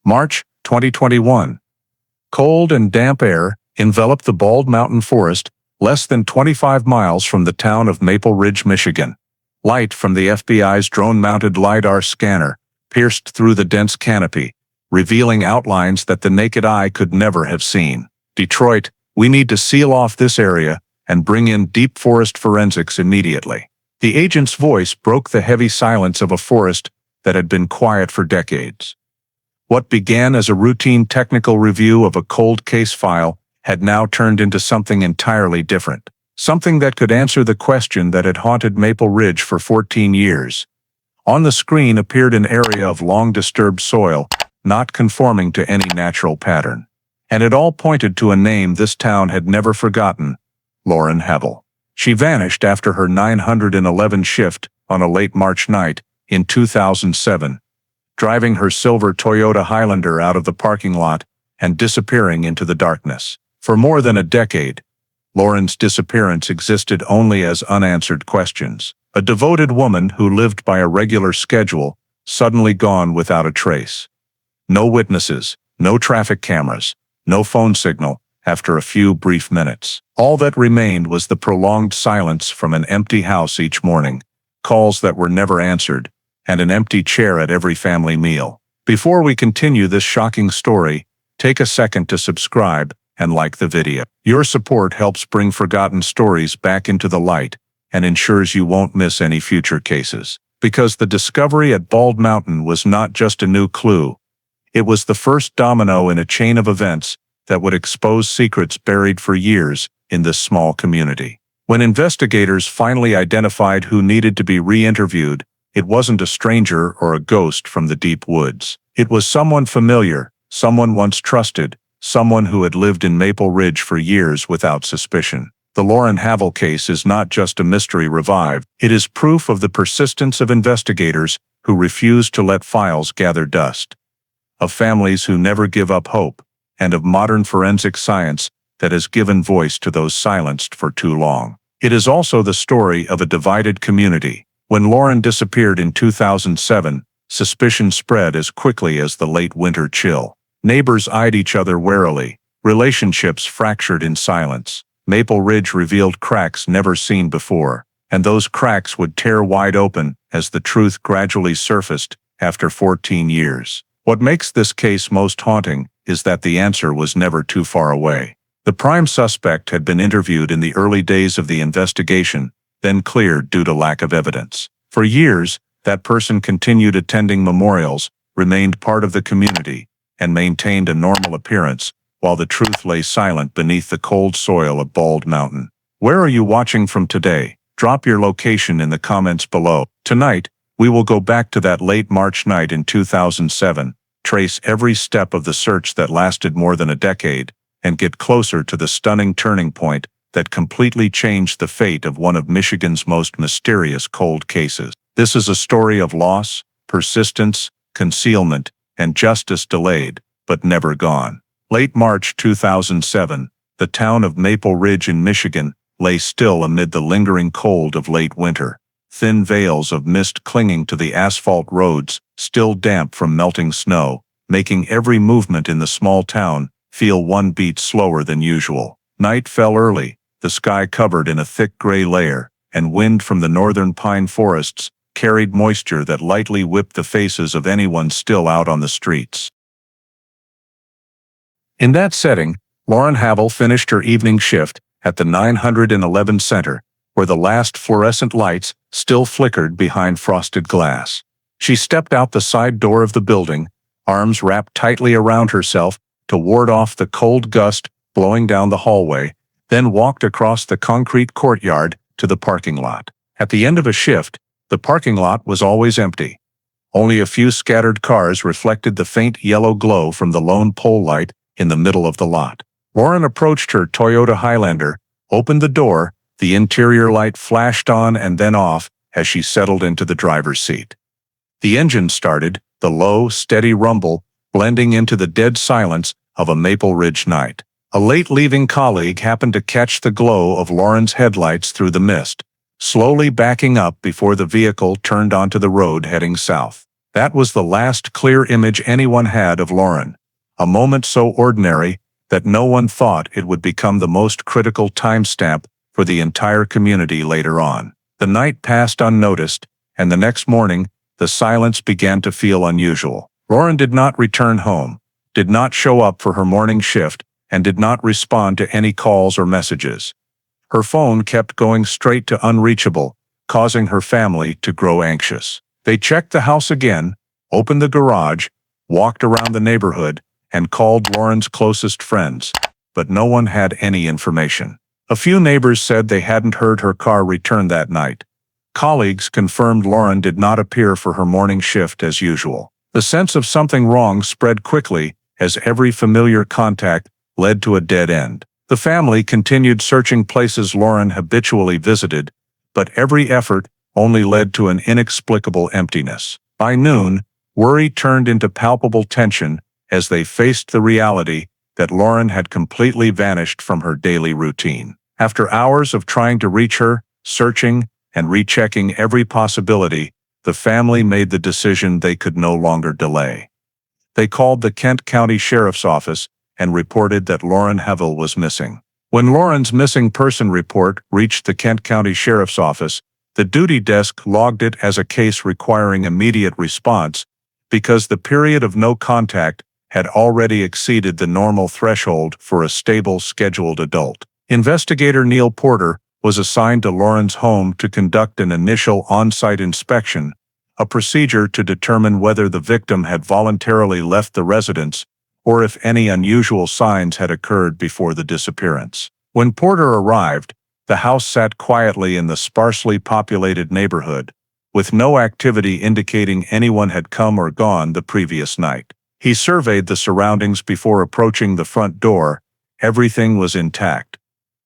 March 2021. Cold and damp air enveloped the Bald Mountain Forest less than 25 miles from the town of Maple Ridge, Michigan. Light from the FBI's drone-mounted LiDAR scanner pierced through the dense canopy, revealing outlines that the naked eye could never have seen. Detroit, we need to seal off this area and bring in deep forest forensics immediately. The agent's voice broke the heavy silence of a forest that had been quiet for decades. What began as a routine technical review of a cold case file had now turned into something entirely different. Something that could answer the question that had haunted Maple Ridge for 14 years. On the screen appeared an area of long-disturbed soil, not conforming to any natural pattern. And it all pointed to a name this town had never forgotten: Lauren Havel. She vanished after her 911 shift on a late March night in 2007, driving her silver Toyota Highlander out of the parking lot and disappearing into the darkness. For more than a decade, Lauren's disappearance existed only as unanswered questions. A devoted woman who lived by a regular schedule, suddenly gone without a trace. No witnesses, no traffic cameras, no phone signal. After a few brief minutes, all that remained was the prolonged silence from an empty house each morning, calls that were never answered, and an empty chair at every family meal. Before we continue this shocking story, take a second to subscribe and like the video. Your support helps bring forgotten stories back into the light and ensures you won't miss any future cases. Because the discovery at Bald Mountain was not just a new clue, it was the first domino in a chain of events that would expose secrets buried for years in this small community. When investigators finally identified who needed to be re-interviewed, it wasn't a stranger or a ghost from the deep woods. It was someone familiar, someone once trusted, someone who had lived in Maple Ridge for years without suspicion. The Lauren Havel case is not just a mystery revived, it is proof of the persistence of investigators who refuse to let files gather dust, of families who never give up hope, and of modern forensic science that has given voice to those silenced for too long. It is also the story of a divided community. When Lauren disappeared in 2007, suspicion spread as quickly as the late winter chill. Neighbors eyed each other warily, relationships fractured in silence. Maple Ridge revealed cracks never seen before, and those cracks would tear wide open as the truth gradually surfaced after 14 years. What makes this case most haunting is that the answer was never too far away. The prime suspect had been interviewed in the early days of the investigation, then cleared due to lack of evidence. For years, that person continued attending memorials, remained part of the community, and maintained a normal appearance, while the truth lay silent beneath the cold soil of Bald Mountain. Where are you watching from today? Drop your location in the comments below. Tonight, we will go back to that late March night in 2007, trace every step of the search that lasted more than a decade, and get closer to the stunning turning point that completely changed the fate of one of Michigan's most mysterious cold cases. This is a story of loss, persistence, concealment, and justice delayed, but never gone. Late March 2007, the town of Maple Ridge in Michigan lay still amid the lingering cold of late winter. Thin veils of mist clinging to the asphalt roads, still damp from melting snow, making every movement in the small town feel one beat slower than usual. Night fell early, the sky covered in a thick gray layer, and wind from the northern pine forests carried moisture that lightly whipped the faces of anyone still out on the streets. In that setting, Lauren Havel finished her evening shift at the 911 Center, where the last fluorescent lights still flickered behind frosted glass. She stepped out the side door of the building, arms wrapped tightly around herself to ward off the cold gust blowing down the hallway, then walked across the concrete courtyard to the parking lot. At the end of a shift, the parking lot was always empty. Only a few scattered cars reflected the faint yellow glow from the lone pole light in the middle of the lot. Lauren approached her Toyota Highlander, opened the door, the interior light flashed on and then off as she settled into the driver's seat. The engine started, the low, steady rumble blending into the dead silence of a Maple Ridge night. A late-leaving colleague happened to catch the glow of Lauren's headlights through the mist, slowly backing up before the vehicle turned onto the road heading south. That was the last clear image anyone had of Lauren. A moment so ordinary that no one thought it would become the most critical timestamp for the entire community later on. The night passed unnoticed, and the next morning, the silence began to feel unusual. Lauren did not return home, did not show up for her morning shift, and did not respond to any calls or messages. Her phone kept going straight to unreachable, causing her family to grow anxious. They checked the house again, opened the garage, walked around the neighborhood, and called Lauren's closest friends, but no one had any information. A few neighbors said they hadn't heard her car return that night. Colleagues confirmed Lauren did not appear for her morning shift as usual. The sense of something wrong spread quickly as every familiar contact led to a dead end. The family continued searching places Lauren habitually visited, but every effort only led to an inexplicable emptiness. By noon, worry turned into palpable tension as they faced the reality that Lauren had completely vanished from her daily routine. After hours of trying to reach her, searching, and rechecking every possibility, the family made the decision they could no longer delay. They called the Kent County Sheriff's Office and reported that Lauren Havel was missing. When Lauren's missing person report reached the Kent County Sheriff's Office, the duty desk logged it as a case requiring immediate response because the period of no contact had already exceeded the normal threshold for a stable, scheduled adult. Investigator Neil Porter was assigned to Lauren's home to conduct an initial on-site inspection, a procedure to determine whether the victim had voluntarily left the residence or if any unusual signs had occurred before the disappearance. When Porter arrived, the house sat quietly in the sparsely populated neighborhood, with no activity indicating anyone had come or gone the previous night. He surveyed the surroundings before approaching the front door. Everything was intact.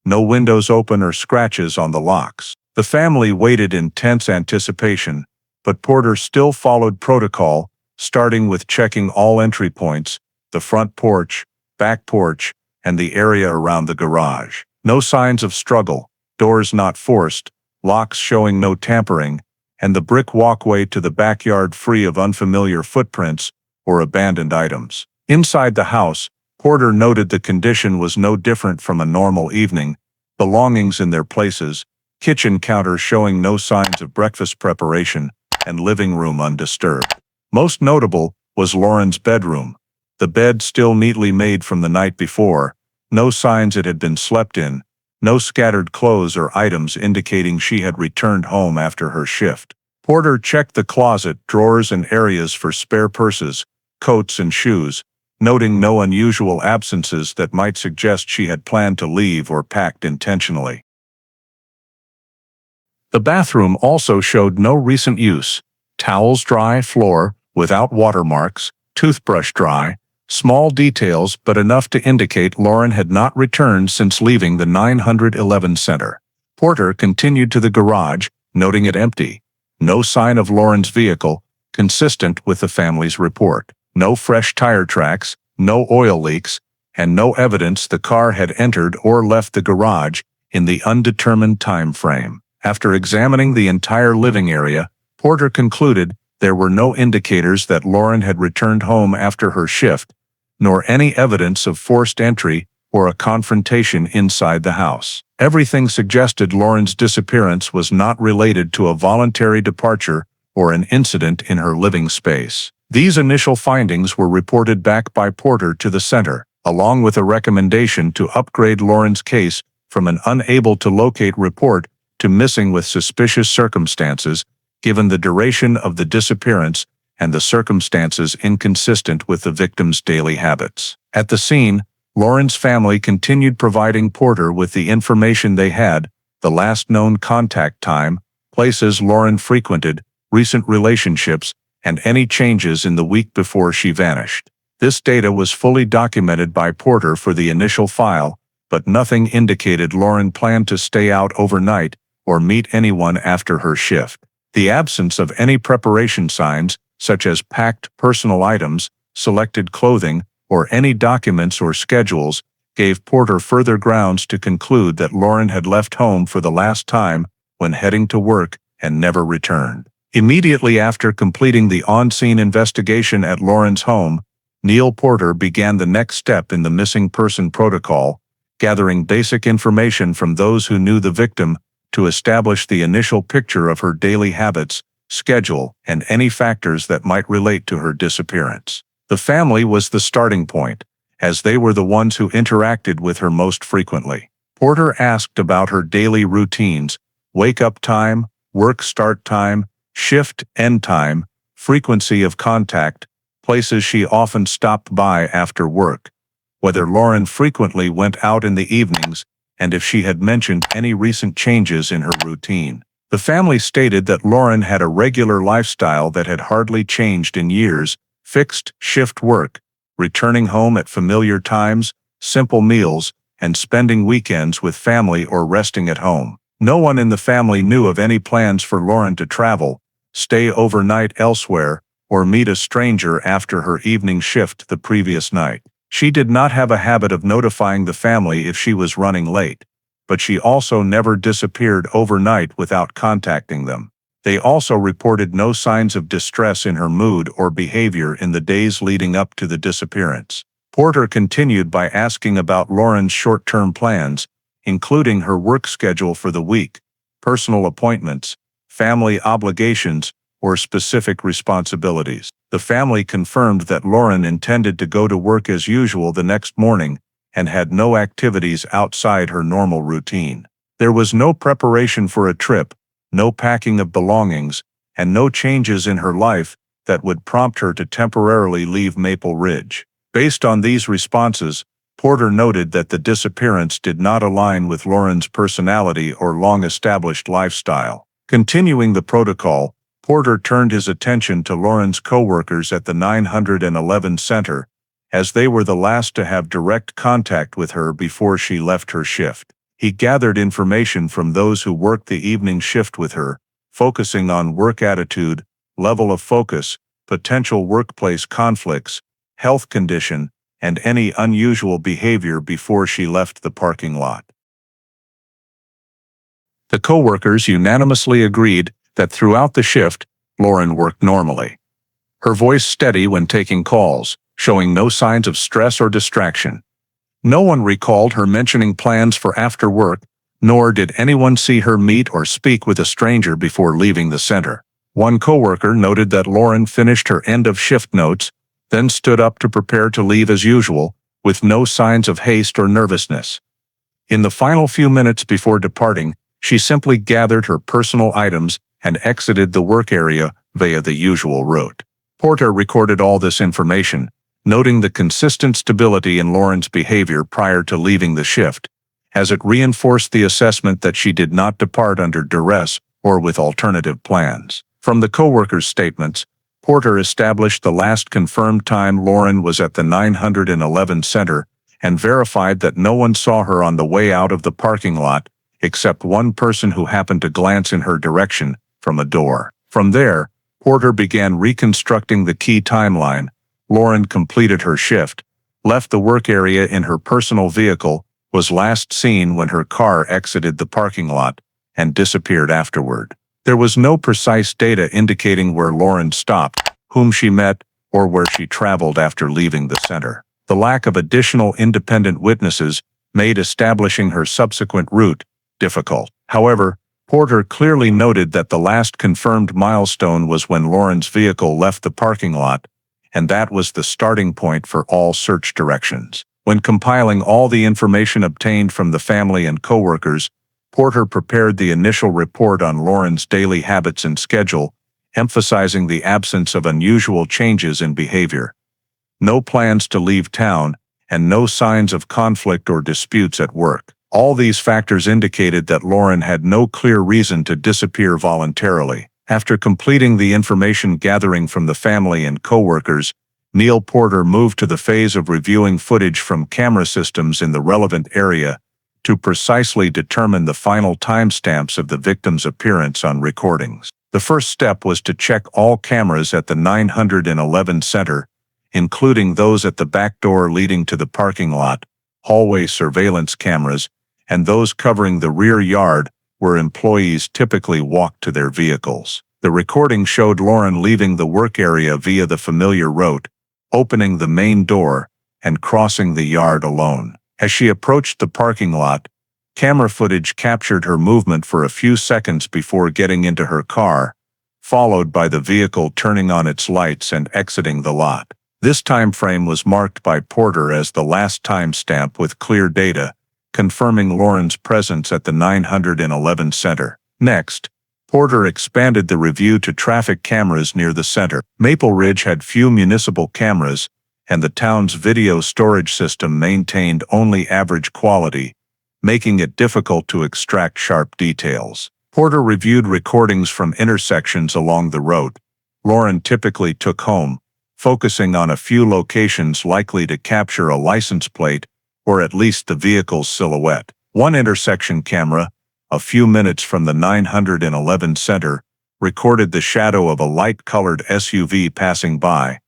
No windows open or scratches on the locks. The family waited in tense anticipation, but Porter still followed protocol, starting with checking all entry points, the front porch, back porch, and the area around the garage. No signs of struggle, doors not forced, locks showing no tampering, and the brick walkway to the backyard free of unfamiliar footprints or abandoned items. Inside the house, Porter noted the condition was no different from a normal evening, belongings in their places, kitchen counter showing no signs of breakfast preparation, and living room undisturbed. Most notable was Lauren's bedroom. The bed still neatly made from the night before, no signs it had been slept in, no scattered clothes or items indicating she had returned home after her shift. Porter checked the closet, drawers, and areas for spare purses, coats, and shoes, noting no unusual absences that might suggest she had planned to leave or packed intentionally. The bathroom also showed no recent use. Towels dry, floor, without watermarks, toothbrush dry, small details but enough to indicate Lauren had not returned since leaving the 911 center. Porter continued to the garage, noting it empty. No sign of Lauren's vehicle, consistent with the family's report. No fresh tire tracks, no oil leaks, and no evidence the car had entered or left the garage in the undetermined time frame. After examining the entire living area, Porter concluded there were no indicators that Lauren had returned home after her shift, nor any evidence of forced entry or a confrontation inside the house. Everything suggested Lauren's disappearance was not related to a voluntary departure or an incident in her living space. These initial findings were reported back by Porter to the center, along with a recommendation to upgrade Lauren's case from an unable to locate report to missing with suspicious circumstances, given the duration of the disappearance and the circumstances inconsistent with the victim's daily habits. At the scene, Lauren's family continued providing Porter with the information they had, the last known contact time, places Lauren frequented, recent relationships, and any changes in the week before she vanished. This data was fully documented by Porter for the initial file, but nothing indicated Lauren planned to stay out overnight or meet anyone after her shift. The absence of any preparation signs, such as packed personal items, selected clothing, or any documents or schedules, gave Porter further grounds to conclude that Lauren had left home for the last time when heading to work and never returned. Immediately after completing the on-scene investigation at Lauren's home, Neil Porter began the next step in the missing person protocol, gathering basic information from those who knew the victim to establish the initial picture of her daily habits, schedule, and any factors that might relate to her disappearance. The family was the starting point, as they were the ones who interacted with her most frequently. Porter asked about her daily routines, wake-up time, work start time, shift end time, frequency of contact, places she often stopped by after work, whether Lauren frequently went out in the evenings, and if she had mentioned any recent changes in her routine. The family stated that Lauren had a regular lifestyle that had hardly changed in years: fixed shift work, returning home at familiar times, simple meals, and spending weekends with family or resting at home. No one in the family knew of any plans for Lauren to travel, stay overnight elsewhere, or meet a stranger after her evening shift the previous night. She did not have a habit of notifying the family if she was running late, but she also never disappeared overnight without contacting them. They also reported no signs of distress in her mood or behavior in the days leading up to the disappearance. Porter continued by asking about Lauren's short-term plans, including her work schedule for the week, personal appointments, family obligations, or specific responsibilities. The family confirmed that Lauren intended to go to work as usual the next morning and had no activities outside her normal routine. There was no preparation for a trip, no packing of belongings, and no changes in her life that would prompt her to temporarily leave Maple Ridge. Based on these responses, Porter noted that the disappearance did not align with Lauren's personality or long-established lifestyle. Continuing the protocol, Porter turned his attention to Lauren's co-workers at the 911 Center, as they were the last to have direct contact with her before she left her shift. He gathered information from those who worked the evening shift with her, focusing on work attitude, level of focus, potential workplace conflicts, health condition, and any unusual behavior before she left the parking lot. The co-workers unanimously agreed that throughout the shift, Lauren worked normally. Her voice steady when taking calls, showing no signs of stress or distraction. No one recalled her mentioning plans for after work, nor did anyone see her meet or speak with a stranger before leaving the center. One coworker noted that Lauren finished her end-of-shift notes, then stood up to prepare to leave as usual, with no signs of haste or nervousness. In the final few minutes before departing, she simply gathered her personal items and exited the work area via the usual route. Porter recorded all this information, noting the consistent stability in Lauren's behavior prior to leaving the shift, as it reinforced the assessment that she did not depart under duress or with alternative plans. From the co-workers' statements, Porter established the last confirmed time Lauren was at the 911 Center and verified that no one saw her on the way out of the parking lot, except one person who happened to glance in her direction from a door. From there, Porter began reconstructing the key timeline. Lauren completed her shift, left the work area in her personal vehicle, was last seen when her car exited the parking lot, and disappeared afterward. There was no precise data indicating where Lauren stopped, whom she met, or where she traveled after leaving the center. The lack of additional independent witnesses made establishing her subsequent route difficult. However, Porter clearly noted that the last confirmed milestone was when Lauren's vehicle left the parking lot, and that was the starting point for all search directions. When compiling all the information obtained from the family and coworkers, Porter prepared the initial report on Lauren's daily habits and schedule, emphasizing the absence of unusual changes in behavior, no plans to leave town, and no signs of conflict or disputes at work. All these factors indicated that Lauren had no clear reason to disappear voluntarily. After completing the information gathering from the family and coworkers, Neil Porter moved to the phase of reviewing footage from camera systems in the relevant area to precisely determine the final timestamps of the victim's appearance on recordings. The first step was to check all cameras at the 911 Center, including those at the back door leading to the parking lot, hallway surveillance cameras, and those covering the rear yard where employees typically walk to their vehicles. The recording showed Lauren leaving the work area via the familiar route, opening the main door, and crossing the yard alone. As she approached the parking lot, camera footage captured her movement for a few seconds before getting into her car, followed by the vehicle turning on its lights and exiting the lot. This time frame was marked by Porter as the last timestamp with clear data, confirming Lauren's presence at the 911 center. Next, Porter expanded the review to traffic cameras near the center. Maple Ridge had few municipal cameras, and the town's video storage system maintained only average quality, making it difficult to extract sharp details. Porter reviewed recordings from intersections along the road Lauren typically took home, focusing on a few locations likely to capture a license plate or at least the vehicle's silhouette. One intersection camera, a few minutes from the 911 center, recorded the shadow of a light-colored SUV passing by,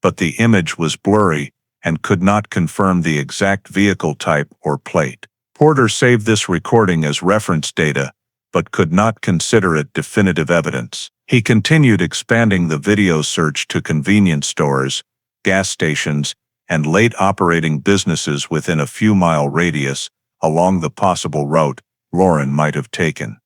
but the image was blurry and could not confirm the exact vehicle type or plate. Porter saved this recording as reference data, but could not consider it definitive evidence. He continued expanding the video search to convenience stores, gas stations, and late-operating businesses within a few-mile radius along the possible route Lauren might have taken.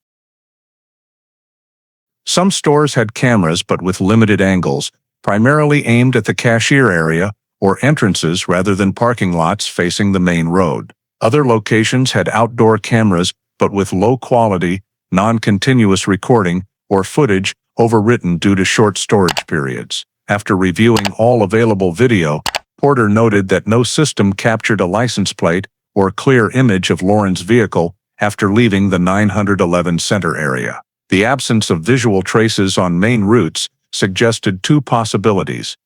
Some stores had cameras but with limited angles, primarily aimed at the cashier area or entrances rather than parking lots facing the main road. Other locations had outdoor cameras but with low-quality, non-continuous recording or footage overwritten due to short storage periods. After reviewing all available video, Porter noted that no system captured a license plate or clear image of Lauren's vehicle after leaving the 911 center area. The absence of visual traces on main routes suggested two possibilities.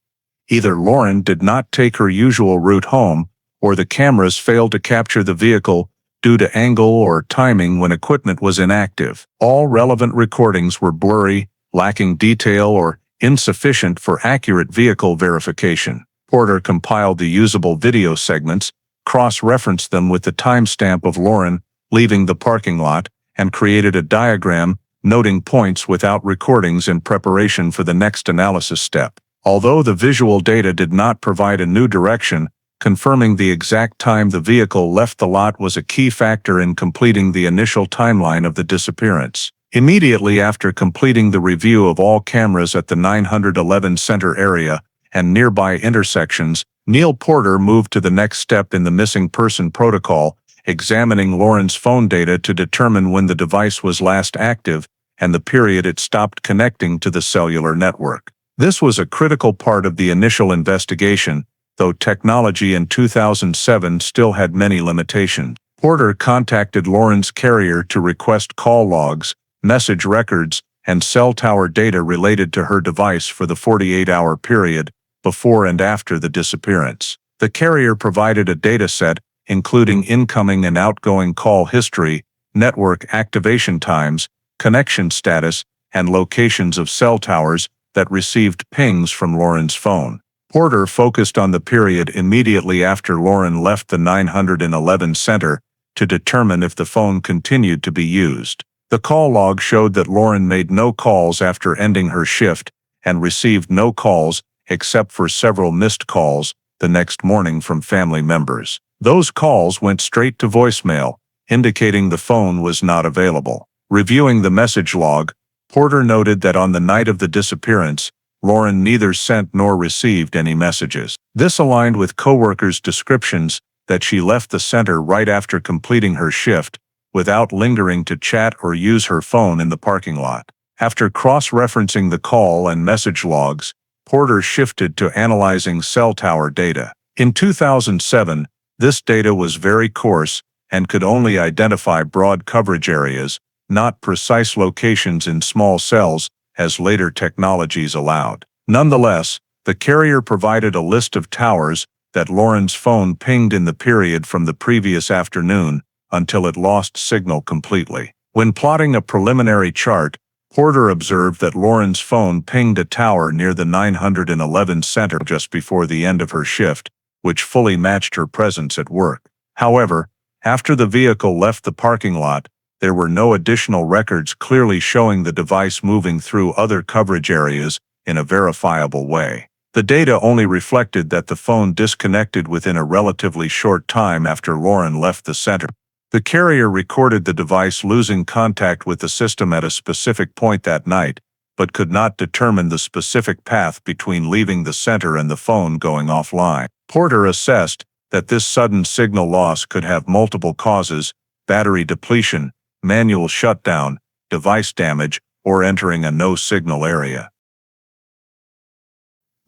Either Lauren did not take her usual route home, or the cameras failed to capture the vehicle due to angle or timing when equipment was inactive. All relevant recordings were blurry, lacking detail, or insufficient for accurate vehicle verification. Porter compiled the usable video segments, cross-referenced them with the timestamp of Lauren leaving the parking lot, and created a diagram noting points without recordings in preparation for the next analysis step. Although the visual data did not provide a new direction, confirming the exact time the vehicle left the lot was a key factor in completing the initial timeline of the disappearance. Immediately after completing the review of all cameras at the 911 center area and nearby intersections, Neil Porter moved to the next step in the missing person protocol, examining Lauren's phone data to determine when the device was last active and the period it stopped connecting to the cellular network. This was a critical part of the initial investigation, though technology in 2007 still had many limitations. Porter contacted Lauren's carrier to request call logs, message records, and cell tower data related to her device for the 48-hour period before and after the disappearance. The carrier provided a data set including incoming and outgoing call history, network activation times, connection status, and locations of cell towers that received pings from Lauren's phone. Porter focused on the period immediately after Lauren left the 911 center to determine if the phone continued to be used. The call log showed that Lauren made no calls after ending her shift and received no calls except for several missed calls the next morning from family members. Those calls went straight to voicemail, indicating the phone was not available. Reviewing the message log, Porter noted that on the night of the disappearance, Lauren neither sent nor received any messages. This aligned with coworkers' descriptions that she left the center right after completing her shift, without lingering to chat or use her phone in the parking lot. After cross-referencing the call and message logs, Porter shifted to analyzing cell tower data. In 2007, this data was very coarse and could only identify broad coverage areas, not precise locations in small cells, as later technologies allowed. Nonetheless, the carrier provided a list of towers that Lauren's phone pinged in the period from the previous afternoon until it lost signal completely. When plotting a preliminary chart, Porter observed that Lauren's phone pinged a tower near the 911 center just before the end of her shift, which fully matched her presence at work. However, after the vehicle left the parking lot, there were no additional records clearly showing the device moving through other coverage areas in a verifiable way. The data only reflected that the phone disconnected within a relatively short time after Lauren left the center. The carrier recorded the device losing contact with the system at a specific point that night, but could not determine the specific path between leaving the center and the phone going offline. Porter assessed that this sudden signal loss could have multiple causes: battery depletion, manual shutdown, device damage, or entering a no-signal area.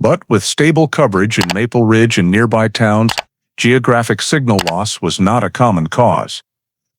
But with stable coverage in Maple Ridge and nearby towns, geographic signal loss was not a common cause.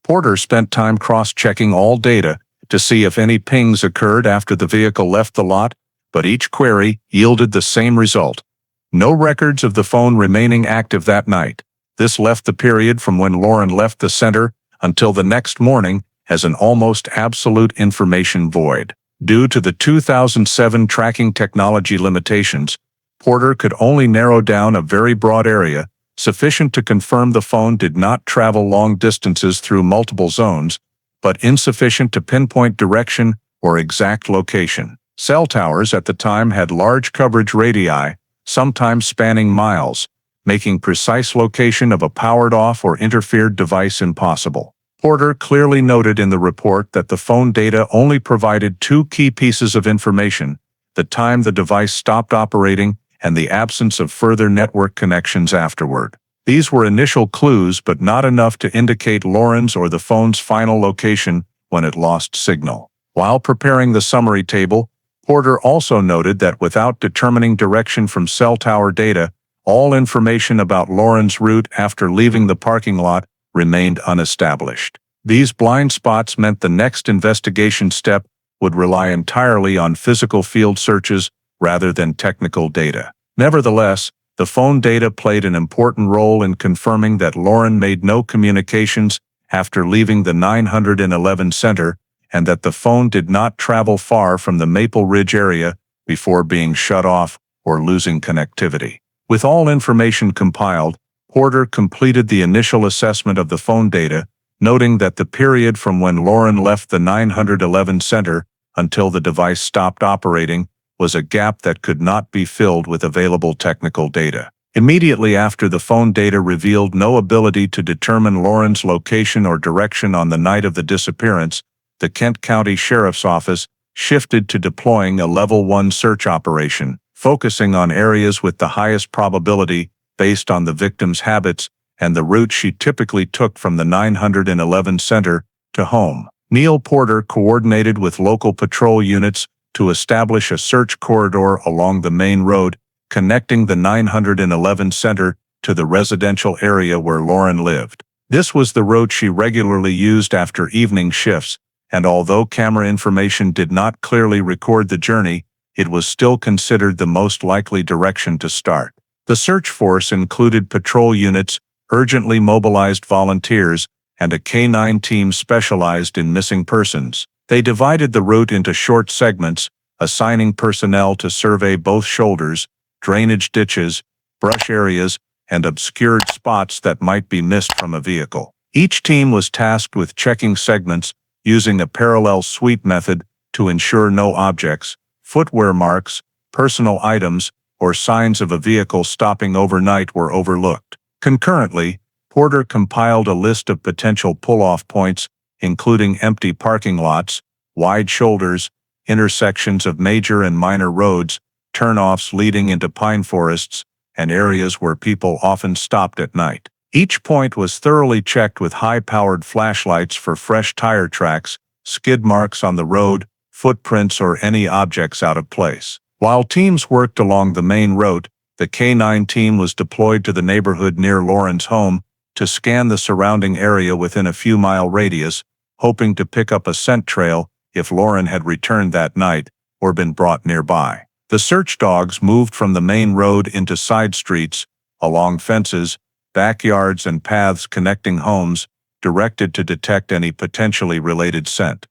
Porter spent time cross-checking all data to see if any pings occurred after the vehicle left the lot, but each query yielded the same result: no records of the phone remaining active that night. This left the period from when Lauren left the center until the next morning as an almost absolute information void. Due to the 2007 tracking technology limitations, Porter could only narrow down a very broad area, sufficient to confirm the phone did not travel long distances through multiple zones, but insufficient to pinpoint direction or exact location. Cell towers at the time had large coverage radii, sometimes spanning miles, making precise location of a powered-off or interfered device impossible. Porter clearly noted in the report that the phone data only provided two key pieces of information: the time the device stopped operating and the absence of further network connections afterward. These were initial clues, but not enough to indicate Lauren's or the phone's final location when it lost signal. While preparing the summary table, Porter also noted that without determining direction from cell tower data, all information about Lauren's route after leaving the parking lot remained unestablished. These blind spots meant the next investigation step would rely entirely on physical field searches rather than technical data. Nevertheless, the phone data played an important role in confirming that Lauren made no communications after leaving the 911 center, and that the phone did not travel far from the Maple Ridge area before being shut off or losing connectivity. With all information compiled, Porter completed the initial assessment of the phone data, noting that the period from when Lauren left the 911 center until the device stopped operating was a gap that could not be filled with available technical data. Immediately after the phone data revealed no ability to determine Lauren's location or direction on the night of the disappearance, the Kent County Sheriff's Office shifted to deploying a Level 1 search operation, focusing on areas with the highest probability based on the victim's habits and the route she typically took from the 911 center to home. Neil Porter coordinated with local patrol units to establish a search corridor along the main road connecting the 911 center to the residential area where Lauren lived. This was the road she regularly used after evening shifts, and although camera information did not clearly record the journey, it was still considered the most likely direction to start. The search force included patrol units, urgently mobilized volunteers, and a K-9 team specialized in missing persons. They divided the route into short segments, assigning personnel to survey both shoulders, drainage ditches, brush areas, and obscured spots that might be missed from a vehicle. Each team was tasked with checking segments using a parallel sweep method to ensure no objects, footwear marks, personal items, or signs of a vehicle stopping overnight were overlooked. Concurrently, Porter compiled a list of potential pull-off points, including empty parking lots, wide shoulders, intersections of major and minor roads, turnoffs leading into pine forests, and areas where people often stopped at night. Each point was thoroughly checked with high-powered flashlights for fresh tire tracks, skid marks on the road, footprints, or any objects out of place. While teams worked along the main road, the K-9 team was deployed to the neighborhood near Lauren's home to scan the surrounding area within a few-mile radius, hoping to pick up a scent trail if Lauren had returned that night or been brought nearby. The search dogs moved from the main road into side streets, along fences, backyards, and paths connecting homes, directed to detect any potentially related scent.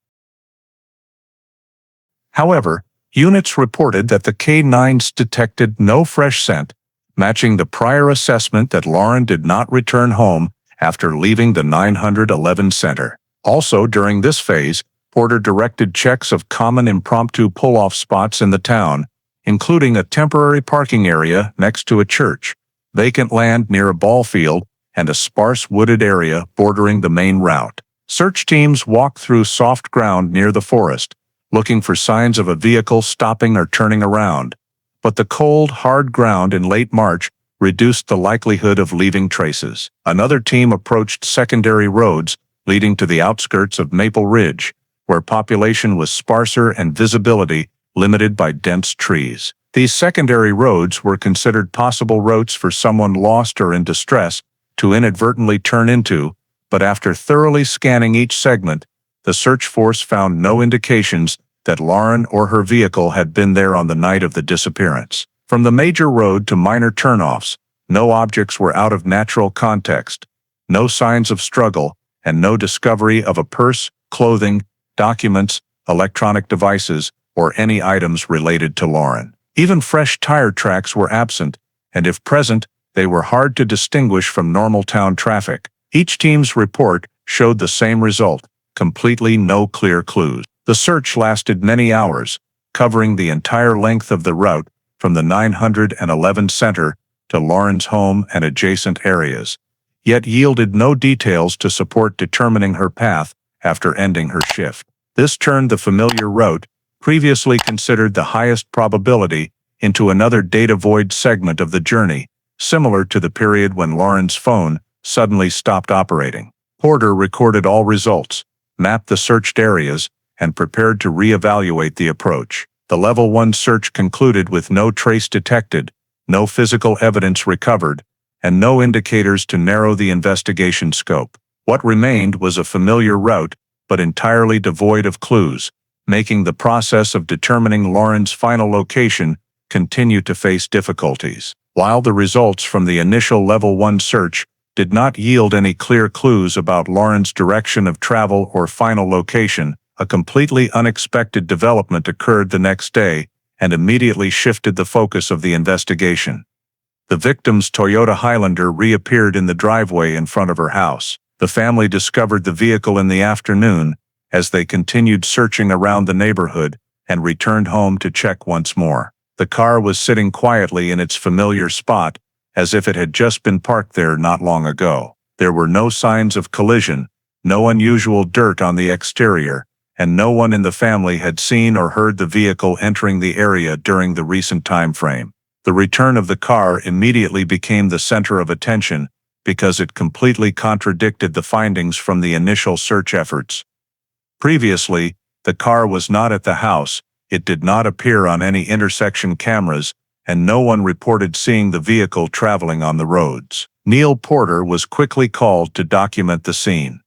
However, units reported that the K-9s detected no fresh scent, matching the prior assessment that Lauren did not return home after leaving the 911 center. Also, during this phase, Porter directed checks of common impromptu pull-off spots in the town, including a temporary parking area next to a church, vacant land near a ball field, and a sparse wooded area bordering the main route. Search teams walked through soft ground near the forest, looking for signs of a vehicle stopping or turning around. But the cold, hard ground in late March reduced the likelihood of leaving traces. Another team approached secondary roads leading to the outskirts of Maple Ridge, where population was sparser and visibility limited by dense trees. These secondary roads were considered possible routes for someone lost or in distress to inadvertently turn into, but after thoroughly scanning each segment, the search force found no indications that Lauren or her vehicle had been there on the night of the disappearance. From the major road to minor turnoffs, no objects were out of natural context, no signs of struggle, and no discovery of a purse, clothing, documents, electronic devices, or any items related to Lauren. Even fresh tire tracks were absent, and if present, they were hard to distinguish from normal town traffic. Each team's report showed the same result, completely no clear clues. The search lasted many hours, covering the entire length of the route from the 911 center to Lauren's home and adjacent areas, yet yielded no details to support determining her path after ending her shift. This turned the familiar route, previously considered the highest probability, into another data-void segment of the journey, similar to the period when Lauren's phone suddenly stopped operating. Porter recorded all results, mapped the searched areas, and prepared to reevaluate the approach. The Level 1 search concluded with no trace detected, no physical evidence recovered, and no indicators to narrow the investigation scope. What remained was a familiar route, but entirely devoid of clues, making the process of determining Lauren's final location continue to face difficulties. While the results from the initial Level 1 search did not yield any clear clues about Lauren's direction of travel or final location, a completely unexpected development occurred the next day and immediately shifted the focus of the investigation. The victim's Toyota Highlander reappeared in the driveway in front of her house. The family discovered the vehicle in the afternoon as they continued searching around the neighborhood and returned home to check once more. The car was sitting quietly in its familiar spot, as if it had just been parked there not long ago. There were no signs of collision, no unusual dirt on the exterior, and no one in the family had seen or heard the vehicle entering the area during the recent time frame. The return of the car immediately became the center of attention because it completely contradicted the findings from the initial search efforts. Previously, the car was not at the house, it did not appear on any intersection cameras, and no one reported seeing the vehicle traveling on the roads. Neil Porter was quickly called to document the scene.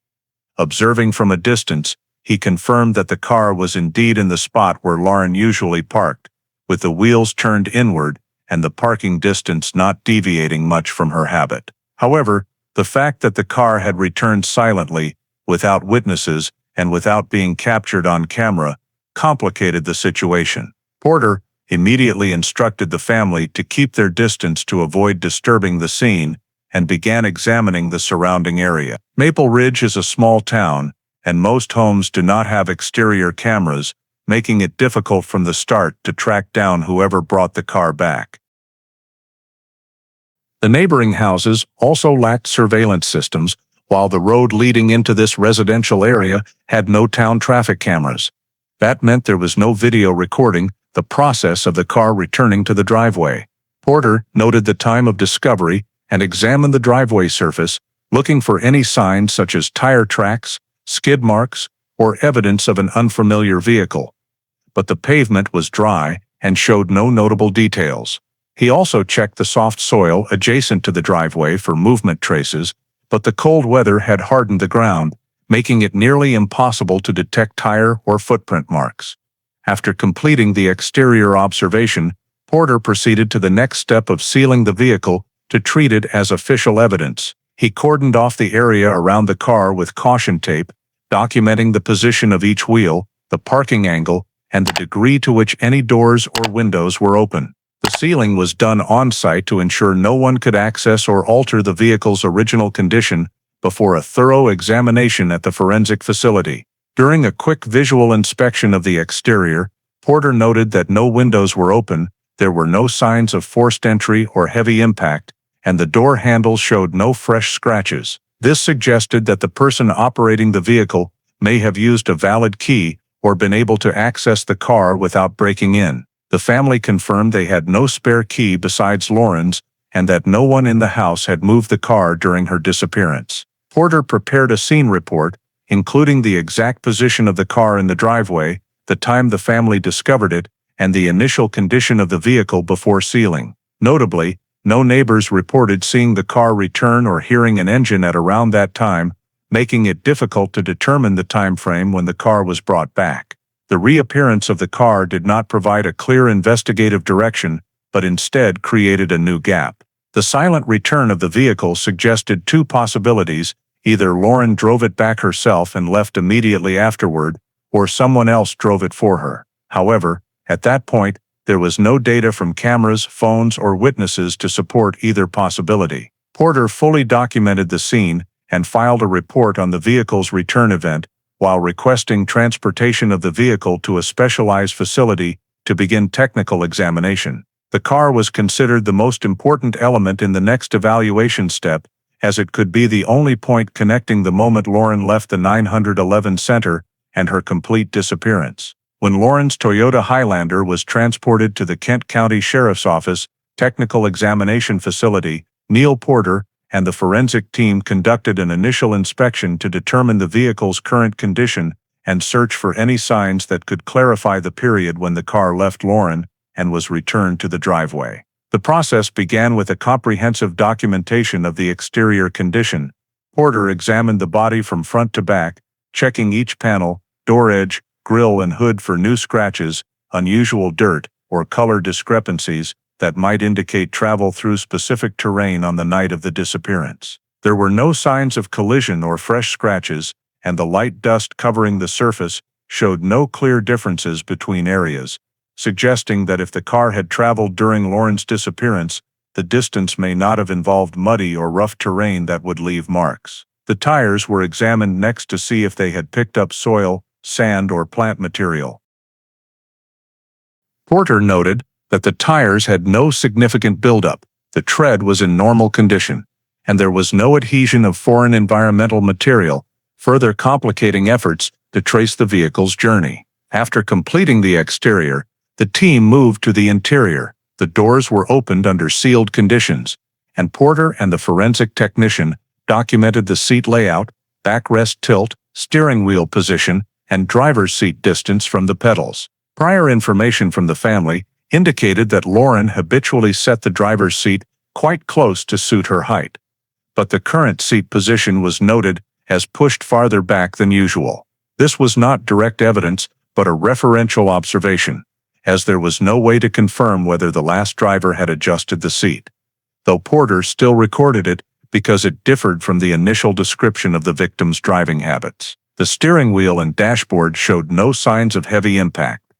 Observing from a distance, he confirmed that the car was indeed in the spot where Lauren usually parked, with the wheels turned inward and the parking distance not deviating much from her habit. However, the fact that the car had returned silently, without witnesses, and without being captured on camera, complicated the situation. Porter immediately instructed the family to keep their distance to avoid disturbing the scene and began examining the surrounding area. Maple Ridge is a small town, and most homes do not have exterior cameras, making it difficult from the start to track down whoever brought the car back. The neighboring houses also lacked surveillance systems, while the road leading into this residential area had no town traffic cameras. That meant there was no video recording the process of the car returning to the driveway. Porter noted the time of discovery and examined the driveway surface, looking for any signs such as tire tracks, skid marks, or evidence of an unfamiliar vehicle. But the pavement was dry and showed no notable details. He also checked the soft soil adjacent to the driveway for movement traces, but the cold weather had hardened the ground, making it nearly impossible to detect tire or footprint marks. After completing the exterior observation, Porter proceeded to the next step of sealing the vehicle to treat it as official evidence. He cordoned off the area around the car with caution tape, documenting the position of each wheel, the parking angle, and the degree to which any doors or windows were open. The sealing was done on-site to ensure no one could access or alter the vehicle's original condition before a thorough examination at the forensic facility. During a quick visual inspection of the exterior, Porter noted that no windows were open, there were no signs of forced entry or heavy impact, and the door handles showed no fresh scratches. This suggested that the person operating the vehicle may have used a valid key or been able to access the car without breaking in. The family confirmed they had no spare key besides Lauren's, and that no one in the house had moved the car during her disappearance. Porter prepared a scene report, including the exact position of the car in the driveway, the time the family discovered it, and the initial condition of the vehicle before sealing. Notably, no neighbors reported seeing the car return or hearing an engine at around that time, making it difficult to determine the time frame when the car was brought back. The reappearance of the car did not provide a clear investigative direction, but instead created a new gap. The silent return of the vehicle suggested two possibilities: either Lauren drove it back herself and left immediately afterward, or someone else drove it for her. However, at that point, there was no data from cameras, phones, or witnesses to support either possibility. Porter fully documented the scene and filed a report on the vehicle's return event, while requesting transportation of the vehicle to a specialized facility to begin technical examination. The car was considered the most important element in the next evaluation step, as it could be the only point connecting the moment Lauren left the 911 center and her complete disappearance. When Lauren's Toyota Highlander was transported to the Kent County Sheriff's Office technical examination facility, Neil Porter and the forensic team conducted an initial inspection to determine the vehicle's current condition and search for any signs that could clarify the period when the car left Lauren and was returned to the driveway. The process began with a comprehensive documentation of the exterior condition. Porter examined the body from front to back, checking each panel, door edge, grille and hood for new scratches, unusual dirt, or color discrepancies that might indicate travel through specific terrain on the night of the disappearance. There were no signs of collision or fresh scratches, and the light dust covering the surface showed no clear differences between areas, suggesting that if the car had traveled during Lauren's disappearance, the distance may not have involved muddy or rough terrain that would leave marks. The tires were examined next to see if they had picked up soil, sand, or plant material. Porter noted that the tires had no significant buildup, the tread was in normal condition, and there was no adhesion of foreign environmental material, further complicating efforts to trace the vehicle's journey. After completing the exterior, the team moved to the interior. The doors were opened under sealed conditions, and Porter and the forensic technician documented the seat layout, backrest tilt, steering wheel position, and driver's seat distance from the pedals. Prior information from the family indicated that Lauren habitually set the driver's seat quite close to suit her height, but the current seat position was noted as pushed farther back than usual. This was not direct evidence, but a referential observation, as there was no way to confirm whether the last driver had adjusted the seat, though Porter still recorded it because it differed from the initial description of the victim's driving habits. The steering wheel and dashboard showed no signs of heavy impact.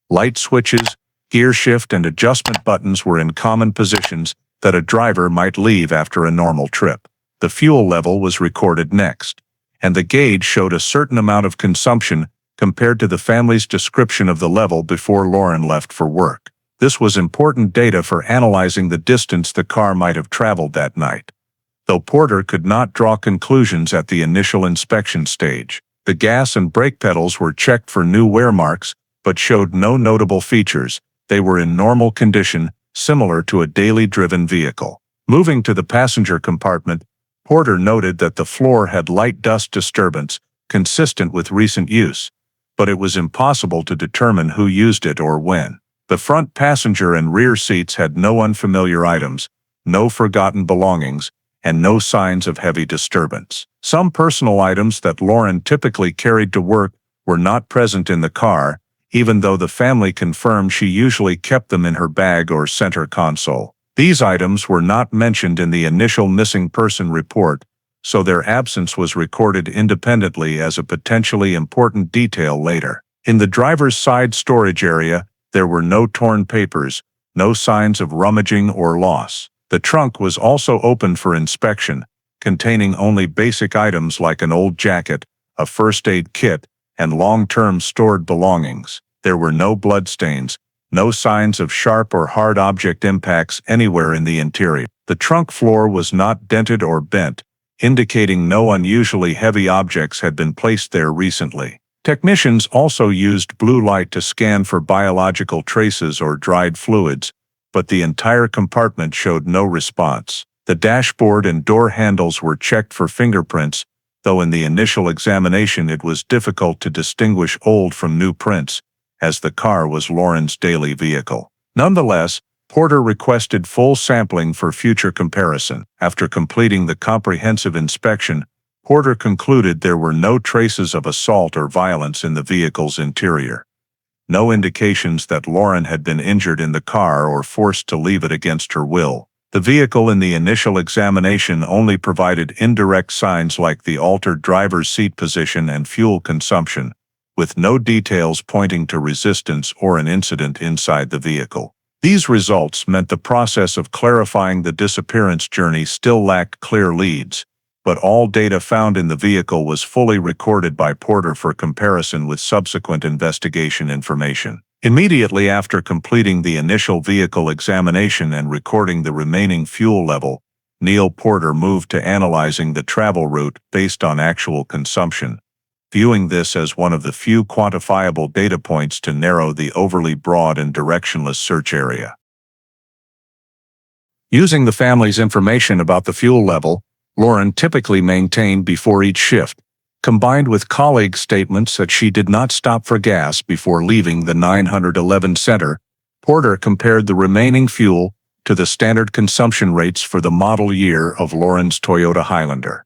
Light switches, gear shift, and adjustment buttons were in common positions that a driver might leave after a normal trip. The fuel level was recorded next, and the gauge showed a certain amount of consumption compared to the family's description of the level before Lauren left for work. This was important data for analyzing the distance the car might have traveled that night, though Porter could not draw conclusions at the initial inspection stage. The gas and brake pedals were checked for new wear marks, but showed no notable features. They were in normal condition, similar to a daily driven vehicle. Moving to the passenger compartment, Porter noted that the floor had light dust disturbance, consistent with recent use, but it was impossible to determine who used it or when. The front passenger and rear seats had no unfamiliar items, no forgotten belongings, and no signs of heavy disturbance. Some personal items that Lauren typically carried to work were not present in the car, even though the family confirmed she usually kept them in her bag or center console. These items were not mentioned in the initial missing person report, so their absence was recorded independently as a potentially important detail later. In the driver's side storage area, there were no torn papers, no signs of rummaging or loss. The trunk was also opened for inspection, containing only basic items like an old jacket, a first aid kit, and long-term stored belongings. There were no bloodstains, no signs of sharp or hard object impacts anywhere in the interior. The trunk floor was not dented or bent, indicating no unusually heavy objects had been placed there recently. Technicians also used blue light to scan for biological traces or dried fluids, but the entire compartment showed no response. The dashboard and door handles were checked for fingerprints, though in the initial examination it was difficult to distinguish old from new prints, as the car was Lauren's daily vehicle. Nonetheless, Porter requested full sampling for future comparison. After completing the comprehensive inspection, Porter concluded there were no traces of assault or violence in the vehicle's interior. No indications that Lauren had been injured in the car or forced to leave it against her will. The vehicle in the initial examination only provided indirect signs like the altered driver's seat position and fuel consumption, with no details pointing to resistance or an incident inside the vehicle. These results meant the process of clarifying the disappearance journey still lacked clear leads, but all data found in the vehicle was fully recorded by Porter for comparison with subsequent investigation information. Immediately after completing the initial vehicle examination and recording the remaining fuel level, Neil Porter moved to analyzing the travel route based on actual consumption, viewing this as one of the few quantifiable data points to narrow the overly broad and directionless search area. Using the family's information about the fuel level Lauren typically maintained before each shift, combined with colleagues' statements that she did not stop for gas before leaving the 911 center, Porter compared the remaining fuel to the standard consumption rates for the model year of Lauren's Toyota Highlander.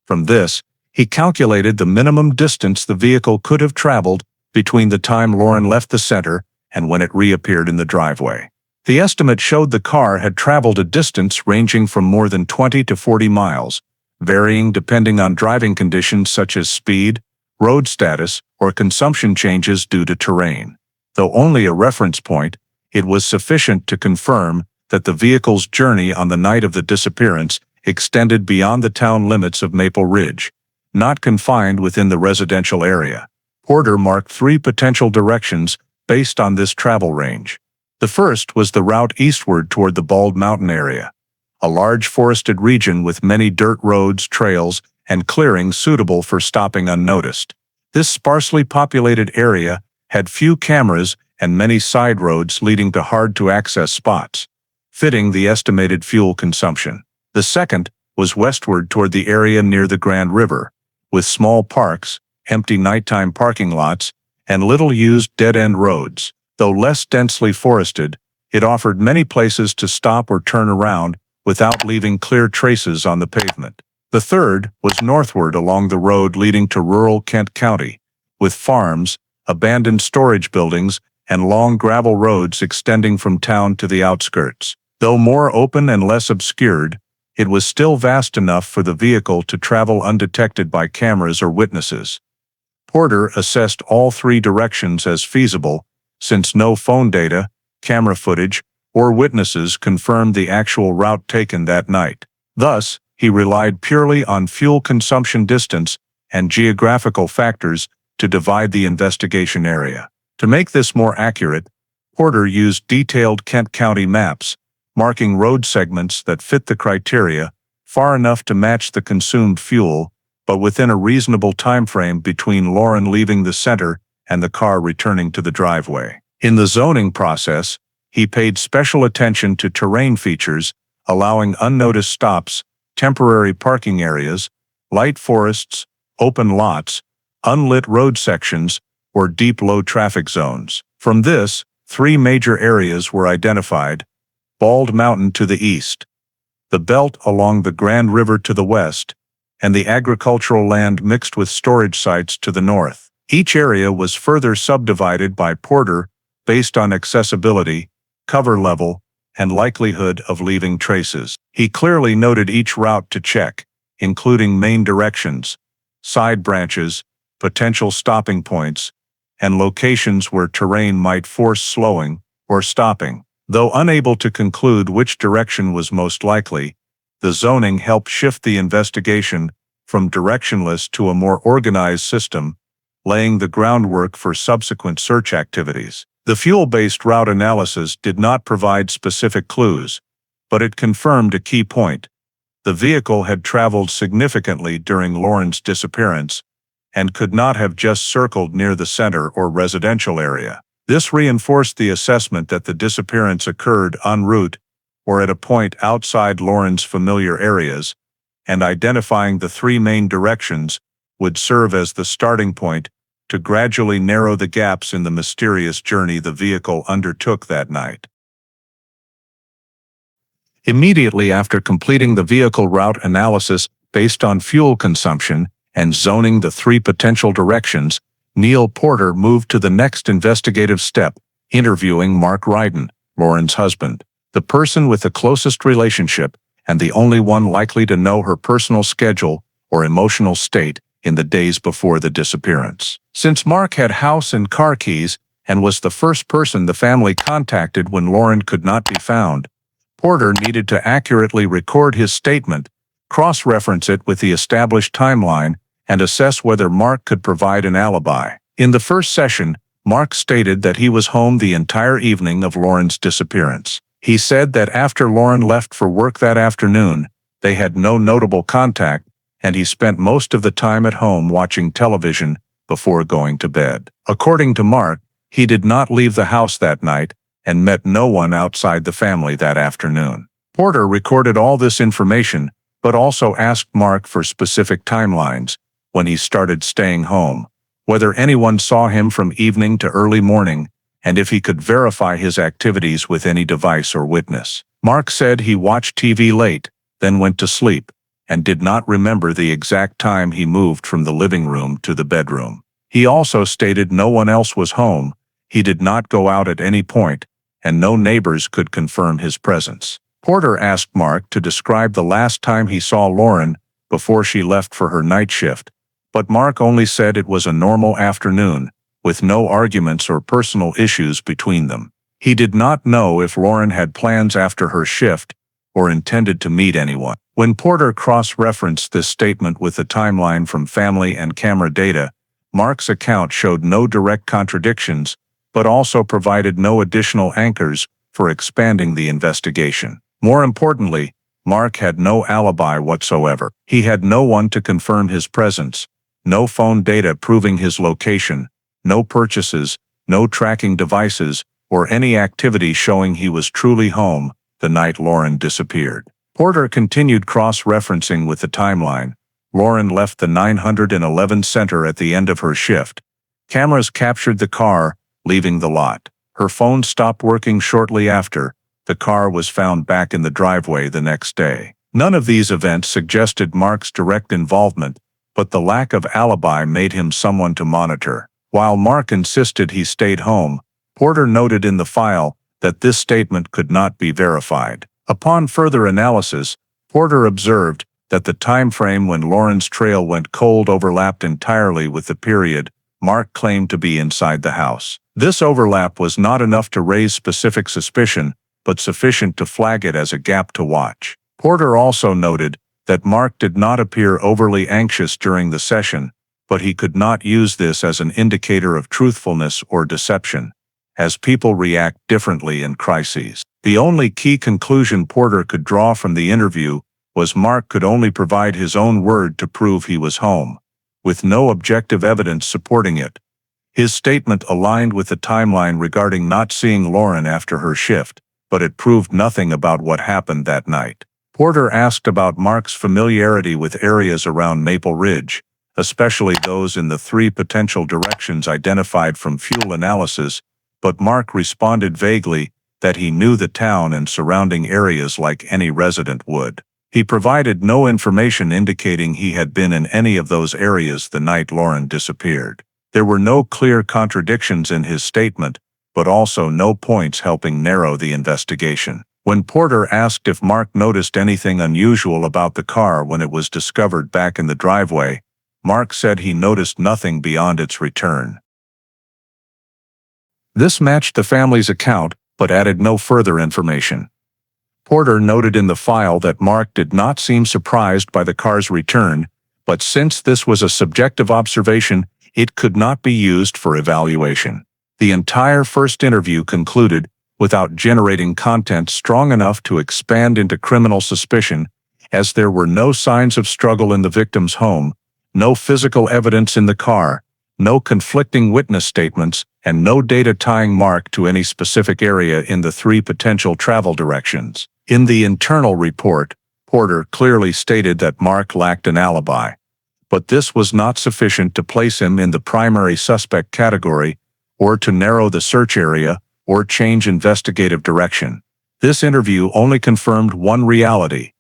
From this, he calculated the minimum distance the vehicle could have traveled between the time Lauren left the center and when it reappeared in the driveway. The estimate showed the car had traveled a distance ranging from more than 20 to 40 miles, varying depending on driving conditions such as speed, road status, or consumption changes due to terrain. Though only a reference point, it was sufficient to confirm that the vehicle's journey on the night of the disappearance extended beyond the town limits of Maple Ridge, not confined within the residential area. Porter marked 3 potential directions based on this travel range. The first was the route eastward toward the Bald Mountain area, a large forested region with many dirt roads, trails, and clearings suitable for stopping unnoticed. This sparsely populated area had few cameras and many side roads leading to hard-to-access spots, fitting the estimated fuel consumption. The second was westward toward the area near the Grand River, with small parks, empty nighttime parking lots, and little-used dead-end roads. Though less densely forested, it offered many places to stop or turn around without leaving clear traces on the pavement. The third was northward along the road leading to rural Kent County, with farms, abandoned storage buildings, and long gravel roads extending from town to the outskirts. Though more open and less obscured, it was still vast enough for the vehicle to travel undetected by cameras or witnesses. Porter assessed all 3 directions as feasible, since no phone data, camera footage, or witnesses confirmed the actual route taken that night. Thus, he relied purely on fuel consumption distance and geographical factors to divide the investigation area. To make this more accurate, Porter used detailed Kent County maps, marking road segments that fit the criteria, far enough to match the consumed fuel, but within a reasonable time frame between Lauren leaving the center and the car returning to the driveway. In the zoning process, he paid special attention to terrain features, allowing unnoticed stops, temporary parking areas, light forests, open lots, unlit road sections, or deep low-traffic zones. From this, 3 major areas were identified: Bald Mountain to the east, the belt along the Grand River to the west, and the agricultural land mixed with storage sites to the north. Each area was further subdivided by Porter based on accessibility, cover level, and likelihood of leaving traces. He clearly noted each route to check, including main directions, side branches, potential stopping points, and locations where terrain might force slowing or stopping. Though unable to conclude which direction was most likely, The zoning helped shift the investigation from directionless to a more organized system, laying the groundwork for subsequent search activities. The fuel-based route analysis did not provide specific clues, but it confirmed a key point. The vehicle had traveled significantly during Lauren's disappearance and could not have just circled near the center or residential area. This reinforced the assessment that the disappearance occurred en route or at a point outside Lauren's familiar areas, and identifying the three main directions would serve as the starting point to gradually narrow the gaps in the mysterious journey the vehicle undertook that night. Immediately after completing the vehicle route analysis based on fuel consumption and zoning the three potential directions, Neil Porter moved to the next investigative step, interviewing Mark Ryden, Lauren's husband, the person with the closest relationship and the only one likely to know her personal schedule or emotional state in the days before the disappearance. Since Mark had house and car keys and was the first person the family contacted when Lauren could not be found, Porter needed to accurately record his statement, cross-reference it with the established timeline, and assess whether Mark could provide an alibi. In the first session, Mark stated that he was home the entire evening of Lauren's disappearance. He said that after Lauren left for work that afternoon, they had no notable contact, and he spent most of the time at home watching television before going to bed. According to Mark, he did not leave the house that night and met no one outside the family that afternoon. Porter recorded all this information, but also asked Mark for specific timelines when he started staying home, whether anyone saw him from evening to early morning, and if he could verify his activities with any device or witness. Mark said he watched TV late, then went to sleep, and did not remember the exact time he moved from the living room to the bedroom. He also stated no one else was home, he did not go out at any point, and no neighbors could confirm his presence. Porter asked Mark to describe the last time he saw Lauren before she left for her night shift, but Mark only said it was a normal afternoon, with no arguments or personal issues between them. He did not know if Lauren had plans after her shift or intended to meet anyone. When Porter cross-referenced this statement with the timeline from family and camera data, Mark's account showed no direct contradictions, but also provided no additional anchors for expanding the investigation. More importantly, Mark had no alibi whatsoever. He had no one to confirm his presence, no phone data proving his location, no purchases, no tracking devices, or any activity showing he was truly home the night Lauren disappeared. Porter continued cross-referencing with the timeline. Lauren left the 911 center at the end of her shift. Cameras captured the car, leaving the lot. Her phone stopped working shortly after. The car was found back in the driveway the next day. None of these events suggested Mark's direct involvement, but the lack of alibi made him someone to monitor. While Mark insisted he stayed home, Porter noted in the file that this statement could not be verified. Upon further analysis, Porter observed that the time frame when Lauren's trail went cold overlapped entirely with the period Mark claimed to be inside the house. This overlap was not enough to raise specific suspicion, but sufficient to flag it as a gap to watch. Porter also noted that Mark did not appear overly anxious during the session, but he could not use this as an indicator of truthfulness or deception, as people react differently in crises. The only key conclusion Porter could draw from the interview was Mark could only provide his own word to prove he was home, with no objective evidence supporting it. His statement aligned with the timeline regarding not seeing Lauren after her shift, but it proved nothing about what happened that night. Porter asked about Mark's familiarity with areas around Maple Ridge, especially those in the three potential directions identified from fuel analysis, but Mark responded vaguely that he knew the town and surrounding areas like any resident would. He provided no information indicating he had been in any of those areas the night Lauren disappeared. There were no clear contradictions in his statement, but also no points helping narrow the investigation. When Porter asked if Mark noticed anything unusual about the car when it was discovered back in the driveway, Mark said he noticed nothing beyond its return. This matched the family's account, but added no further information. Porter noted in the file that Mark did not seem surprised by the car's return, but since this was a subjective observation, it could not be used for evaluation. The entire first interview concluded without generating content strong enough to expand into criminal suspicion, as there were no signs of struggle in the victim's home, no physical evidence in the car, no conflicting witness statements, and no data tying Mark to any specific area in the 3 potential travel directions. In the internal report, Porter clearly stated that Mark lacked an alibi, but this was not sufficient to place him in the primary suspect category, or to narrow the search area, or change investigative direction. This interview only confirmed one reality.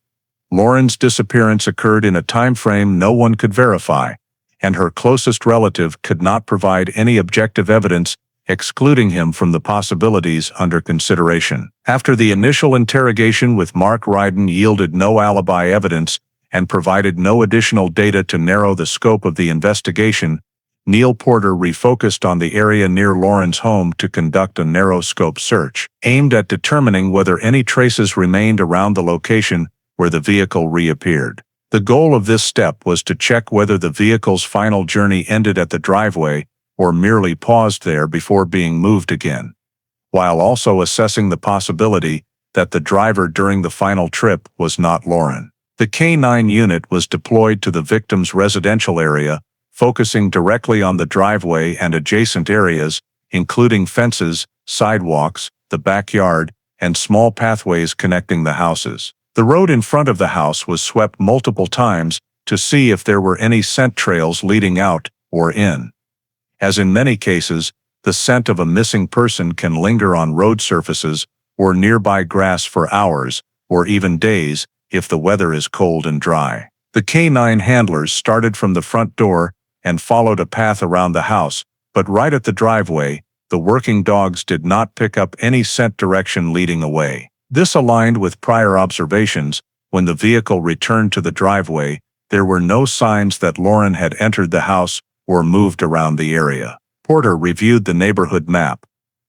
Lauren's disappearance occurred in a time frame no one could verify, and her closest relative could not provide any objective evidence, excluding him from the possibilities under consideration. After the initial interrogation with Mark Ryden yielded no alibi evidence and provided no additional data to narrow the scope of the investigation, Neil Porter refocused on the area near Lauren's home to conduct a narrow-scope search, aimed at determining whether any traces remained around the location where the vehicle reappeared. The goal of this step was to check whether the vehicle's final journey ended at the driveway or merely paused there before being moved again, while also assessing the possibility that the driver during the final trip was not Lauren. The K9 unit was deployed to the victim's residential area, focusing directly on the driveway and adjacent areas, including fences, sidewalks, the backyard, and small pathways connecting the houses. The road in front of the house was swept multiple times to see if there were any scent trails leading out or in. As in many cases, the scent of a missing person can linger on road surfaces or nearby grass for hours or even days if the weather is cold and dry. The K9 handlers started from the front door and followed a path around the house, but right at the driveway, the working dogs did not pick up any scent direction leading away. This aligned with prior observations. When the vehicle returned to the driveway, there were no signs that Lauren had entered the house or moved around the area. Porter reviewed the neighborhood map,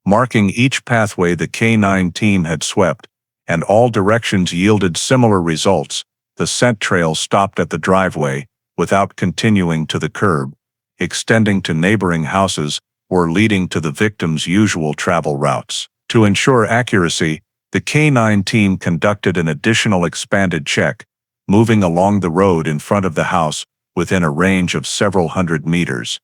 marking each pathway the K9 team had swept, and all directions yielded similar results. The scent trail stopped at the driveway, without continuing to the curb, extending to neighboring houses, or leading to the victim's usual travel routes. To ensure accuracy, the K9 team conducted an additional expanded check, moving along the road in front of the house within a range of several hundred meters,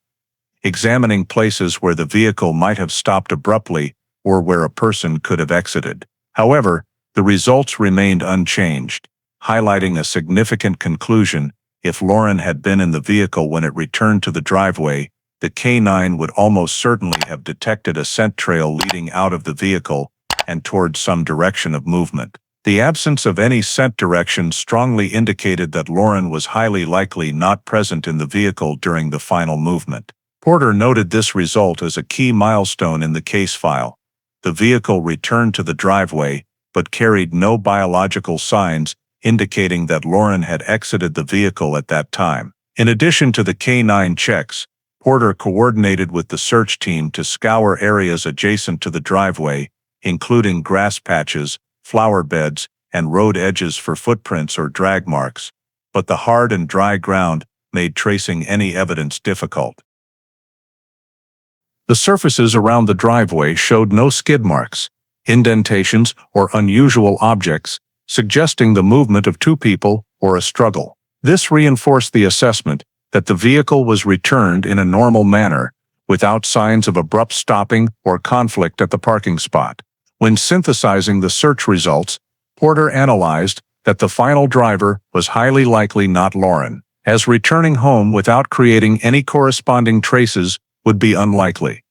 examining places where the vehicle might have stopped abruptly or where a person could have exited. However, the results remained unchanged, highlighting a significant conclusion. If Lauren had been in the vehicle when it returned to the driveway, the K9 would almost certainly have detected a scent trail leading out of the vehicle and towards some direction of movement. The absence of any scent direction strongly indicated that Lauren was highly likely not present in the vehicle during the final movement. Porter noted this result as a key milestone in the case file. The vehicle returned to the driveway, but carried no biological signs indicating that Lauren had exited the vehicle at that time. In addition to the K9 checks, Porter coordinated with the search team to scour areas adjacent to the driveway, including grass patches, flower beds, and road edges for footprints or drag marks, but the hard and dry ground made tracing any evidence difficult. The surfaces around the driveway showed no skid marks, indentations, or unusual objects, suggesting the movement of 2 people or a struggle. This reinforced the assessment that the vehicle was returned in a normal manner, without signs of abrupt stopping or conflict at the parking spot. When synthesizing the search results, Porter analyzed that the final driver was highly likely not Lauren, as returning home without creating any corresponding traces would be unlikely,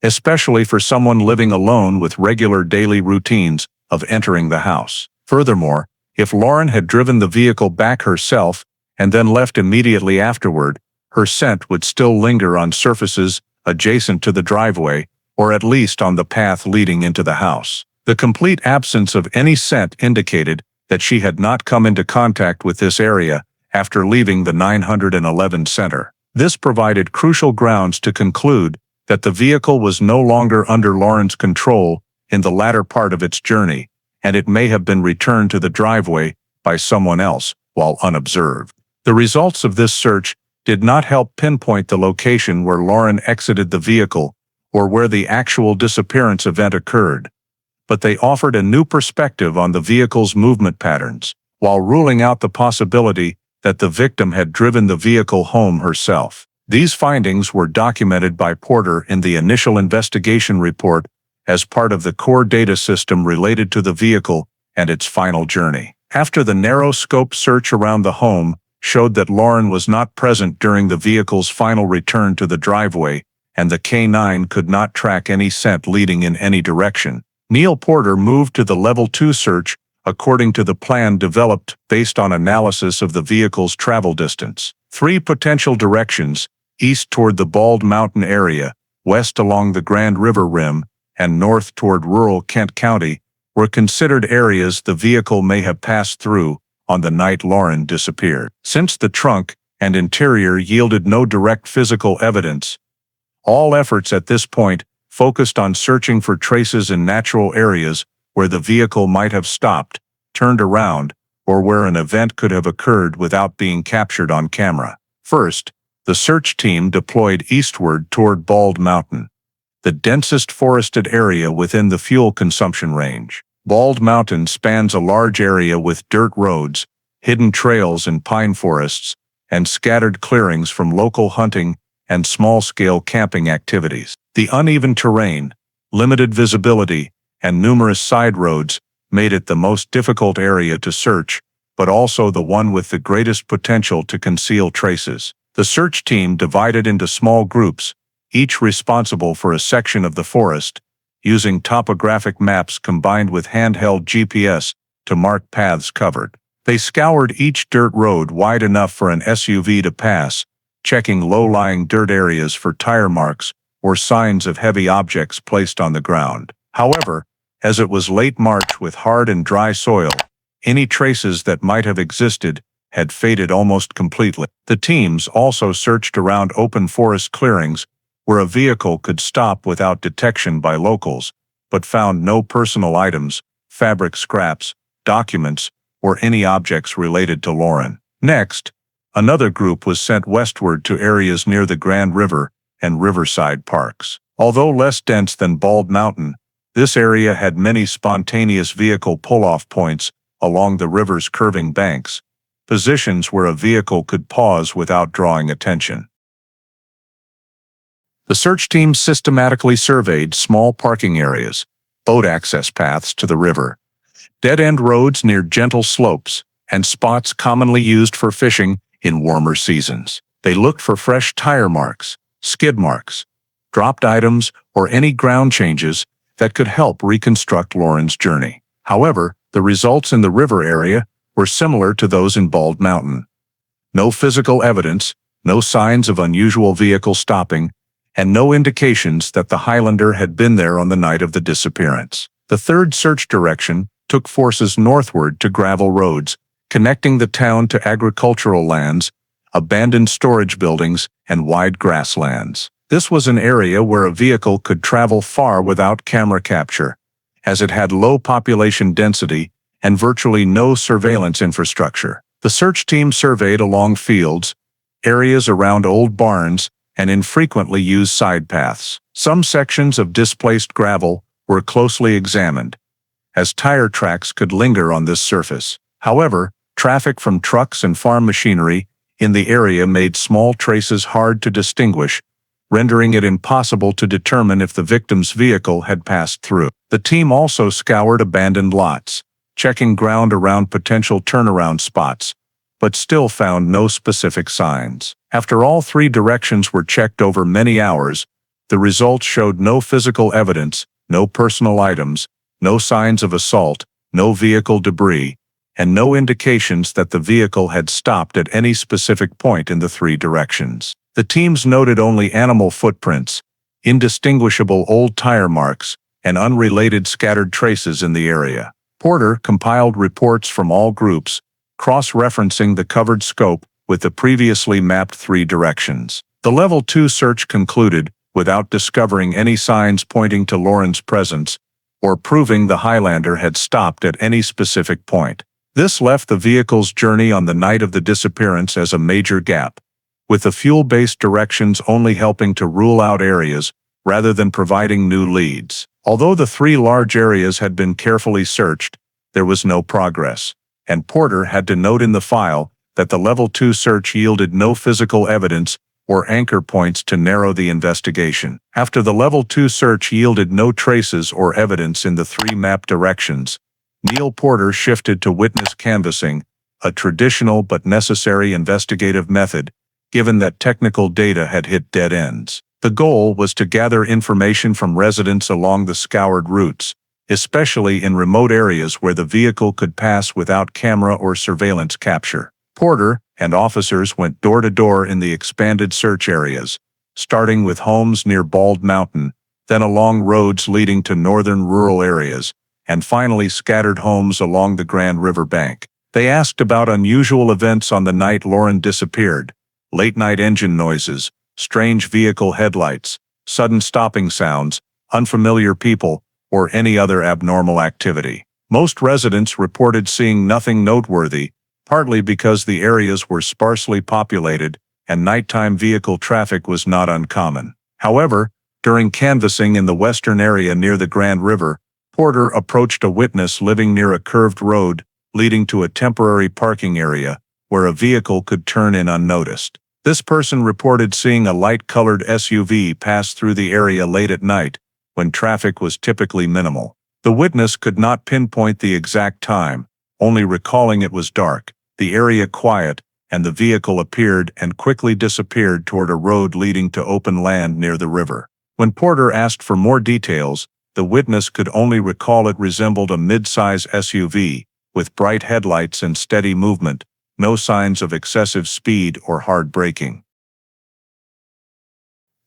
especially for someone living alone with regular daily routines of entering the house. Furthermore, if Lauren had driven the vehicle back herself and then left immediately afterward, her scent would still linger on surfaces adjacent to the driveway, or at least on the path leading into the house. The complete absence of any scent indicated that she had not come into contact with this area after leaving the 911 center. This provided crucial grounds to conclude that the vehicle was no longer under Lauren's control in the latter part of its journey, and it may have been returned to the driveway by someone else while unobserved. The results of this search did not help pinpoint the location where Lauren exited the vehicle or where the actual disappearance event occurred, but they offered a new perspective on the vehicle's movement patterns, while ruling out the possibility that the victim had driven the vehicle home herself. These findings were documented by Porter in the initial investigation report as part of the core data system related to the vehicle and its final journey. After the narrow-scope search around the home showed that Lauren was not present during the vehicle's final return to the driveway, and the K9 could not track any scent leading in any direction, Neil Porter moved to the Level 2 search according to the plan developed based on analysis of the vehicle's travel distance. 3 potential directions: east toward the Bald Mountain area, west along the Grand River rim, and north toward rural Kent County, were considered areas the vehicle may have passed through on the night Lauren disappeared. Since the trunk and interior yielded no direct physical evidence, all efforts at this point focused on searching for traces in natural areas where the vehicle might have stopped, turned around, or where an event could have occurred without being captured on camera. First, the search team deployed eastward toward Bald Mountain, the densest forested area within the fuel consumption range. Bald Mountain spans a large area with dirt roads, hidden trails in pine forests, and scattered clearings from local hunting and small-scale camping activities. The uneven terrain, limited visibility, and numerous side roads made it the most difficult area to search, but also the one with the greatest potential to conceal traces. The search team divided into small groups, each responsible for a section of the forest, using topographic maps combined with handheld GPS to mark paths covered. They scoured each dirt road wide enough for an SUV to pass, checking low-lying dirt areas for tire marks or signs of heavy objects placed on the ground. However, as it was late March with hard and dry soil, any traces that might have existed had faded almost completely. The teams also searched around open forest clearings where a vehicle could stop without detection by locals, but found no personal items, fabric scraps, documents, or any objects related to Lauren. Next, another group was sent westward to areas near the Grand River and riverside parks. Although less dense than Bald Mountain, this area had many spontaneous vehicle pull-off points along the river's curving banks, positions where a vehicle could pause without drawing attention. The search team systematically surveyed small parking areas, boat access paths to the river, dead-end roads near gentle slopes, and spots commonly used for fishing in warmer seasons. They looked for fresh tire marks, skid marks, dropped items, or any ground changes that could help reconstruct Lauren's journey. However, the results in the river area were similar to those in Bald Mountain. No physical evidence, no signs of unusual vehicle stopping, and no indications that the Highlander had been there on the night of the disappearance. The third search direction took forces northward to gravel roads, connecting the town to agricultural lands, abandoned storage buildings, and wide grasslands. This was an area where a vehicle could travel far without camera capture, as it had low population density and virtually no surveillance infrastructure. The search team surveyed along fields, areas around old barns, and infrequently used side paths. Some sections of displaced gravel were closely examined, as tire tracks could linger on this surface. However, traffic from trucks and farm machinery in the area made small traces hard to distinguish, rendering it impossible to determine if the victim's vehicle had passed through. The team also scoured abandoned lots, checking ground around potential turnaround spots, but still found no specific signs. After all 3 directions were checked over many hours, the results showed no physical evidence, no personal items, no signs of assault, no vehicle debris, and no indications that the vehicle had stopped at any specific point in the 3 directions. The teams noted only animal footprints, indistinguishable old tire marks, and unrelated scattered traces in the area. Porter compiled reports from all groups, cross-referencing the covered scope with the previously mapped 3 directions. The Level 2 search concluded, without discovering any signs pointing to Lauren's presence, or proving the Highlander had stopped at any specific point. This left the vehicle's journey on the night of the disappearance as a major gap, with the fuel-based directions only helping to rule out areas rather than providing new leads. Although the 3 large areas had been carefully searched, there was no progress, and Porter had to note in the file that the Level 2 search yielded no physical evidence or anchor points to narrow the investigation. After the Level 2 search yielded no traces or evidence in the 3 map directions, Neil Porter shifted to witness canvassing, a traditional but necessary investigative method, given that technical data had hit dead ends. The goal was to gather information from residents along the scoured routes, especially in remote areas where the vehicle could pass without camera or surveillance capture. Porter and officers went door to door in the expanded search areas, starting with homes near Bald Mountain, then along roads leading to northern rural areas, and finally scattered homes along the Grand River bank. They asked about unusual events on the night Lauren disappeared: late-night engine noises, strange vehicle headlights, sudden stopping sounds, unfamiliar people, or any other abnormal activity. Most residents reported seeing nothing noteworthy, partly because the areas were sparsely populated and nighttime vehicle traffic was not uncommon. However, during canvassing in the western area near the Grand River, Porter approached a witness living near a curved road leading to a temporary parking area where a vehicle could turn in unnoticed. This person reported seeing a light-colored SUV pass through the area late at night, when traffic was typically minimal. The witness could not pinpoint the exact time, only recalling it was dark, the area quiet, and the vehicle appeared and quickly disappeared toward a road leading to open land near the river. When Porter asked for more details, the witness could only recall it resembled a mid-size SUV, with bright headlights and steady movement, no signs of excessive speed or hard braking.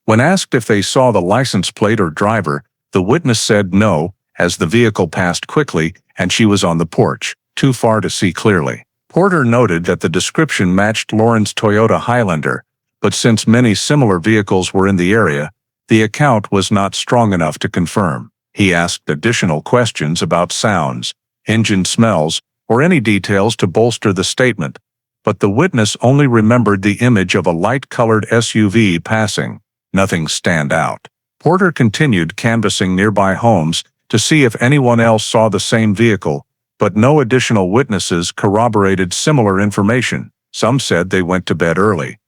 When asked if they saw the license plate or driver, the witness said no, as the vehicle passed quickly and she was on the porch, too far to see clearly. Porter noted that the description matched Lauren's Toyota Highlander, but since many similar vehicles were in the area, the account was not strong enough to confirm. He asked additional questions about sounds, engine smells, or any details to bolster the statement, but the witness only remembered the image of a light-colored SUV passing. Nothing stand out. Porter continued canvassing nearby homes to see if anyone else saw the same vehicle, but no additional witnesses corroborated similar information. Some said they went to bed early.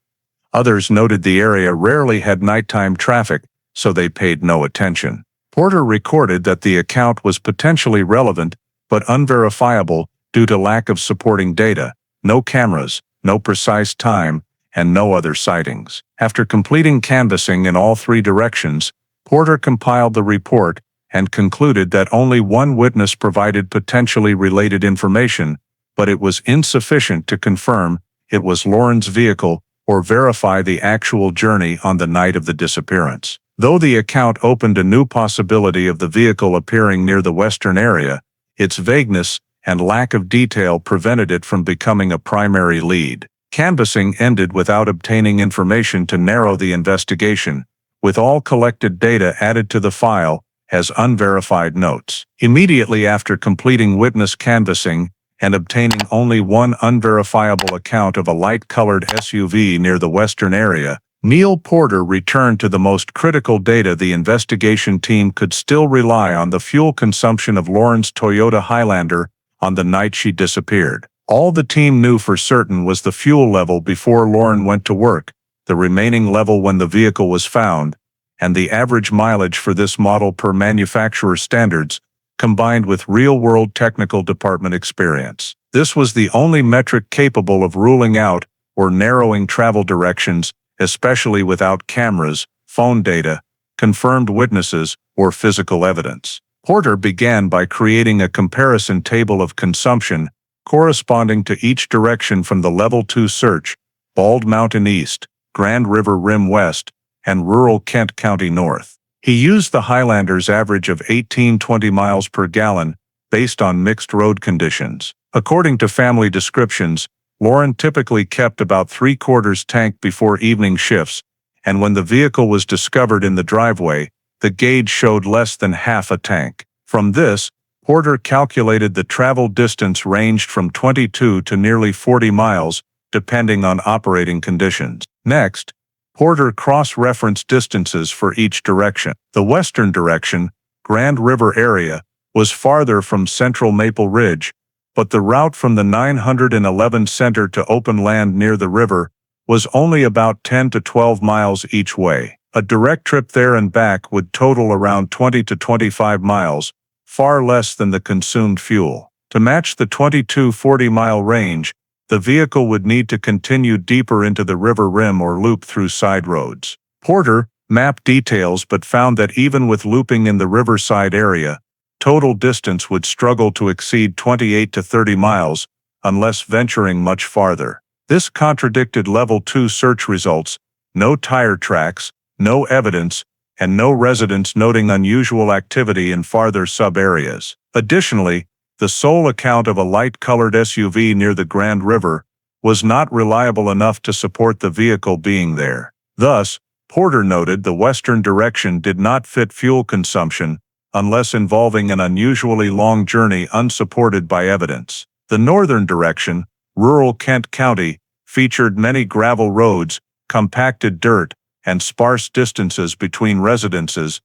Others noted the area rarely had nighttime traffic, so they paid no attention. Porter recorded that the account was potentially relevant but unverifiable due to lack of supporting data, no cameras, no precise time, and no other sightings. After completing canvassing in all 3 directions, Porter compiled the report and concluded that only one witness provided potentially related information, but it was insufficient to confirm it was Lauren's vehicle or verify the actual journey on the night of the disappearance. Though the account opened a new possibility of the vehicle appearing near the western area, its vagueness and lack of detail prevented it from becoming a primary lead. Canvassing ended without obtaining information to narrow the investigation, with all collected data added to the file as unverified notes. Immediately after completing witness canvassing and obtaining only one unverifiable account of a light-colored SUV near the western area, Neil Porter returned to the most critical data the investigation team could still rely on: the fuel consumption of Lauren's Toyota Highlander on the night she disappeared. All the team knew for certain was the fuel level before Lauren went to work, the remaining level when the vehicle was found, and the average mileage for this model per manufacturer standards, combined with real-world technical department experience. This was the only metric capable of ruling out or narrowing travel directions, especially without cameras, phone data, confirmed witnesses, or physical evidence. Porter began by creating a comparison table of consumption corresponding to each direction from the Level 2 search: Bald Mountain East, Grand River Rim West, and rural Kent County North. He used the Highlander's average of 18-20 miles per gallon based on mixed road conditions. According to family descriptions, Lauren typically kept about 3/4 tank before evening shifts, and when the vehicle was discovered in the driveway, the gauge showed less than half a tank. From this, Porter calculated the travel distance ranged from 22 to nearly 40 miles, depending on operating conditions. Next, Porter cross-referenced distances for each direction. The western direction, Grand River area, was farther from central Maple Ridge, but the route from the 911 center to open land near the river was only about 10 to 12 miles each way. A direct trip there and back would total around 20 to 25 miles, far less than the consumed fuel. To match the 22-40-mile range, the vehicle would need to continue deeper into the river rim or loop through side roads. Porter mapped details but found that even with looping in the riverside area, total distance would struggle to exceed 28 to 30 miles unless venturing much farther. This contradicted Level 2 search results: no tire tracks, no evidence, and no residents noting unusual activity in farther sub-areas. Additionally, the sole account of a light-colored SUV near the Grand River was not reliable enough to support the vehicle being there. Thus, Porter noted the western direction did not fit fuel consumption unless involving an unusually long journey unsupported by evidence. The northern direction, rural Kent County, featured many gravel roads, compacted dirt, and sparse distances between residences.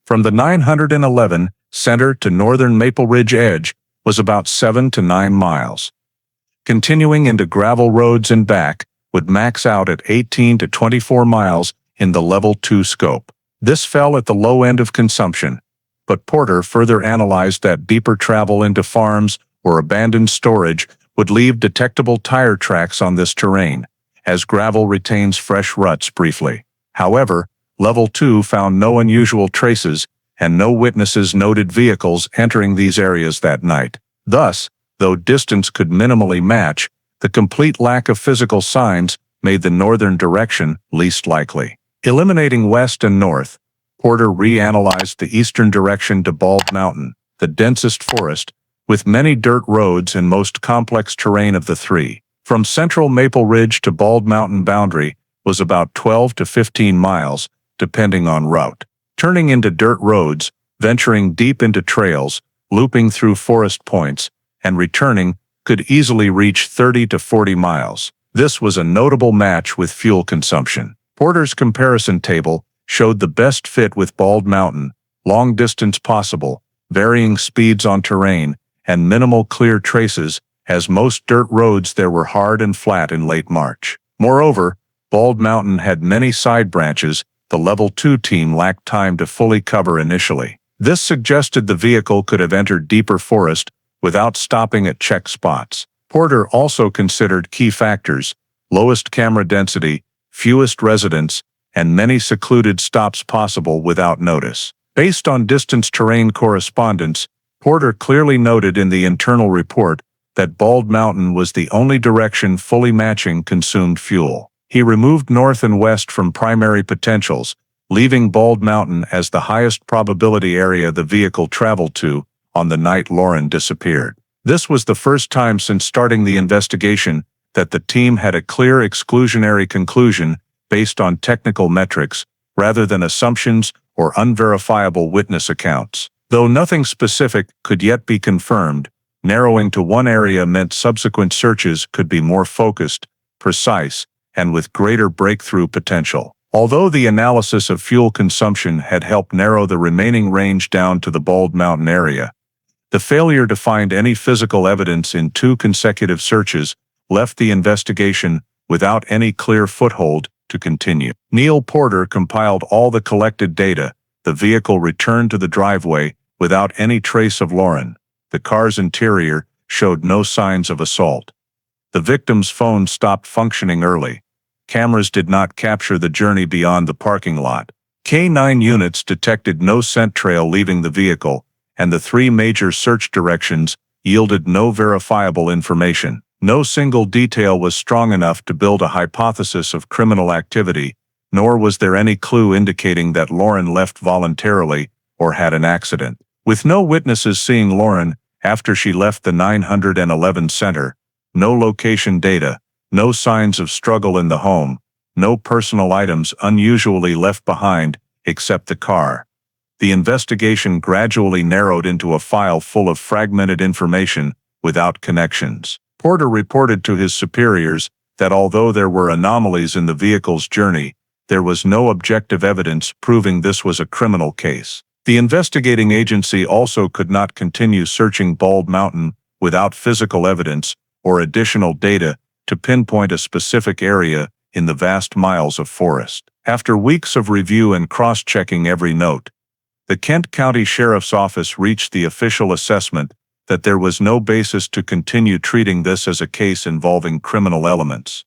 From the 911 center to northern Maple Ridge edge was about 7 to 9 miles. Continuing into gravel roads and back would max out at 18 to 24 miles in the Level 2 scope. This fell at the low end of consumption, but Porter further analyzed that deeper travel into farms or abandoned storage would leave detectable tire tracks on this terrain, as gravel retains fresh ruts briefly. However, Level 2 found no unusual traces, and no witnesses noted vehicles entering these areas that night. Thus, though distance could minimally match, the complete lack of physical signs made the northern direction least likely. Eliminating west and north, Porter reanalyzed the eastern direction to Bald Mountain, the densest forest, with many dirt roads and most complex terrain of the three. From central Maple Ridge to Bald Mountain boundary was about 12 to 15 miles, depending on route. Turning into dirt roads, venturing deep into trails, looping through forest points, and returning could easily reach 30 to 40 miles. This was a notable match with fuel consumption. Porter's comparison table showed the best fit with Bald Mountain, long distance possible, varying speeds on terrain, and minimal clear traces, as most dirt roads there were hard and flat in late March. Moreover, Bald Mountain had many side branches the Level 2 team lacked time to fully cover initially. This suggested the vehicle could have entered deeper forest without stopping at check spots. Porter also considered key factors: lowest camera density, fewest residents, and many secluded stops possible without notice. Based on distance terrain correspondence, Porter clearly noted in the internal report that Bald Mountain was the only direction fully matching consumed fuel. He removed north and west from primary potentials, leaving Bald Mountain as the highest probability area the vehicle traveled to on the night Lauren disappeared. This was the first time since starting the investigation that the team had a clear exclusionary conclusion based on technical metrics, rather than assumptions or unverifiable witness accounts. Though nothing specific could yet be confirmed, narrowing to one area meant subsequent searches could be more focused, precise, and with greater breakthrough potential. Although the analysis of fuel consumption had helped narrow the remaining range down to the Bald Mountain area, the failure to find any physical evidence in 2 consecutive searches left the investigation without any clear foothold to continue. Neil Porter compiled all the collected data. The vehicle returned to the driveway without any trace of Lauren. The car's interior showed no signs of assault. The victim's phone stopped functioning early. Cameras did not capture the journey beyond the parking lot. K9 units detected no scent trail leaving the vehicle, and the 3 major search directions yielded no verifiable information. No single detail was strong enough to build a hypothesis of criminal activity, nor was there any clue indicating that Lauren left voluntarily or had an accident. With no witnesses seeing Lauren after she left the 911 center, no location data, no signs of struggle in the home, no personal items unusually left behind except the car, The investigation gradually narrowed into a file full of fragmented information without connections. Porter reported to his superiors that although there were anomalies in the vehicle's journey, there was no objective evidence proving this was a criminal case. The investigating agency also could not continue searching Bald Mountain without physical evidence or additional data to pinpoint a specific area in the vast miles of forest. After weeks of review and cross-checking every note, the Kent County Sheriff's Office reached the official assessment that there was no basis to continue treating this as a case involving criminal elements.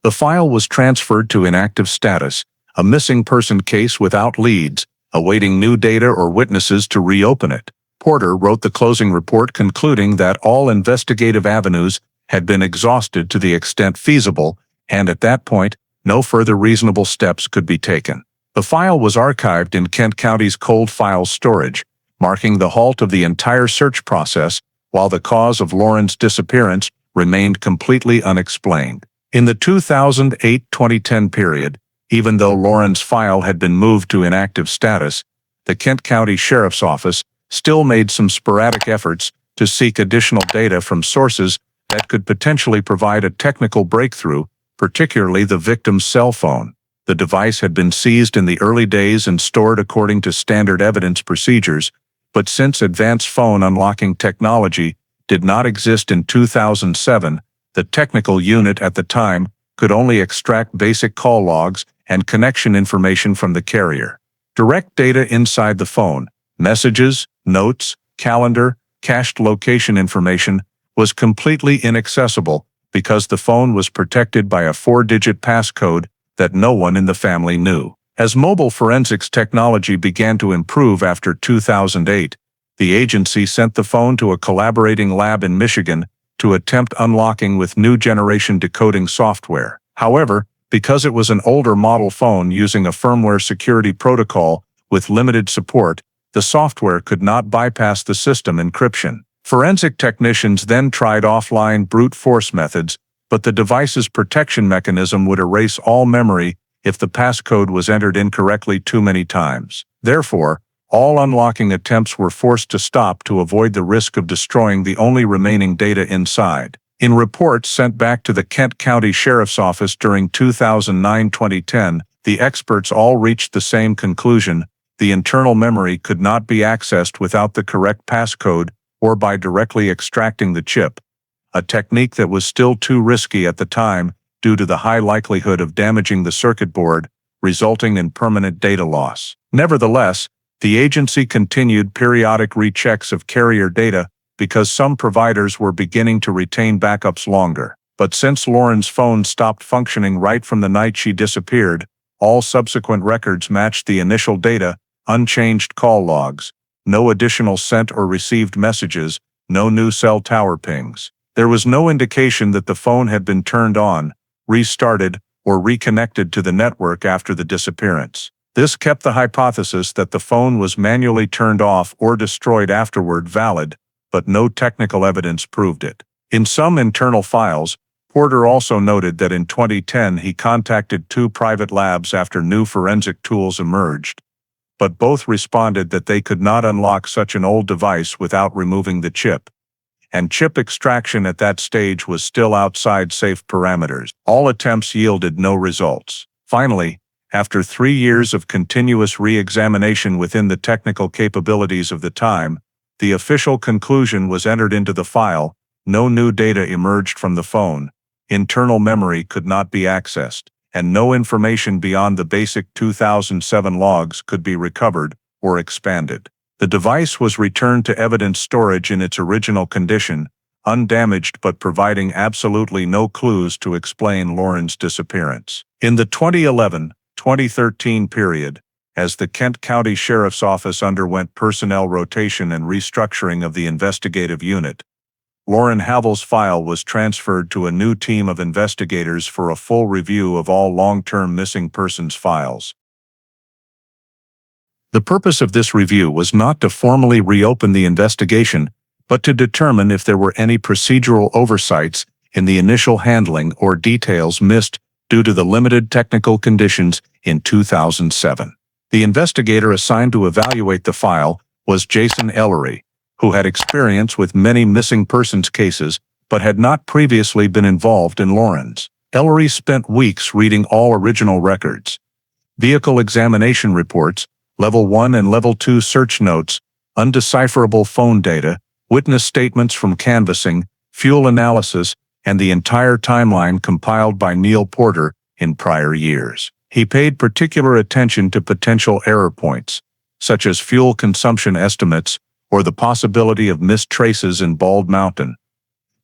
The file was transferred to inactive status, a missing person case without leads, awaiting new data or witnesses to reopen it. Porter wrote the closing report concluding that all investigative avenues had been exhausted to the extent feasible, and at that point, no further reasonable steps could be taken. The file was archived in Kent County's cold files storage, marking the halt of the entire search process, while the cause of Lauren's disappearance remained completely unexplained. In the 2008-2010 period, even though Lauren's file had been moved to inactive status, the Kent County Sheriff's Office still made some sporadic efforts to seek additional data from sources that could potentially provide a technical breakthrough, particularly the victim's cell phone. The device had been seized in the early days and stored according to standard evidence procedures, but since advanced phone unlocking technology did not exist in 2007, the technical unit at the time could only extract basic call logs and connection information from the carrier. Direct data inside the phone, messages, notes, calendar, cached location information, was completely inaccessible because the phone was protected by a 4-digit passcode that no one in the family knew. As mobile forensics technology began to improve after 2008, the agency sent the phone to a collaborating lab in Michigan to attempt unlocking with new generation decoding software. However, because it was an older model phone using a firmware security protocol with limited support, the software could not bypass the system encryption. Forensic technicians then tried offline brute force methods, but the device's protection mechanism would erase all memory if the passcode was entered incorrectly too many times. Therefore, all unlocking attempts were forced to stop to avoid the risk of destroying the only remaining data inside. In reports sent back to the Kent County Sheriff's Office during 2009-2010, the experts all reached the same conclusion: the internal memory could not be accessed without the correct passcode or by directly extracting the chip, a technique that was still too risky at the time due to the high likelihood of damaging the circuit board, resulting in permanent data loss. Nevertheless, the agency continued periodic rechecks of carrier data because some providers were beginning to retain backups longer. But since Lauren's phone stopped functioning right from the night she disappeared, all subsequent records matched the initial data: unchanged call logs, no additional sent or received messages, no new cell tower pings. There was no indication that the phone had been turned on, restarted, or reconnected to the network after the disappearance. This kept the hypothesis that the phone was manually turned off or destroyed afterward valid, but no technical evidence proved it. In some internal files, Porter also noted that in 2010 he contacted 2 private labs after new forensic tools emerged, but both responded that they could not unlock such an old device without removing the chip, and chip extraction at that stage was still outside safe parameters. All attempts yielded no results. Finally, after 3 years of continuous re-examination within the technical capabilities of the time, the official conclusion was entered into the file: no new data emerged from the phone, internal memory could not be accessed, and no information beyond the basic 2007 logs could be recovered or expanded. The device was returned to evidence storage in its original condition, undamaged but providing absolutely no clues to explain Lauren's disappearance. In the 2011-2013 period, as the Kent County Sheriff's Office underwent personnel rotation and restructuring of the investigative unit, Lauren Havel's file was transferred to a new team of investigators for a full review of all long-term missing persons files. The purpose of this review was not to formally reopen the investigation, but to determine if there were any procedural oversights in the initial handling or details missed due to the limited technical conditions in 2007. The investigator assigned to evaluate the file was Jason Ellery, who had experience with many missing persons cases but had not previously been involved in Lauren's. Ellery spent weeks reading all original records, vehicle examination reports, Level 1 and Level 2 search notes, undecipherable phone data, witness statements from canvassing, fuel analysis, and the entire timeline compiled by Neil Porter in prior years. He paid particular attention to potential error points, such as fuel consumption estimates or the possibility of missed traces in Bald Mountain.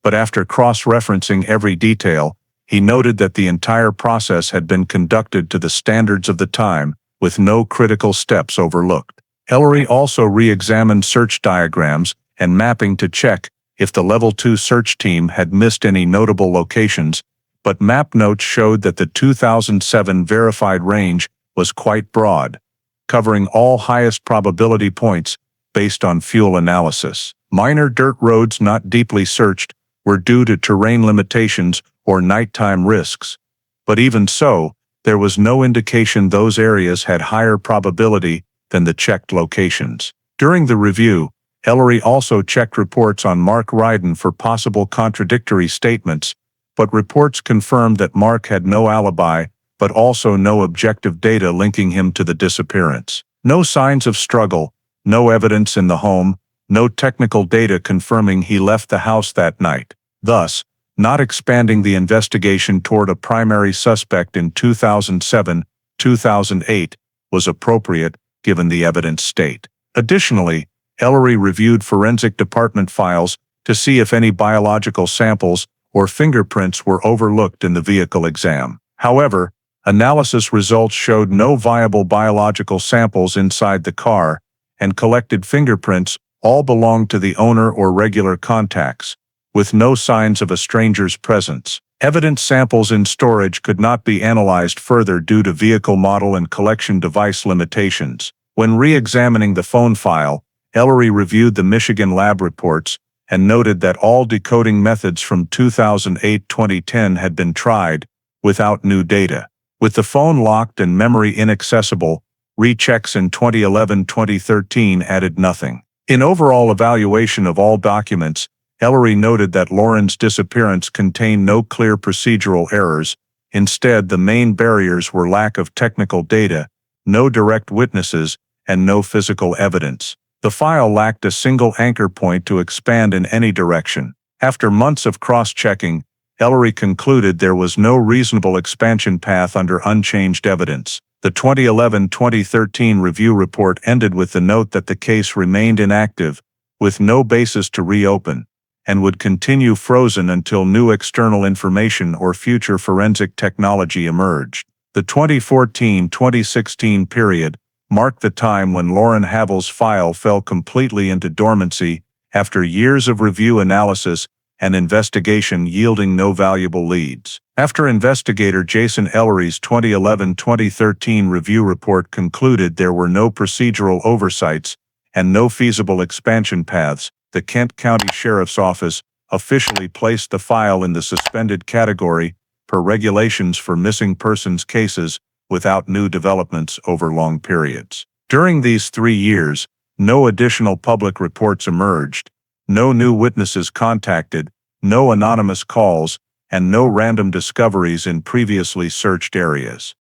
But after cross-referencing every detail, he noted that the entire process had been conducted to the standards of the time, with no critical steps overlooked. Ellery also re-examined search diagrams and mapping to check if the Level 2 search team had missed any notable locations, but map notes showed that the 2007 verified range was quite broad, covering all highest probability points based on fuel analysis. Minor dirt roads not deeply searched were due to terrain limitations or nighttime risks, but even so, there was no indication those areas had higher probability than the checked locations. During the review, Ellery also checked reports on Mark Ryden for possible contradictory statements, but reports confirmed that Mark had no alibi, but also no objective data linking him to the disappearance. No signs of struggle, no evidence in the home, no technical data confirming he left the house that night. Thus, not expanding the investigation toward a primary suspect in 2007-2008 was appropriate given the evidence state. Additionally, Ellery reviewed forensic department files to see if any biological samples or fingerprints were overlooked in the vehicle exam. However, analysis results showed no viable biological samples inside the car, and collected fingerprints all belonged to the owner or regular contacts, with no signs of a stranger's presence. Evidence samples in storage could not be analyzed further due to vehicle model and collection device limitations. When re-examining the phone file, Ellery reviewed the Michigan lab reports and noted that all decoding methods from 2008-2010 had been tried, without new data. With the phone locked and memory inaccessible, rechecks in 2011-2013 added nothing. In overall evaluation of all documents, Ellery noted that Lauren's disappearance contained no clear procedural errors. Instead, the main barriers were lack of technical data, no direct witnesses, and no physical evidence. The file lacked a single anchor point to expand in any direction. After months of cross-checking, Ellery concluded there was no reasonable expansion path under unchanged evidence. The 2011-2013 review report ended with the note that the case remained inactive, with no basis to reopen, and would continue frozen until new external information or future forensic technology emerged. The 2014-2016 period marked the time when Lauren Havel's file fell completely into dormancy after years of review analysis and investigation yielding no valuable leads. After investigator Jason Ellery's 2011-2013 review report concluded there were no procedural oversights and no feasible expansion paths, the Kent County Sheriff's Office officially placed the file in the suspended category per regulations for missing persons cases without new developments over long periods. During these 3 years, no additional public reports emerged, no new witnesses contacted, no anonymous calls, and no random discoveries in previously searched areas.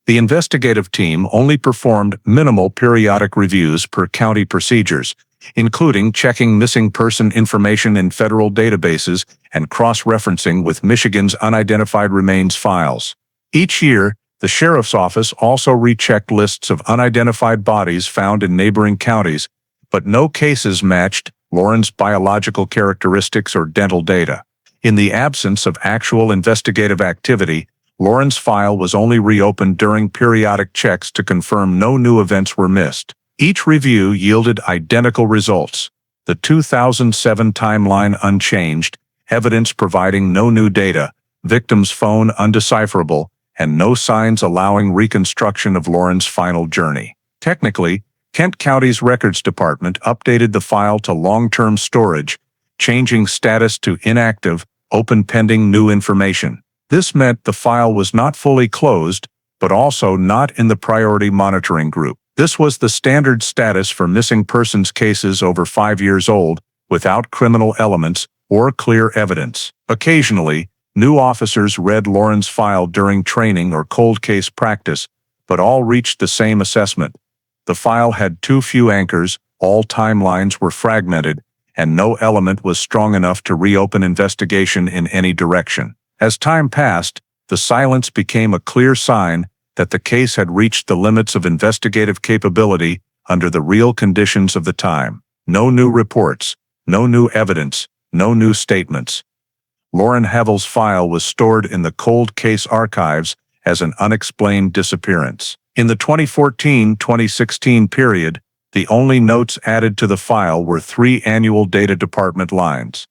The investigative team only performed minimal periodic reviews per county procedures, including checking missing person information in federal databases and cross-referencing with Michigan's unidentified remains files. Each year, the Sheriff's Office also rechecked lists of unidentified bodies found in neighboring counties, but no cases matched Lauren's biological characteristics or dental data. In the absence of actual investigative activity, Lauren's file was only reopened during periodic checks to confirm no new events were missed. Each review yielded identical results. The 2007 timeline unchanged, evidence providing no new data, victim's phone undecipherable, and no signs allowing reconstruction of Lauren's final journey. Technically, Kent County's Records Department updated the file to long-term storage, changing status to inactive, open pending new information. This meant the file was not fully closed, but also not in the priority monitoring group. This was the standard status for missing persons cases over 5 years old, without criminal elements or clear evidence. Occasionally, new officers read Lauren's file during training or cold case practice, but all reached the same assessment. The file had too few anchors, all timelines were fragmented, and no element was strong enough to reopen investigation in any direction. As time passed, the silence became a clear sign that the case had reached the limits of investigative capability under the real conditions of the time. No new reports, no new evidence, no new statements. Lauren Havel's file was stored in the cold case archives as an unexplained disappearance. In the 2014-2016 period, the only notes added to the file were 3 annual data department lines.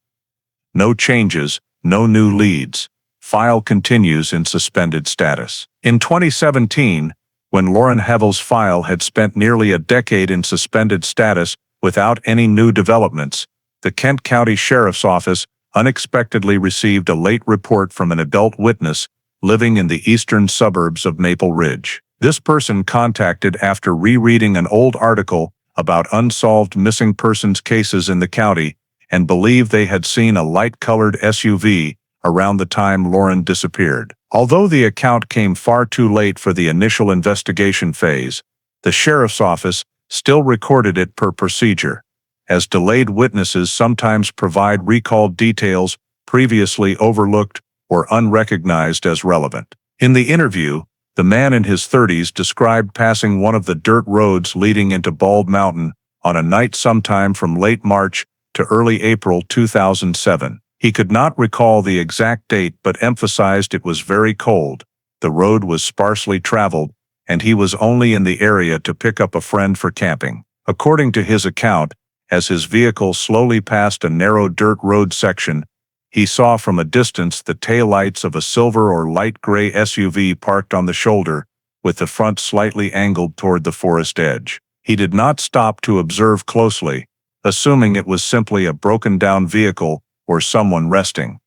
No changes, no new leads. File continues in suspended status. In 2017, when Lauren Havel's file had spent nearly a decade in suspended status without any new developments, the Kent County Sheriff's Office unexpectedly received a late report from an adult witness living in the eastern suburbs of Maple Ridge. This person contacted after rereading an old article about unsolved missing persons cases in the county and believed they had seen a light-colored SUV around the time Lauren disappeared. Although the account came far too late for the initial investigation phase, the sheriff's office still recorded it per procedure, as delayed witnesses sometimes provide recalled details previously overlooked or unrecognized as relevant. In the interview, the man in his 30s described passing one of the dirt roads leading into Bald Mountain on a night sometime from late March to early April 2007. He could not recall the exact date but emphasized it was very cold, the road was sparsely traveled, and he was only in the area to pick up a friend for camping. According to his account, as his vehicle slowly passed a narrow dirt road section, he saw from a distance the taillights of a silver or light gray SUV parked on the shoulder, with the front slightly angled toward the forest edge. He did not stop to observe closely, assuming it was simply a broken-down vehicle or someone resting.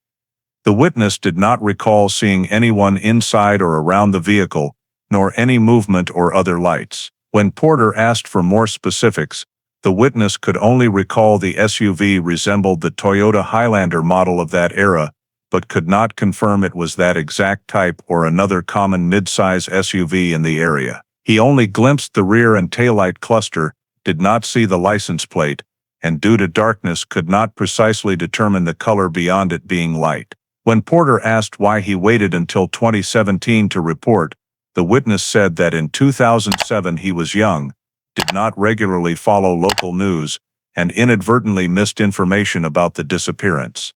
The witness did not recall seeing anyone inside or around the vehicle, nor any movement or other lights. When Porter asked for more specifics, the witness could only recall the SUV resembled the Toyota Highlander model of that era, but could not confirm it was that exact type or another common midsize SUV in the area. He only glimpsed the rear and taillight cluster, did not see the license plate, and due to darkness could not precisely determine the color beyond it being light. When Porter asked why he waited until 2017 to report, the witness said that in 2007 he was young, did not regularly follow local news, and inadvertently missed information about the disappearance.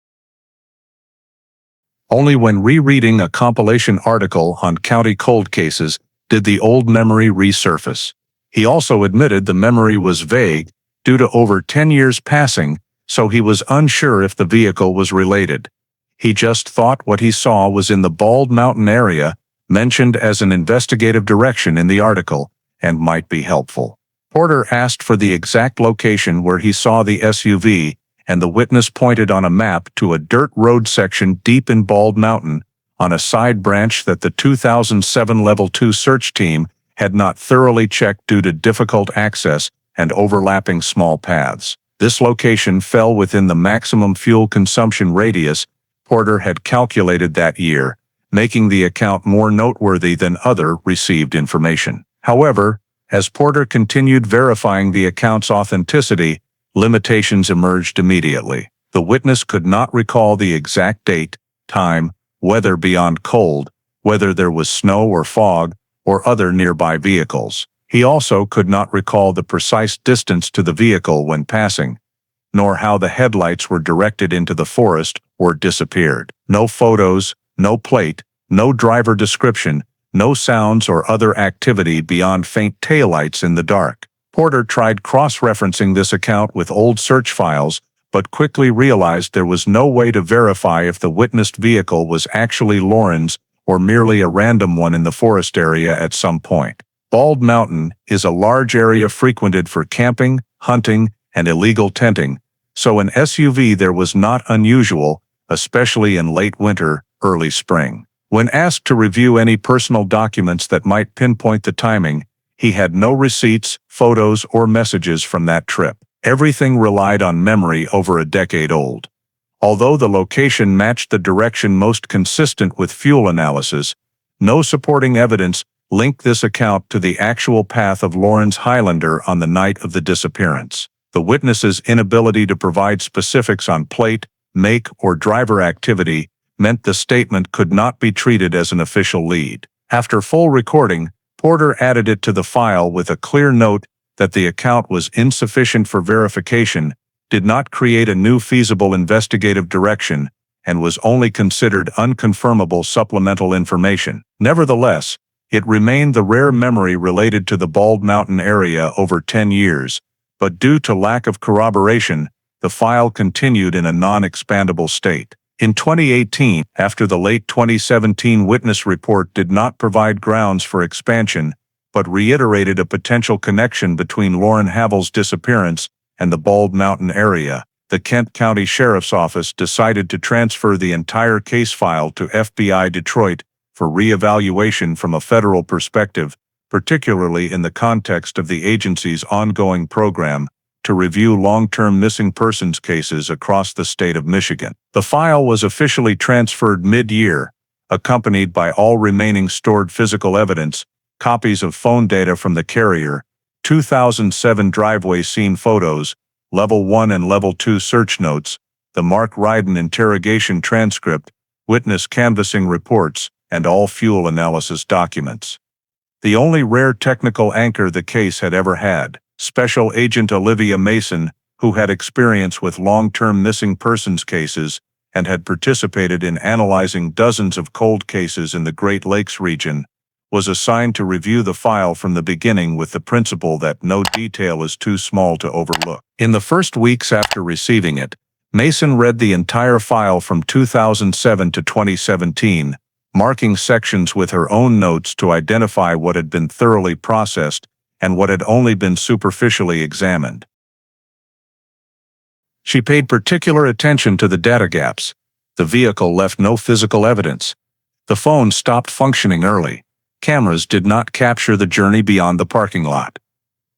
Only when rereading a compilation article on county cold cases did the old memory resurface. He also admitted the memory was vague due to over 10 years passing, so he was unsure if the vehicle was related. He just thought what he saw was in the Bald Mountain area, mentioned as an investigative direction in the article, and might be helpful. Porter asked for the exact location where he saw the SUV, and the witness pointed on a map to a dirt road section deep in Bald Mountain, on a side branch that the 2007 Level 2 search team had not thoroughly checked due to difficult access and overlapping small paths. This location fell within the maximum fuel consumption radius Porter had calculated that year, making the account more noteworthy than other received information. However, as Porter continued verifying the account's authenticity, limitations emerged immediately. The witness could not recall the exact date, time, weather beyond cold, whether there was snow or fog, or other nearby vehicles. He also could not recall the precise distance to the vehicle when passing, nor how the headlights were directed into the forest or disappeared. No photos, no plate, no driver description, no sounds or other activity beyond faint taillights in the dark. Porter tried cross-referencing this account with old search files, but quickly realized there was no way to verify if the witnessed vehicle was actually Lauren's or merely a random one in the forest area at some point. Bald Mountain is a large area frequented for camping, hunting, and illegal tenting, so an SUV there was not unusual, especially in late winter, early spring. When asked to review any personal documents that might pinpoint the timing, he had no receipts, photos, or messages from that trip. Everything relied on memory over a decade old. Although the location matched the direction most consistent with fuel analysis, no supporting evidence linked this account to the actual path of Lauren's Highlander on the night of the disappearance. The witness's inability to provide specifics on plate, make, or driver activity meant the statement could not be treated as an official lead. After full recording, Porter added it to the file with a clear note that the account was insufficient for verification, did not create a new feasible investigative direction, and was only considered unconfirmable supplemental information. Nevertheless, it remained the rare memory related to the Bald Mountain area over 10 years, but due to lack of corroboration, the file continued in a non-expandable state. In 2018, after the late 2017 witness report did not provide grounds for expansion, but reiterated a potential connection between Lauren Havel's disappearance and the Bald Mountain area, the Kent County Sheriff's Office decided to transfer the entire case file to FBI Detroit for re-evaluation from a federal perspective, particularly in the context of the agency's ongoing program to review long-term missing persons cases across the state of Michigan. The file was officially transferred mid-year, accompanied by all remaining stored physical evidence, copies of phone data from the carrier, 2007 driveway scene photos, Level 1 and Level 2 search notes, the Mark Ryden interrogation transcript, witness canvassing reports, and all fuel analysis documents. The only rare technical anchor the case had ever had, Special Agent Olivia Mason, who had experience with long-term missing persons cases and had participated in analyzing dozens of cold cases in the Great Lakes region, was assigned to review the file from the beginning with the principle that no detail is too small to overlook. In the first weeks after receiving it, Mason read the entire file from 2007 to 2017, marking sections with her own notes to identify what had been thoroughly processed and what had only been superficially examined. She paid particular attention to the data gaps. The vehicle left no physical evidence. The phone stopped functioning early. Cameras did not capture the journey beyond the parking lot.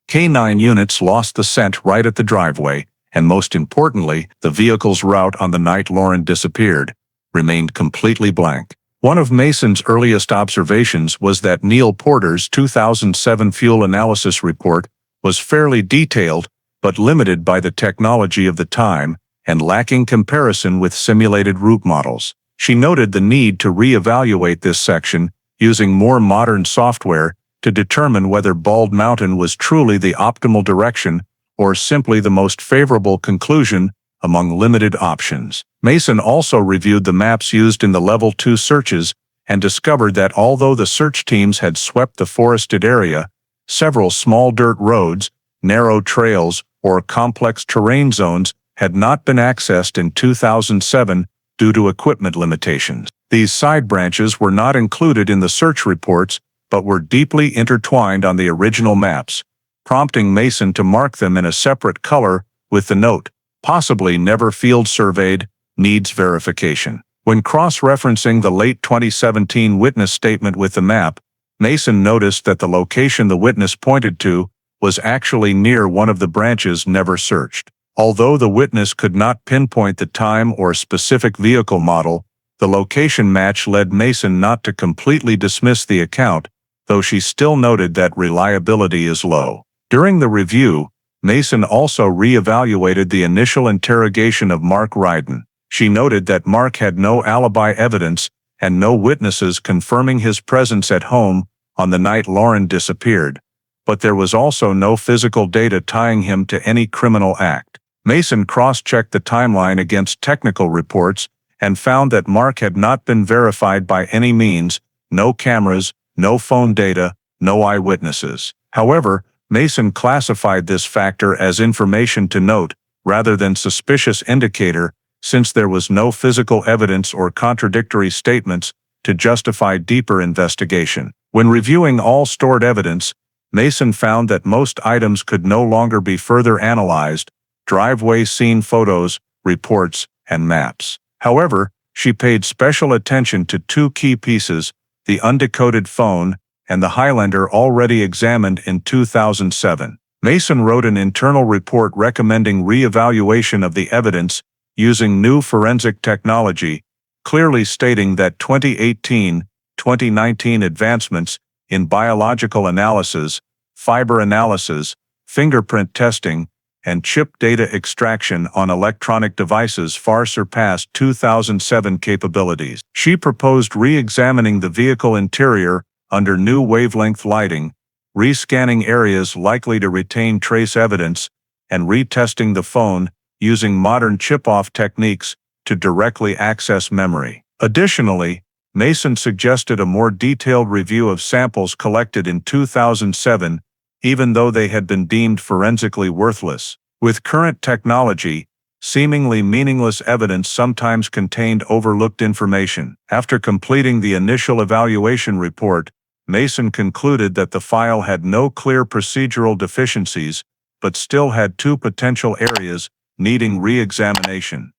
K9 units lost the scent right at the driveway, and most importantly, the vehicle's route on the night Lauren disappeared remained completely blank. One of Mason's earliest observations was that Neil Porter's 2007 fuel analysis report was fairly detailed but limited by the technology of the time and lacking comparison with simulated route models. She noted the need to re-evaluate this section using more modern software to determine whether Bald Mountain was truly the optimal direction or simply the most favorable conclusion among limited options. Mason also reviewed the maps used in the Level 2 searches and discovered that although the search teams had swept the forested area, several small dirt roads, narrow trails, or complex terrain zones had not been accessed in 2007 due to equipment limitations. These side branches were not included in the search reports but were deeply intertwined on the original maps, prompting Mason to mark them in a separate color with the note, possibly never field surveyed, needs verification. When cross-referencing the late 2017 witness statement with the map, Mason noticed that the location the witness pointed to was actually near one of the branches never searched. Although the witness could not pinpoint the time or specific vehicle model, the location match led Mason not to completely dismiss the account, though she still noted that reliability is low. During the review, Mason also re-evaluated the initial interrogation of Mark Ryden. She noted that Mark had no alibi evidence and no witnesses confirming his presence at home on the night Lauren disappeared, but there was also no physical data tying him to any criminal act. Mason cross-checked the timeline against technical reports and found that Mark had not been verified by any means, no cameras, no phone data, no eyewitnesses. However, Mason classified this factor as information to note rather than suspicious indicator, since there was no physical evidence or contradictory statements to justify deeper investigation. When reviewing all stored evidence, Mason found that most items could no longer be further analyzed: driveway scene photos, reports, and maps. However, She paid special attention to two key pieces, the undecoded phone and the Highlander already examined in 2007. Mason wrote an internal report recommending re-evaluation of the evidence using new forensic technology, clearly stating that 2018-2019 advancements in biological analysis, fiber analysis, fingerprint testing, and chip data extraction on electronic devices far surpassed 2007 capabilities. She proposed re-examining the vehicle interior under new wavelength lighting, re-scanning areas likely to retain trace evidence, and retesting the phone using modern chip-off techniques to directly access memory. Additionally, Mason suggested a more detailed review of samples collected in 2007, even though they had been deemed forensically worthless. With current technology, seemingly meaningless evidence sometimes contained overlooked information. After completing the initial evaluation report, Mason concluded that the file had no clear procedural deficiencies, but still had two potential areas needing re-examination.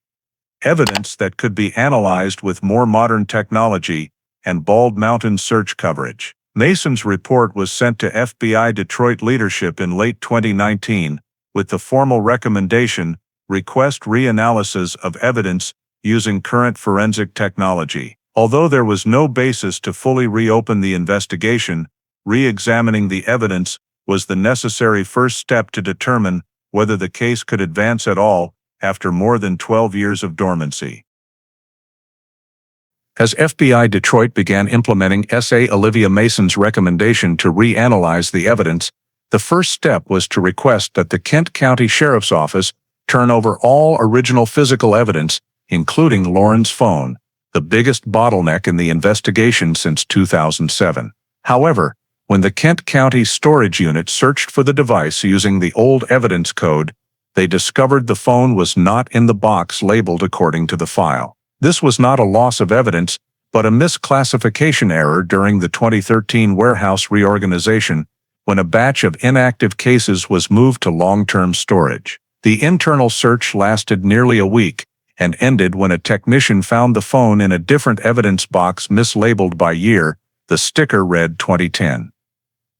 Evidence that could be analyzed with more modern technology and Bald Mountain search coverage. Mason's report was sent to FBI Detroit leadership in late 2019, with the formal recommendation, request reanalysis of evidence using current forensic technology. Although there was no basis to fully reopen the investigation, re-examining the evidence was the necessary first step to determine whether the case could advance at all after more than 12 years of dormancy. As FBI Detroit began implementing S.A. Olivia Mason's recommendation to reanalyze the evidence, the first step was to request that the Kent County Sheriff's Office turn over all original physical evidence, including Lauren's phone, the biggest bottleneck in the investigation since 2007. However, when the Kent County Storage Unit searched for the device using the old evidence code, they discovered the phone was not in the box labeled according to the file. This was not a loss of evidence, but a misclassification error during the 2013 warehouse reorganization, when a batch of inactive cases was moved to long-term storage. The internal search lasted nearly a week and ended when a technician found the phone in a different evidence box mislabeled by year. The sticker read 2010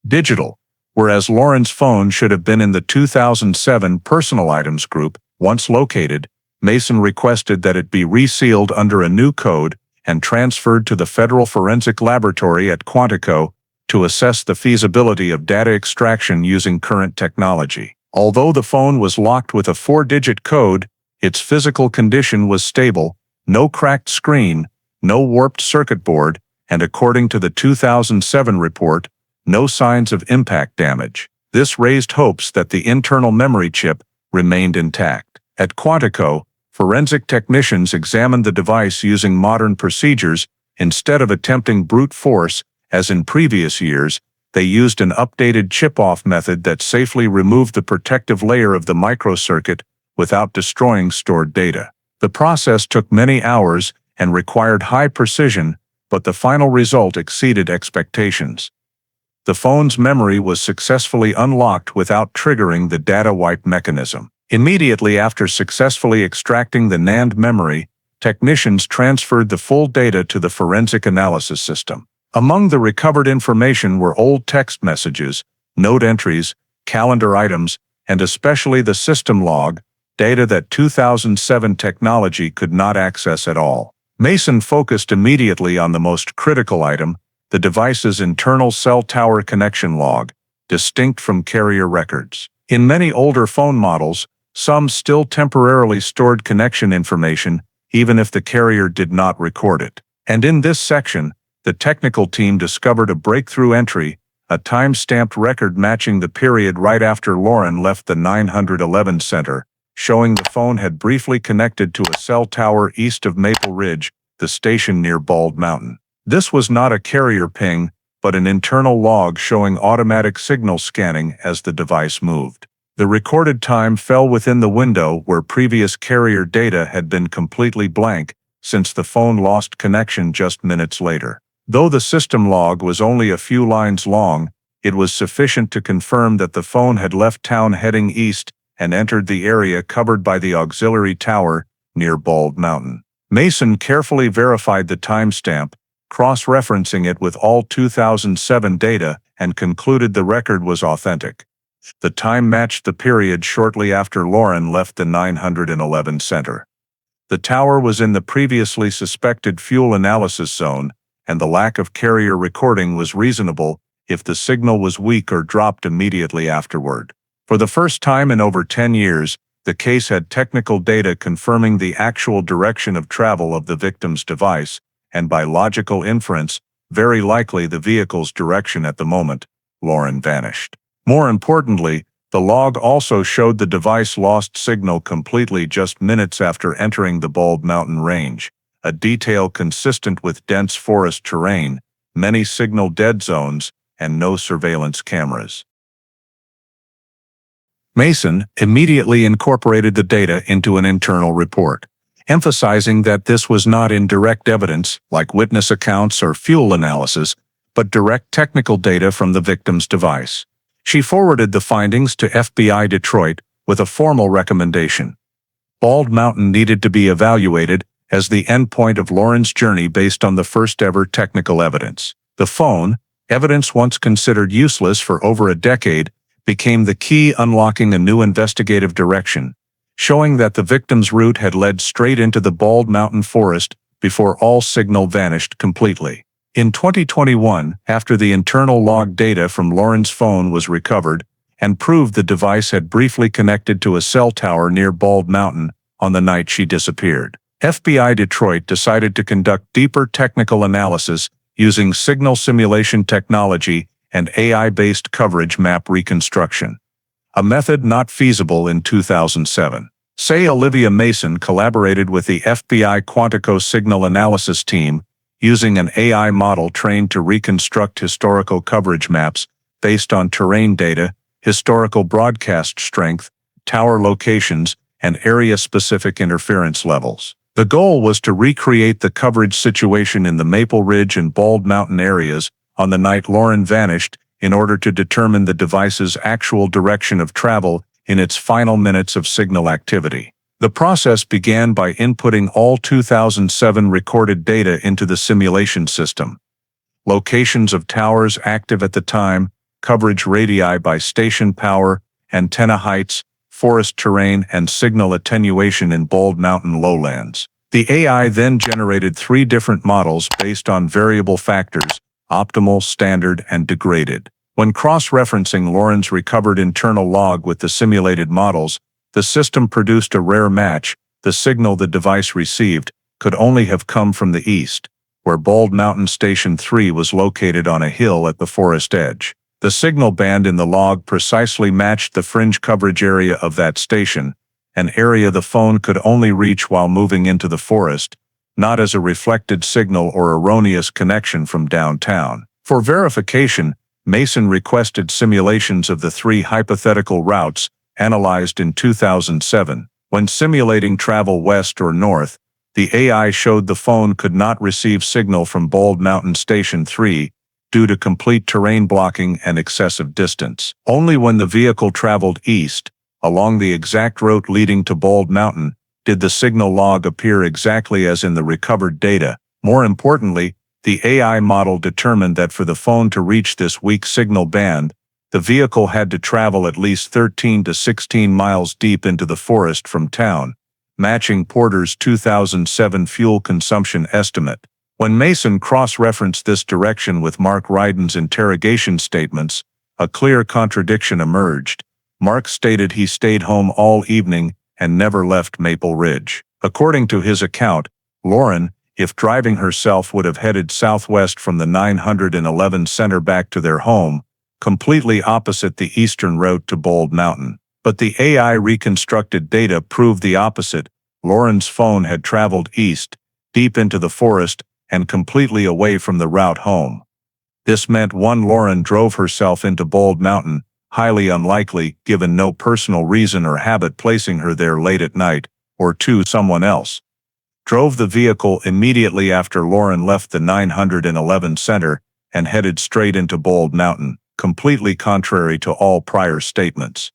digital, whereas Lauren's phone should have been in the 2007 personal items group. Once located, Mason requested that it be resealed under a new code and transferred to the Federal Forensic Laboratory at Quantico to assess the feasibility of data extraction using current technology. Although the phone was locked with a 4-digit code, its physical condition was stable, no cracked screen, no warped circuit board, and according to the 2007 report, no signs of impact damage. This raised hopes that the internal memory chip remained intact. At Quantico, forensic technicians examined the device using modern procedures. Instead of attempting brute force, as in previous years, they used an updated chip-off method that safely removed the protective layer of the microcircuit without destroying stored data. The process took many hours and required high precision, but the final result exceeded expectations. The phone's memory was successfully unlocked without triggering the data wipe mechanism. Immediately after successfully extracting the NAND memory, technicians transferred the full data to the forensic analysis system. Among the recovered information were old text messages, note entries, calendar items, and especially the system log, data that 2007 technology could not access at all. Mason focused immediately on the most critical item, the device's internal cell tower connection log, distinct from carrier records. In many older phone models, some still temporarily stored connection information, even if the carrier did not record it. And in this section, the technical team discovered a breakthrough entry, a time-stamped record matching the period right after Lauren left the 911 center, showing the phone had briefly connected to a cell tower east of Maple Ridge, the station near Bald Mountain. This was not a carrier ping, but an internal log showing automatic signal scanning as the device moved. The recorded time fell within the window where previous carrier data had been completely blank, since the phone lost connection just minutes later. Though the system log was only a few lines long, it was sufficient to confirm that the phone had left town heading east and entered the area covered by the auxiliary tower near Bald Mountain. Mason carefully verified the timestamp, cross-referencing it with all 2007 data, and concluded the record was authentic. The time matched the period shortly after Lauren left the 911 center. The tower was in the previously suspected fuel analysis zone, and the lack of carrier recording was reasonable if the signal was weak or dropped immediately afterward. For the first time in over 10 years, the case had technical data confirming the actual direction of travel of the victim's device, and by logical inference, very likely the vehicle's direction at the moment Lauren vanished. More importantly, the log also showed the device lost signal completely just minutes after entering the Bald Mountain Range, a detail consistent with dense forest terrain, many signal dead zones, and no surveillance cameras. Mason immediately incorporated the data into an internal report, emphasizing that this was not indirect evidence like witness accounts or fuel analysis, but direct technical data from the victim's device. She forwarded the findings to FBI Detroit with a formal recommendation. Bald Mountain needed to be evaluated as the endpoint of Lauren's journey based on the first-ever technical evidence. The phone, evidence once considered useless for over a decade, became the key unlocking a new investigative direction, showing that the victim's route had led straight into the Bald Mountain Forest before all signal vanished completely. In 2021, after the internal log data from Lauren's phone was recovered and proved the device had briefly connected to a cell tower near Bald Mountain on the night she disappeared, FBI Detroit decided to conduct deeper technical analysis using signal simulation technology and AI-based coverage map reconstruction, a method not feasible in 2007. Olivia Mason collaborated with the FBI Quantico signal analysis team using an AI model trained to reconstruct historical coverage maps based on terrain data, historical broadcast strength, tower locations, and area-specific interference levels. The goal was to recreate the coverage situation in the Maple Ridge and Bald Mountain areas on the night Lauren vanished in order to determine the device's actual direction of travel in its final minutes of signal activity. The process began by inputting all 2007 recorded data into the simulation system. Locations of towers active at the time, coverage radii by station power, antenna heights, forest terrain, and signal attenuation in Bald Mountain lowlands. The AI then generated 3 different models based on variable factors: optimal, standard, and degraded. When cross-referencing Lauren's recovered internal log with the simulated models, the system produced a rare match. The signal the device received could only have come from the east, where Bald Mountain Station 3 was located on a hill at the forest edge. The signal band in the log precisely matched the fringe coverage area of that station, an area the phone could only reach while moving into the forest, not as a reflected signal or erroneous connection from downtown. For verification, Mason requested simulations of the 3 hypothetical routes analyzed in 2007. When simulating travel west or north, the AI showed the phone could not receive signal from Bald Mountain Station 3 due to complete terrain blocking and excessive distance. Only when the vehicle traveled east, along the exact route leading to Bald Mountain, did the signal log appear exactly as in the recovered data. More importantly, the AI model determined that for the phone to reach this weak signal band, the vehicle had to travel at least 13 to 16 miles deep into the forest from town, matching Porter's 2007 fuel consumption estimate. When Mason cross-referenced this direction with Mark Ryden's interrogation statements, a clear contradiction emerged. Mark stated he stayed home all evening and never left Maple Ridge. According to his account, Lauren, if driving herself, would have headed southwest from the 911 center back to their home, completely opposite the eastern route to Bald Mountain. But the AI reconstructed data proved the opposite. Lauren's phone had traveled east, deep into the forest, and completely away from the route home. This meant 1. Lauren drove herself into Bald Mountain, highly unlikely given no personal reason or habit placing her there late at night, or 2. Someone else drove the vehicle immediately after Lauren left the 911 center and headed straight into Bald Mountain, completely contrary to all prior statements.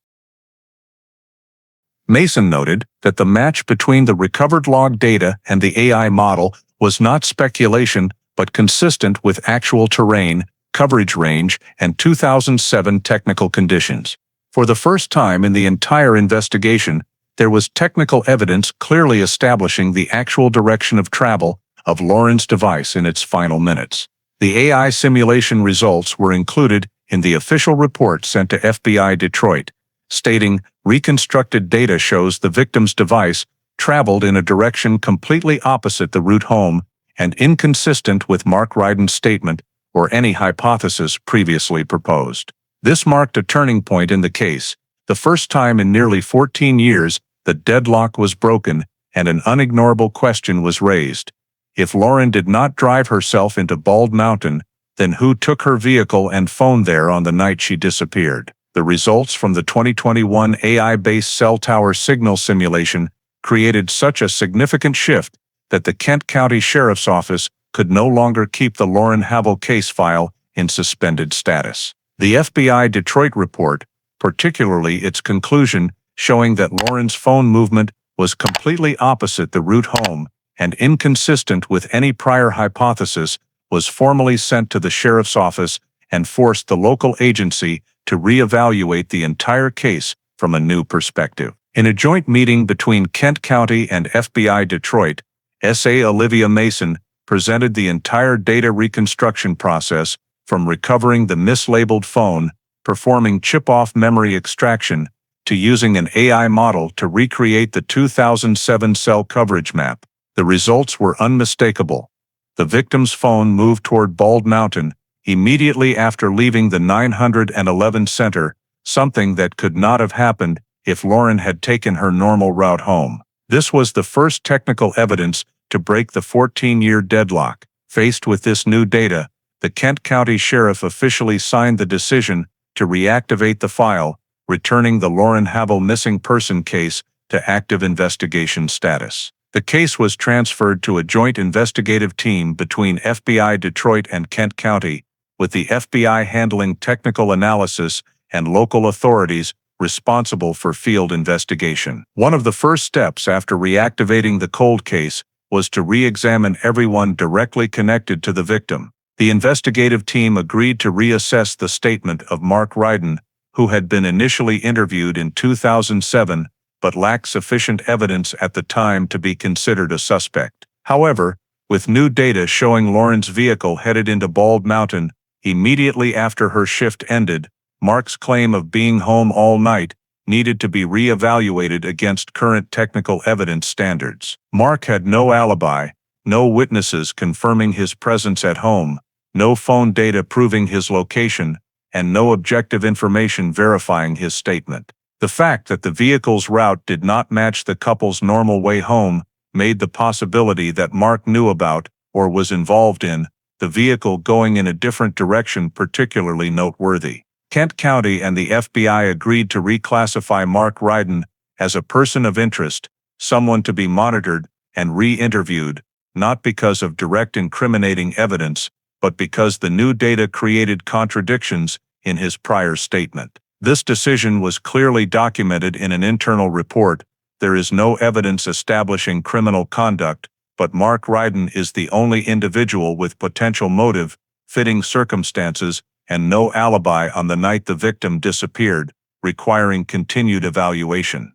Mason noted that the match between the recovered log data and the AI model was not speculation but consistent with actual terrain, coverage range, and 2007 technical conditions. For the first time in the entire investigation, there was technical evidence clearly establishing the actual direction of travel of Lauren's device in its final minutes. The AI simulation results were included in the official report sent to FBI Detroit, stating, "Reconstructed data shows the victim's device traveled in a direction completely opposite the route home and inconsistent with Mark Ryden's statement or any hypothesis previously proposed." This marked a turning point in the case, the first time in nearly 14 years the deadlock was broken and an unignorable question was raised. If Lauren did not drive herself into Bald Mountain, then who took her vehicle and phone there on the night she disappeared? The results from the 2021 AI-based cell tower signal simulation created such a significant shift that the Kent County Sheriff's Office could no longer keep the Lauren Havel case file in suspended status. The FBI Detroit report, particularly its conclusion showing that Lauren's phone movement was completely opposite the route home and inconsistent with any prior hypothesis, was formally sent to the sheriff's office and forced the local agency to reevaluate the entire case from a new perspective. In a joint meeting between Kent County and FBI Detroit, S.A. Olivia Mason presented the entire data reconstruction process from recovering the mislabeled phone, performing chip-off memory extraction, to using an AI model to recreate the 2007 cell coverage map. The results were unmistakable. The victim's phone moved toward Bald Mountain immediately after leaving the 911 center, something that could not have happened if Lauren had taken her normal route home. This was the first technical evidence to break the 14-year deadlock. Faced with this new data, the Kent County Sheriff officially signed the decision to reactivate the file, returning the Lauren Havel missing person case to active investigation status. The case was transferred to a joint investigative team between FBI Detroit and Kent County, with the FBI handling technical analysis and local authorities responsible for field investigation. One of the first steps after reactivating the cold case was to re-examine everyone directly connected to the victim. The investigative team agreed to reassess the statement of Mark Ryden, who had been initially interviewed in 2007 but lacked sufficient evidence at the time to be considered a suspect. However, with new data showing Lauren's vehicle headed into Bald Mountain immediately after her shift ended, Mark's claim of being home all night needed to be re-evaluated against current technical evidence standards. Mark had no alibi, no witnesses confirming his presence at home, no phone data proving his location, and no objective information verifying his statement. The fact that the vehicle's route did not match the couple's normal way home made the possibility that Mark knew about, or was involved in, the vehicle going in a different direction particularly noteworthy. Kent County and the FBI agreed to reclassify Mark Ryden as a person of interest, someone to be monitored and re-interviewed, not because of direct incriminating evidence, but because the new data created contradictions in his prior statement. This decision was clearly documented in an internal report. There is no evidence establishing criminal conduct, but Mark Ryden is the only individual with potential motive, fitting circumstances, and no alibi on the night the victim disappeared, requiring continued evaluation.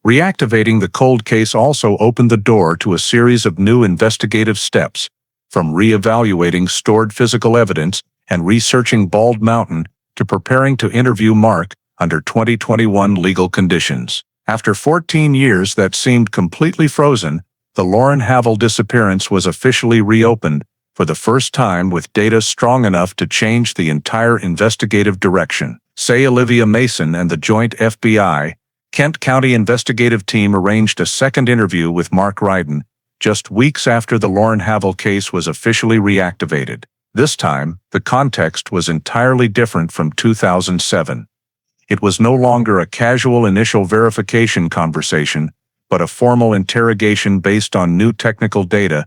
Reactivating the cold case also opened the door to a series of new investigative steps, from re-evaluating stored physical evidence and researching Bald Mountain to preparing to interview Mark under 2021 legal conditions. After 14 years that seemed completely frozen, the Lauren Havel disappearance was officially reopened, for the first time with data strong enough to change the entire investigative direction. Say Olivia Mason and the joint FBI, Kent County investigative team arranged a second interview with Mark Ryden, just weeks after the Lauren Havel case was officially reactivated. This time, the context was entirely different from 2007. It was no longer a casual initial verification conversation, but a formal interrogation based on new technical data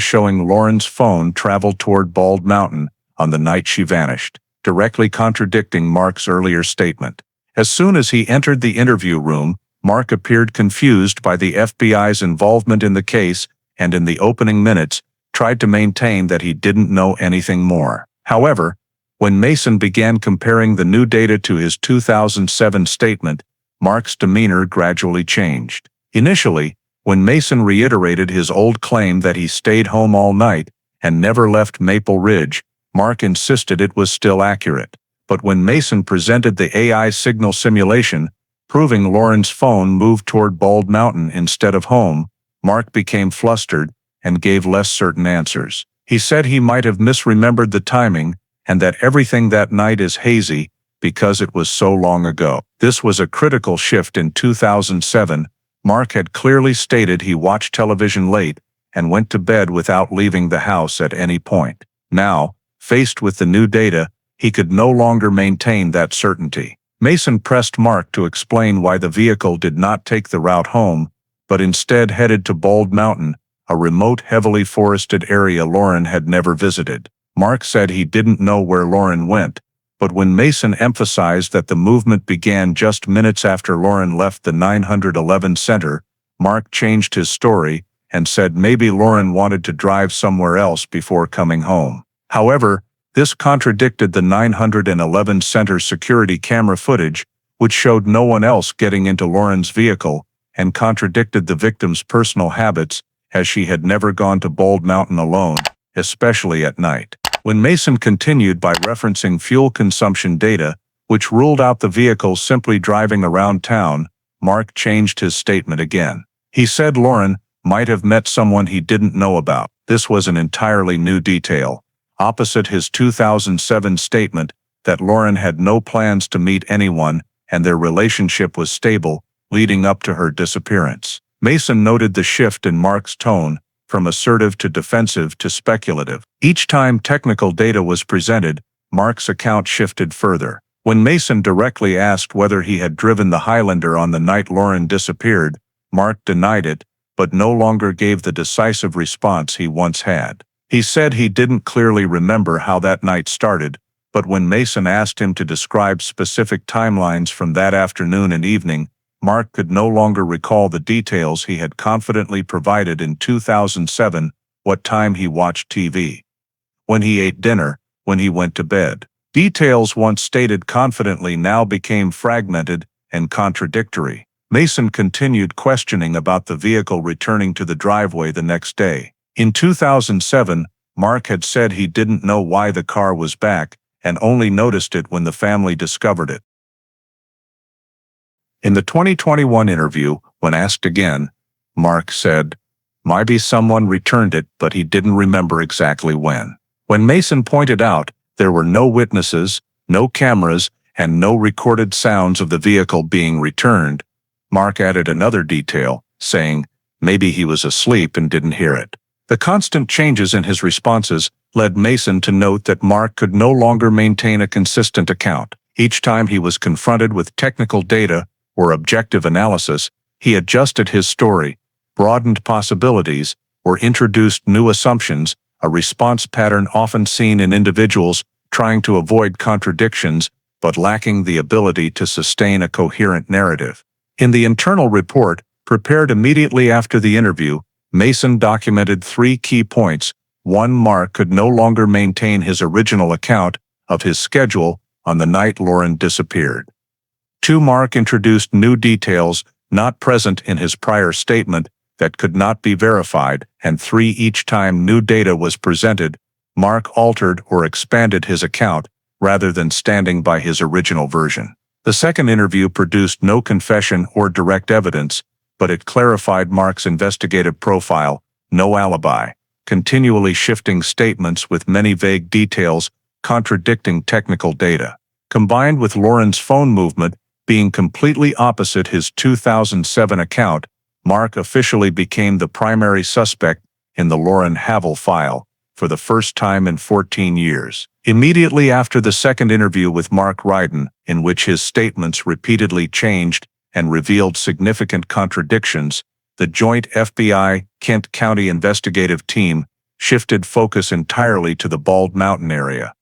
showing Lauren's phone traveled toward Bald Mountain on the night she vanished, directly contradicting Mark's earlier statement. As soon as he entered the interview room, Mark appeared confused by the FBI's involvement in the case and in the opening minutes tried to maintain that he didn't know anything more. However, when Mason began comparing the new data to his 2007 statement, Mark's demeanor gradually changed. Initially, when Mason reiterated his old claim that he stayed home all night and never left Maple Ridge, Mark insisted it was still accurate. But when Mason presented the AI signal simulation, proving Lauren's phone moved toward Bald Mountain instead of home, Mark became flustered and gave less certain answers. He said he might have misremembered the timing and that everything that night is hazy because it was so long ago. This was a critical shift in 2007. Mark had clearly stated he watched television late and went to bed without leaving the house at any point. Now, faced with the new data, he could no longer maintain that certainty. Mason pressed Mark to explain why the vehicle did not take the route home, but instead headed to Bald Mountain, a remote, heavily forested area Lauren had never visited. Mark said he didn't know where Lauren went, but when Mason emphasized that the movement began just minutes after Lauren left the 911 center, Mark changed his story and said maybe Lauren wanted to drive somewhere else before coming home. However, this contradicted the 911 center security camera footage, which showed no one else getting into Lauren's vehicle, and contradicted the victim's personal habits, as she had never gone to Bald Mountain alone, especially at night. When Mason continued by referencing fuel consumption data, which ruled out the vehicle simply driving around town, Mark changed his statement again. He said Lauren might have met someone he didn't know about. This was an entirely new detail, opposite his 2007 statement that Lauren had no plans to meet anyone and their relationship was stable, leading up to her disappearance. Mason noted the shift in Mark's tone, from assertive to defensive to speculative. Each time technical data was presented, Mark's account shifted further. When Mason directly asked whether he had driven the Highlander on the night Lauren disappeared, Mark denied it, but no longer gave the decisive response he once had. He said he didn't clearly remember how that night started, but when Mason asked him to describe specific timelines from that afternoon and evening, Mark could no longer recall the details he had confidently provided in 2007, what time he watched TV, when he ate dinner, when he went to bed. Details once stated confidently now became fragmented and contradictory. Mason continued questioning about the vehicle returning to the driveway the next day. In 2007, Mark had said he didn't know why the car was back and only noticed it when the family discovered it. In the 2021 interview, when asked again, Mark said, "Maybe someone returned it, but he didn't remember exactly when." When Mason pointed out there were no witnesses, no cameras, and no recorded sounds of the vehicle being returned, Mark added another detail, saying, maybe he was asleep and didn't hear it. The constant changes in his responses led Mason to note that Mark could no longer maintain a consistent account. Each time he was confronted with technical data or objective analysis, he adjusted his story, broadened possibilities, or introduced new assumptions, a response pattern often seen in individuals trying to avoid contradictions but lacking the ability to sustain a coherent narrative. In the internal report, prepared immediately after the interview, Mason documented 3 key points. 1. Mark could no longer maintain his original account of his schedule on the night Lauren disappeared. 2. Mark introduced new details not present in his prior statement that could not be verified, and 3. Each time new data was presented, Mark altered or expanded his account rather than standing by his original version. The second interview produced no confession or direct evidence, but it clarified Mark's investigative profile, no alibi, continually shifting statements with many vague details contradicting technical data. Combined with Lauren's phone movement being completely opposite his 2007 account, Mark officially became the primary suspect in the Lauren Havel file for the first time in 14 years. Immediately after the second interview with Mark Ryden, in which his statements repeatedly changed and revealed significant contradictions, the joint FBI-Kent County investigative team shifted focus entirely to the Bald Mountain area.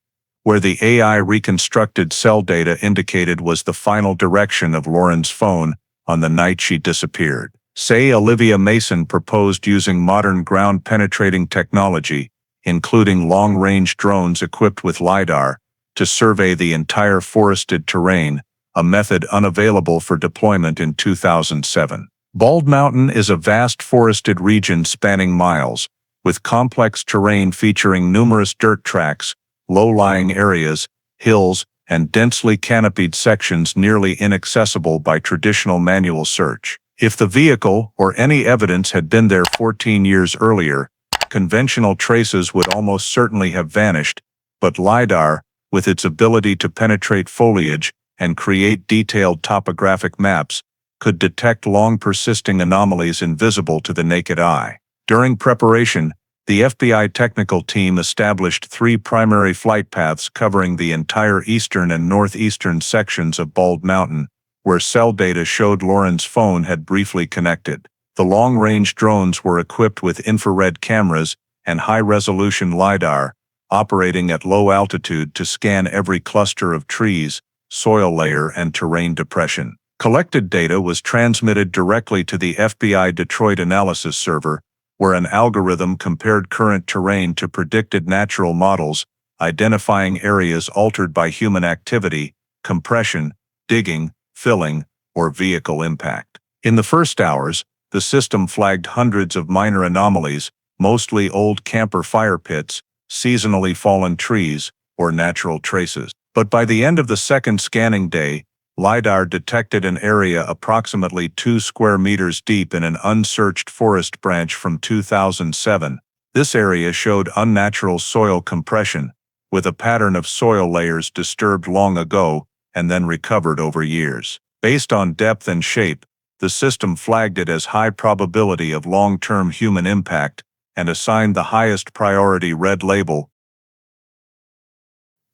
where the AI reconstructed cell data indicated was the final direction of Lauren's phone on the night she disappeared. Say Olivia Mason proposed using modern ground-penetrating technology, including long-range drones equipped with LiDAR, to survey the entire forested terrain, a method unavailable for deployment in 2007. Bald Mountain is a vast forested region spanning miles, with complex terrain featuring numerous dirt tracks, low-lying areas, hills, and densely canopied sections nearly inaccessible by traditional manual search. If the vehicle or any evidence had been there 14 years earlier, conventional traces would almost certainly have vanished, but LiDAR, with its ability to penetrate foliage and create detailed topographic maps, could detect long-persisting anomalies invisible to the naked eye. During preparation, the FBI technical team established 3 primary flight paths covering the entire eastern and northeastern sections of Bald Mountain, where cell data showed Lauren's phone had briefly connected. The long-range drones were equipped with infrared cameras and high-resolution LiDAR, operating at low altitude to scan every cluster of trees, soil layer, and terrain depression. Collected data was transmitted directly to the FBI Detroit analysis server, where an algorithm compared current terrain to predicted natural models, identifying areas altered by human activity, compression, digging, filling, or vehicle impact. In the first hours, the system flagged hundreds of minor anomalies, mostly old camper fire pits, seasonally fallen trees, or natural traces. But by the end of the second scanning day, LiDAR detected an area approximately 2 square meters deep in an unsearched forest branch from 2007. This area showed unnatural soil compression, with a pattern of soil layers disturbed long ago and then recovered over years. Based on depth and shape, the system flagged it as high probability of long-term human impact and assigned the highest priority red label.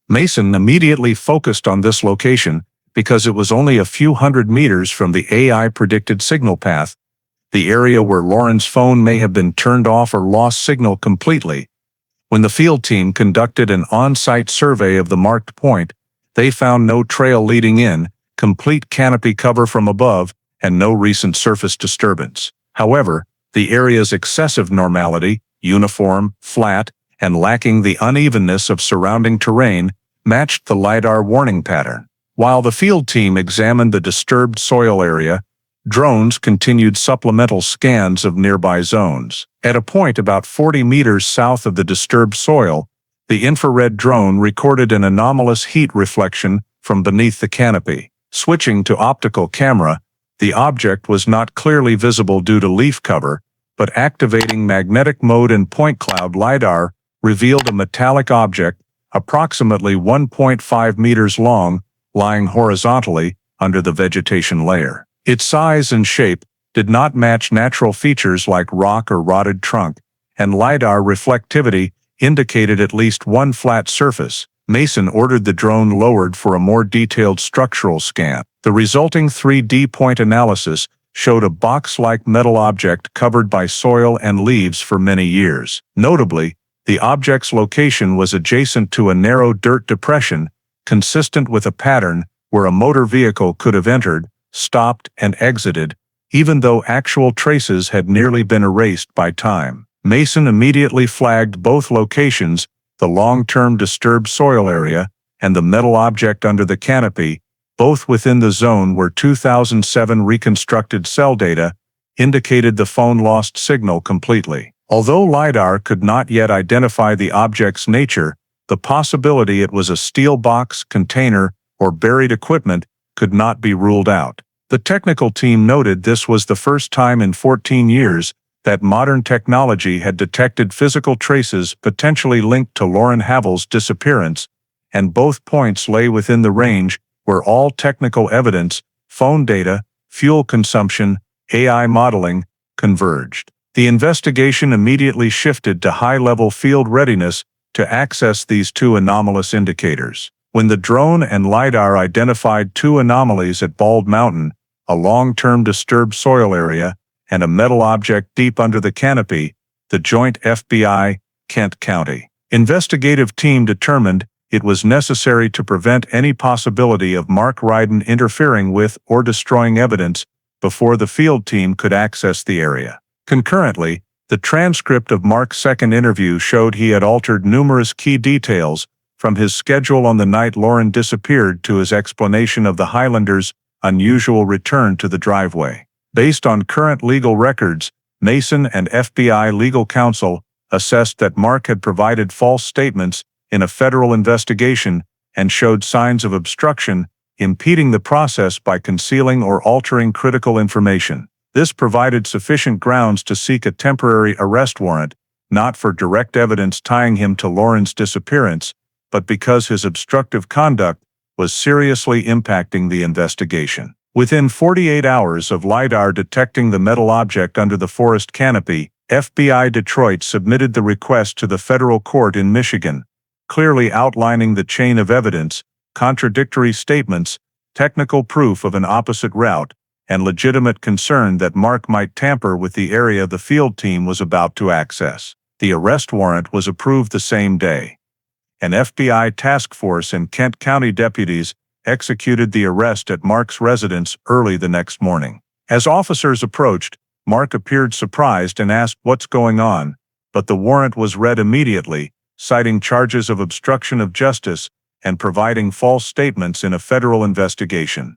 Mason immediately focused on this location because it was only a few hundred meters from the AI-predicted signal path, the area where Lauren's phone may have been turned off or lost signal completely. When the field team conducted an on-site survey of the marked point, they found no trail leading in, complete canopy cover from above, and no recent surface disturbance. However, the area's excessive normality, uniform, flat, and lacking the unevenness of surrounding terrain, matched the LiDAR warning pattern. While the field team examined the disturbed soil area, drones continued supplemental scans of nearby zones. At a point about 40 meters south of the disturbed soil, the infrared drone recorded an anomalous heat reflection from beneath the canopy. Switching to optical camera, the object was not clearly visible due to leaf cover, but activating magnetic mode and point cloud LiDAR revealed a metallic object approximately 1.5 meters long, lying horizontally under the vegetation layer. Its size and shape did not match natural features like rock or rotted trunk, and LiDAR reflectivity indicated at least one flat surface. Mason ordered the drone lowered for a more detailed structural scan. The resulting 3D point analysis showed a box-like metal object covered by soil and leaves for many years. Notably, the object's location was adjacent to a narrow dirt depression, consistent with a pattern where a motor vehicle could have entered, stopped, and exited, even though actual traces had nearly been erased by time. Mason immediately flagged both locations, the long-term disturbed soil area and the metal object under the canopy, both within the zone where 2007 reconstructed cell data indicated the phone lost signal completely. Although LiDAR could not yet identify the object's nature, the possibility it was a steel box, container, or buried equipment could not be ruled out. The technical team noted this was the first time in 14 years that modern technology had detected physical traces potentially linked to Lauren Havel's disappearance, and both points lay within the range where all technical evidence, phone data, fuel consumption, AI modeling, converged. The investigation immediately shifted to high-level field readiness to access these 2 anomalous indicators. When the drone and LiDAR identified 2 anomalies at Bald Mountain, a long-term disturbed soil area, and a metal object deep under the canopy, the joint FBI, Kent County investigative team determined it was necessary to prevent any possibility of Mark Ryden interfering with or destroying evidence before the field team could access the area. Concurrently, the transcript of Mark's second interview showed he had altered numerous key details, from his schedule on the night Lauren disappeared to his explanation of the Highlanders' unusual return to the driveway. Based on current legal records, Mason and FBI legal counsel assessed that Mark had provided false statements in a federal investigation and showed signs of obstruction, impeding the process by concealing or altering critical information. This provided sufficient grounds to seek a temporary arrest warrant, not for direct evidence tying him to Lauren's disappearance, but because his obstructive conduct was seriously impacting the investigation. Within 48 hours of LiDAR detecting the metal object under the forest canopy, FBI Detroit submitted the request to the federal court in Michigan, clearly outlining the chain of evidence, contradictory statements, technical proof of an opposite route, and legitimate concern that Mark might tamper with the area the field team was about to access. The arrest warrant was approved the same day. An FBI task force and Kent County deputies executed the arrest at Mark's residence early the next morning. As officers approached, Mark appeared surprised and asked what's going on, but the warrant was read immediately, citing charges of obstruction of justice and providing false statements in a federal investigation.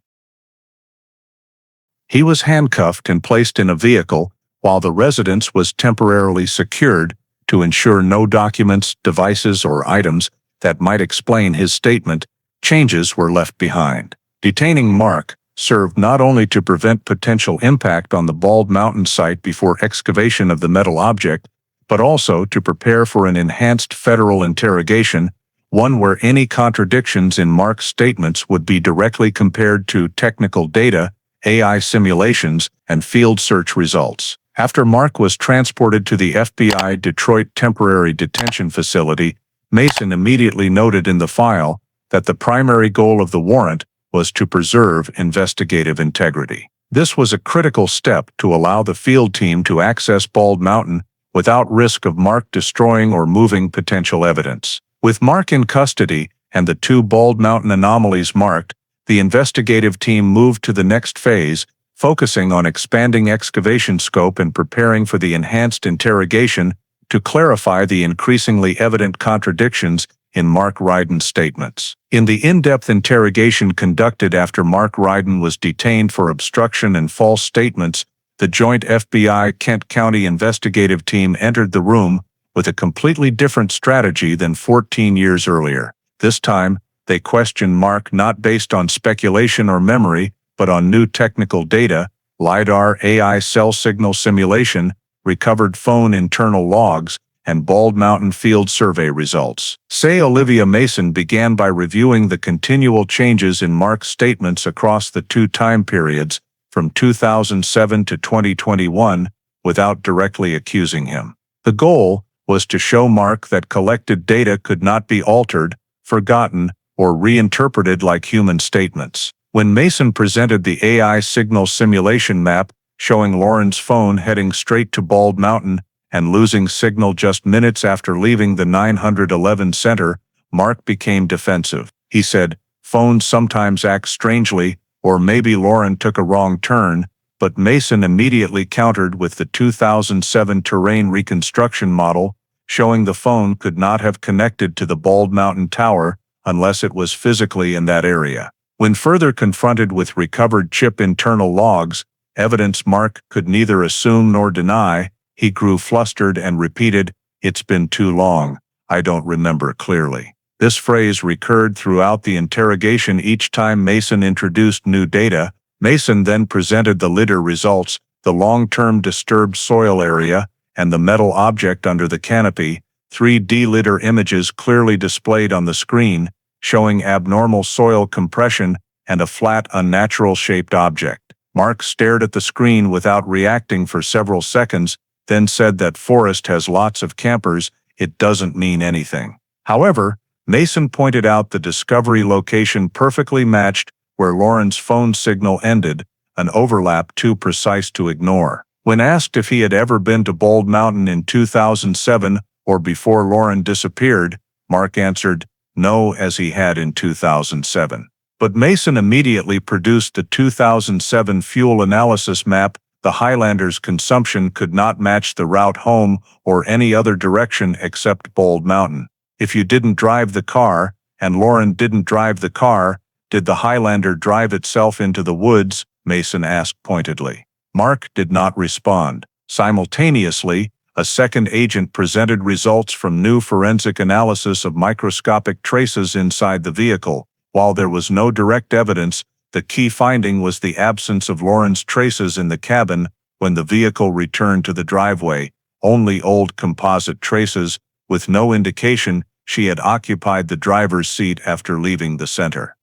He was handcuffed and placed in a vehicle, while the residence was temporarily secured to ensure no documents, devices, or items that might explain his statement changes were left behind. Detaining Mark served not only to prevent potential impact on the Bald Mountain site before excavation of the metal object, but also to prepare for an enhanced federal interrogation, one where any contradictions in Mark's statements would be directly compared to technical data, AI simulations, and field search results. After Mark was transported to the FBI Detroit Temporary Detention Facility, Mason immediately noted in the file that the primary goal of the warrant was to preserve investigative integrity. This was a critical step to allow the field team to access Bald Mountain without risk of Mark destroying or moving potential evidence. With Mark in custody and the 2 Bald Mountain anomalies marked, the investigative team moved to the next phase, focusing on expanding excavation scope and preparing for the enhanced interrogation to clarify the increasingly evident contradictions in Mark Ryden's statements. In the in-depth interrogation conducted after Mark Ryden was detained for obstruction and false statements, the joint FBI-Kent County investigative team entered the room with a completely different strategy than 14 years earlier. This time, they questioned Mark not based on speculation or memory, but on new technical data, LiDAR AI cell signal simulation, recovered phone internal logs, and Bald Mountain field survey results. Olivia Mason began by reviewing the continual changes in Mark's statements across the 2 time periods, from 2007 to 2021, without directly accusing him. The goal was to show Mark that collected data could not be altered, forgotten, or reinterpreted like human statements. When Mason presented the AI signal simulation map showing Lauren's phone heading straight to Bald Mountain and losing signal just minutes after leaving the 911 center, Mark became defensive. He said, "Phones sometimes act strangely, or maybe Lauren took a wrong turn," but Mason immediately countered with the 2007 terrain reconstruction model, showing the phone could not have connected to the Bald Mountain Tower unless it was physically in that area. When further confronted with recovered chip internal logs, evidence Mark could neither assume nor deny, he grew flustered and repeated, "It's been too long, I don't remember clearly." This phrase recurred throughout the interrogation each time Mason introduced new data. Mason then presented the LiDAR results, the long-term disturbed soil area, and the metal object under the canopy, 3D LiDAR images clearly displayed on the screen, showing abnormal soil compression and a flat, unnatural-shaped object. Mark stared at the screen without reacting for several seconds, then said that forest has lots of campers, it doesn't mean anything. However, Mason pointed out the discovery location perfectly matched where Lauren's phone signal ended, an overlap too precise to ignore. When asked if he had ever been to Bald Mountain in 2007 or before Lauren disappeared, Mark answered, No, as he had in 2007. But Mason immediately produced the 2007 fuel analysis map. The Highlander's consumption could not match the route home or any other direction except Bald Mountain. If you didn't drive the car, and Lauren didn't drive the car, did the Highlander drive itself into the woods? Mason asked pointedly. Mark did not respond. Simultaneously, a second agent presented results from new forensic analysis of microscopic traces inside the vehicle. While there was no direct evidence, the key finding was the absence of Lauren's traces in the cabin when the vehicle returned to the driveway, only old composite traces, with no indication she had occupied the driver's seat after leaving the center.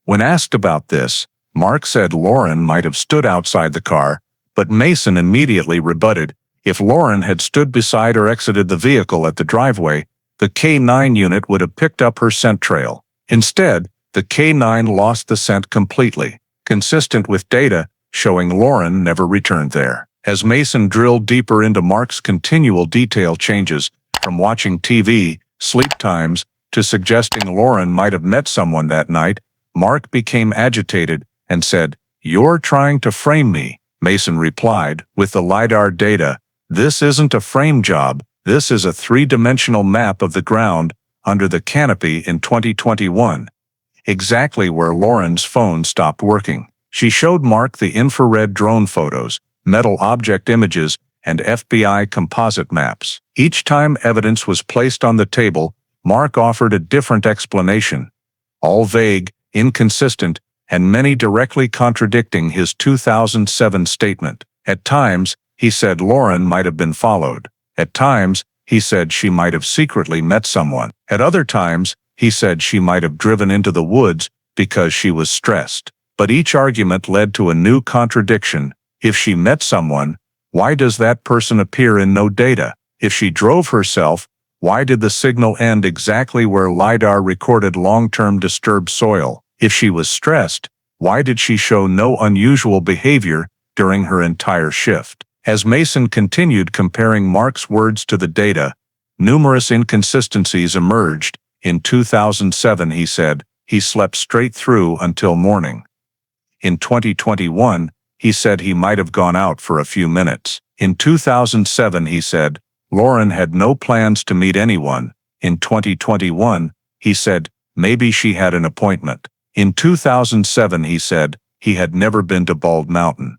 When asked about this, Mark said Lauren might have stood outside the car, but Mason immediately rebutted. If Lauren had stood beside or exited the vehicle at the driveway, the K9 unit would have picked up her scent trail. Instead, the K9 lost the scent completely, consistent with data showing Lauren never returned there. As Mason drilled deeper into Mark's continual detail changes, from watching TV, sleep times, to suggesting Lauren might have met someone that night, Mark became agitated and said, "You're trying to frame me." Mason replied, "With the LiDAR data, this isn't a frame job. This is a three-dimensional map of the ground under the canopy in 2021. Exactly where Lauren's phone stopped working." She showed Mark the infrared drone photos, metal object images, and FBI composite maps. Each time evidence was placed on the table, Mark offered a different explanation, all vague, inconsistent, and many directly contradicting his 2007 statement. At times, he said Lauren might have been followed. At times, he said she might have secretly met someone. At other times, he said she might have driven into the woods because she was stressed. But each argument led to a new contradiction. If she met someone, why does that person appear in no data? If she drove herself, why did the signal end exactly where LiDAR recorded long-term disturbed soil? If she was stressed, why did she show no unusual behavior during her entire shift? As Mason continued comparing Mark's words to the data, numerous inconsistencies emerged. In 2007, he said, he slept straight through until morning. In 2021, he said he might have gone out for a few minutes. In 2007, he said, Lauren had no plans to meet anyone. In 2021, he said, maybe she had an appointment. In 2007, he said, he had never been to Bald Mountain.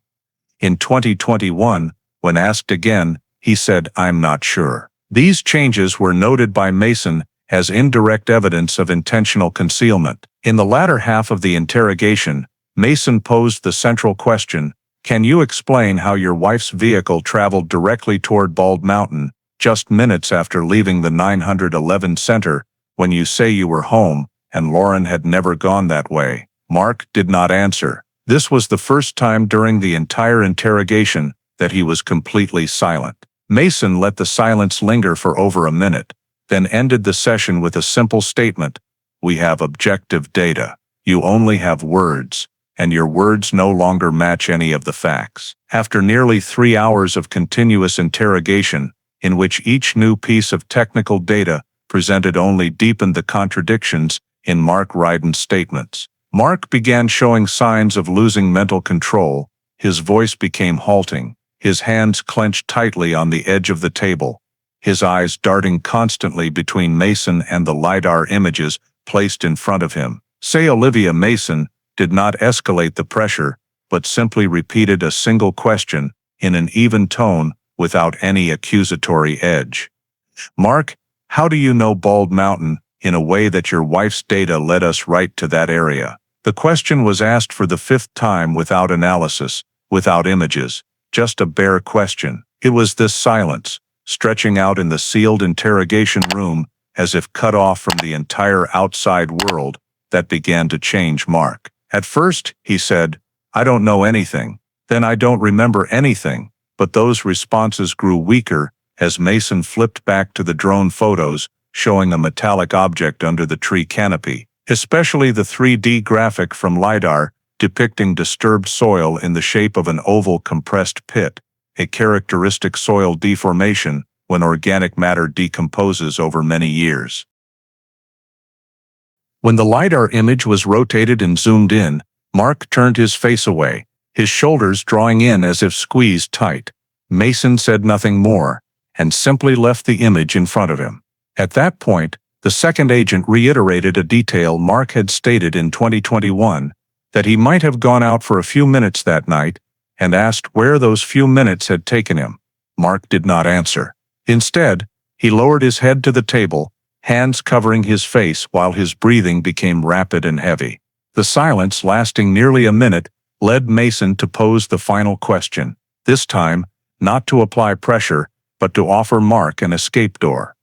In 2021, when asked again, he said, I'm not sure. These changes were noted by Mason as indirect evidence of intentional concealment. In the latter half of the interrogation, Mason posed the central question, can you explain how your wife's vehicle traveled directly toward Bald Mountain just minutes after leaving the 911 center when you say you were home and Lauren had never gone that way? Mark did not answer. This was the first time during the entire interrogation that he was completely silent. Mason let the silence linger for over a minute, then ended the session with a simple statement, we have objective data. You only have words, and your words no longer match any of the facts. After nearly 3 hours of continuous interrogation, in which each new piece of technical data presented only deepened the contradictions in Mark Ryden's statements, Mark began showing signs of losing mental control. His voice became halting, his hands clenched tightly on the edge of the table, his eyes darting constantly between Mason and the LiDAR images placed in front of him. Olivia Mason did not escalate the pressure, but simply repeated a single question in an even tone without any accusatory edge. Mark, how do you know Bald Mountain in a way that your wife's data led us right to that area? The question was asked for the 5th time without analysis, without images, just a bare question. It was this silence, stretching out in the sealed interrogation room as if cut off from the entire outside world, that began to change Mark. At first, he said, I don't know anything. Then I don't remember anything. But those responses grew weaker as Mason flipped back to the drone photos, showing a metallic object under the tree canopy, especially the 3D graphic from LiDAR depicting disturbed soil in the shape of an oval compressed pit, a characteristic soil deformation when organic matter decomposes over many years. When the LiDAR image was rotated and zoomed in, Mark turned his face away, his shoulders drawing in as if squeezed tight. Mason said nothing more, and simply left the image in front of him. At that point, the second agent reiterated a detail Mark had stated in 2021, that he might have gone out for a few minutes that night, and asked where those few minutes had taken him. Mark did not answer. Instead, he lowered his head to the table, hands covering his face while his breathing became rapid and heavy. The silence, lasting nearly a minute, led Mason to pose the final question, this time, not to apply pressure, but to offer Mark an escape door.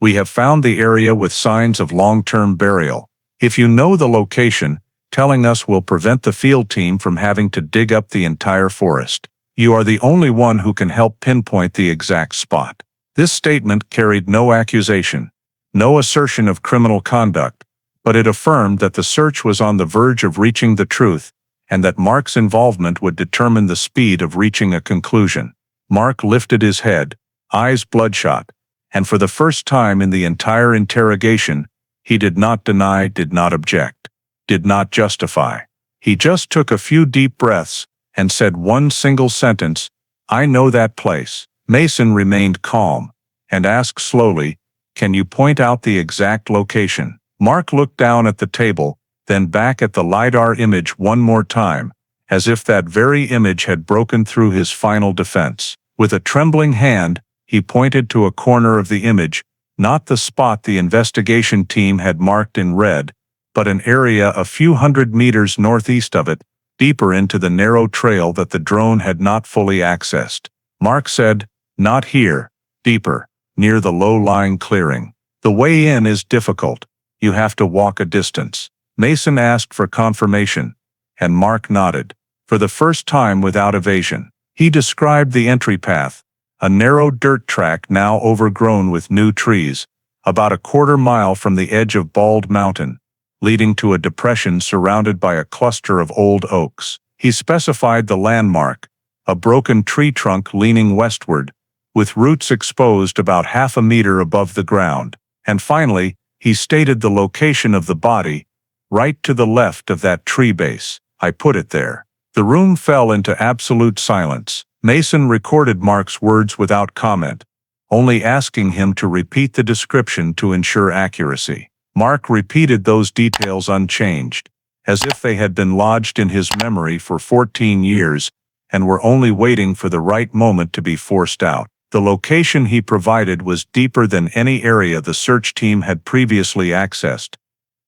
We have found the area with signs of long-term burial. If you know the location, telling us will prevent the field team from having to dig up the entire forest. You are the only one who can help pinpoint the exact spot. This statement carried no accusation, no assertion of criminal conduct, but it affirmed that the search was on the verge of reaching the truth, and that Mark's involvement would determine the speed of reaching a conclusion. Mark lifted his head, eyes bloodshot, and for the first time in the entire interrogation, he did not deny, did not object, did not justify. He just took a few deep breaths and said one single sentence, "I know that place." Mason remained calm and asked slowly, "Can you point out the exact location?" Mark looked down at the table, then back at the LiDAR image one more time, as if that very image had broken through his final defense. With a trembling hand, he pointed to a corner of the image, not the spot the investigation team had marked in red, but an area a few hundred meters northeast of it, deeper into the narrow trail that the drone had not fully accessed. Mark said, "Not here, deeper, near the low-lying clearing. The way in is difficult. You have to walk a distance." Mason asked for confirmation, and Mark nodded, for the first time without evasion. He described the entry path, a narrow dirt track now overgrown with new trees, about a quarter-mile from the edge of Bald Mountain, leading to a depression surrounded by a cluster of old oaks. He specified the landmark, a broken tree trunk leaning westward, with roots exposed about half a meter above the ground. And finally, he stated the location of the body, right to the left of that tree base. "I put it there." The room fell into absolute silence. Mason recorded Mark's words without comment, only asking him to repeat the description to ensure accuracy. Mark repeated those details unchanged, as if they had been lodged in his memory for 14 years and were only waiting for the right moment to be forced out. The location he provided was deeper than any area the search team had previously accessed,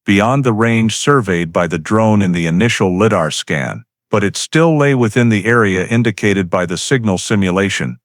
beyond the range surveyed by the drone in the initial LiDAR scan, but it still lay within the area indicated by the signal simulation.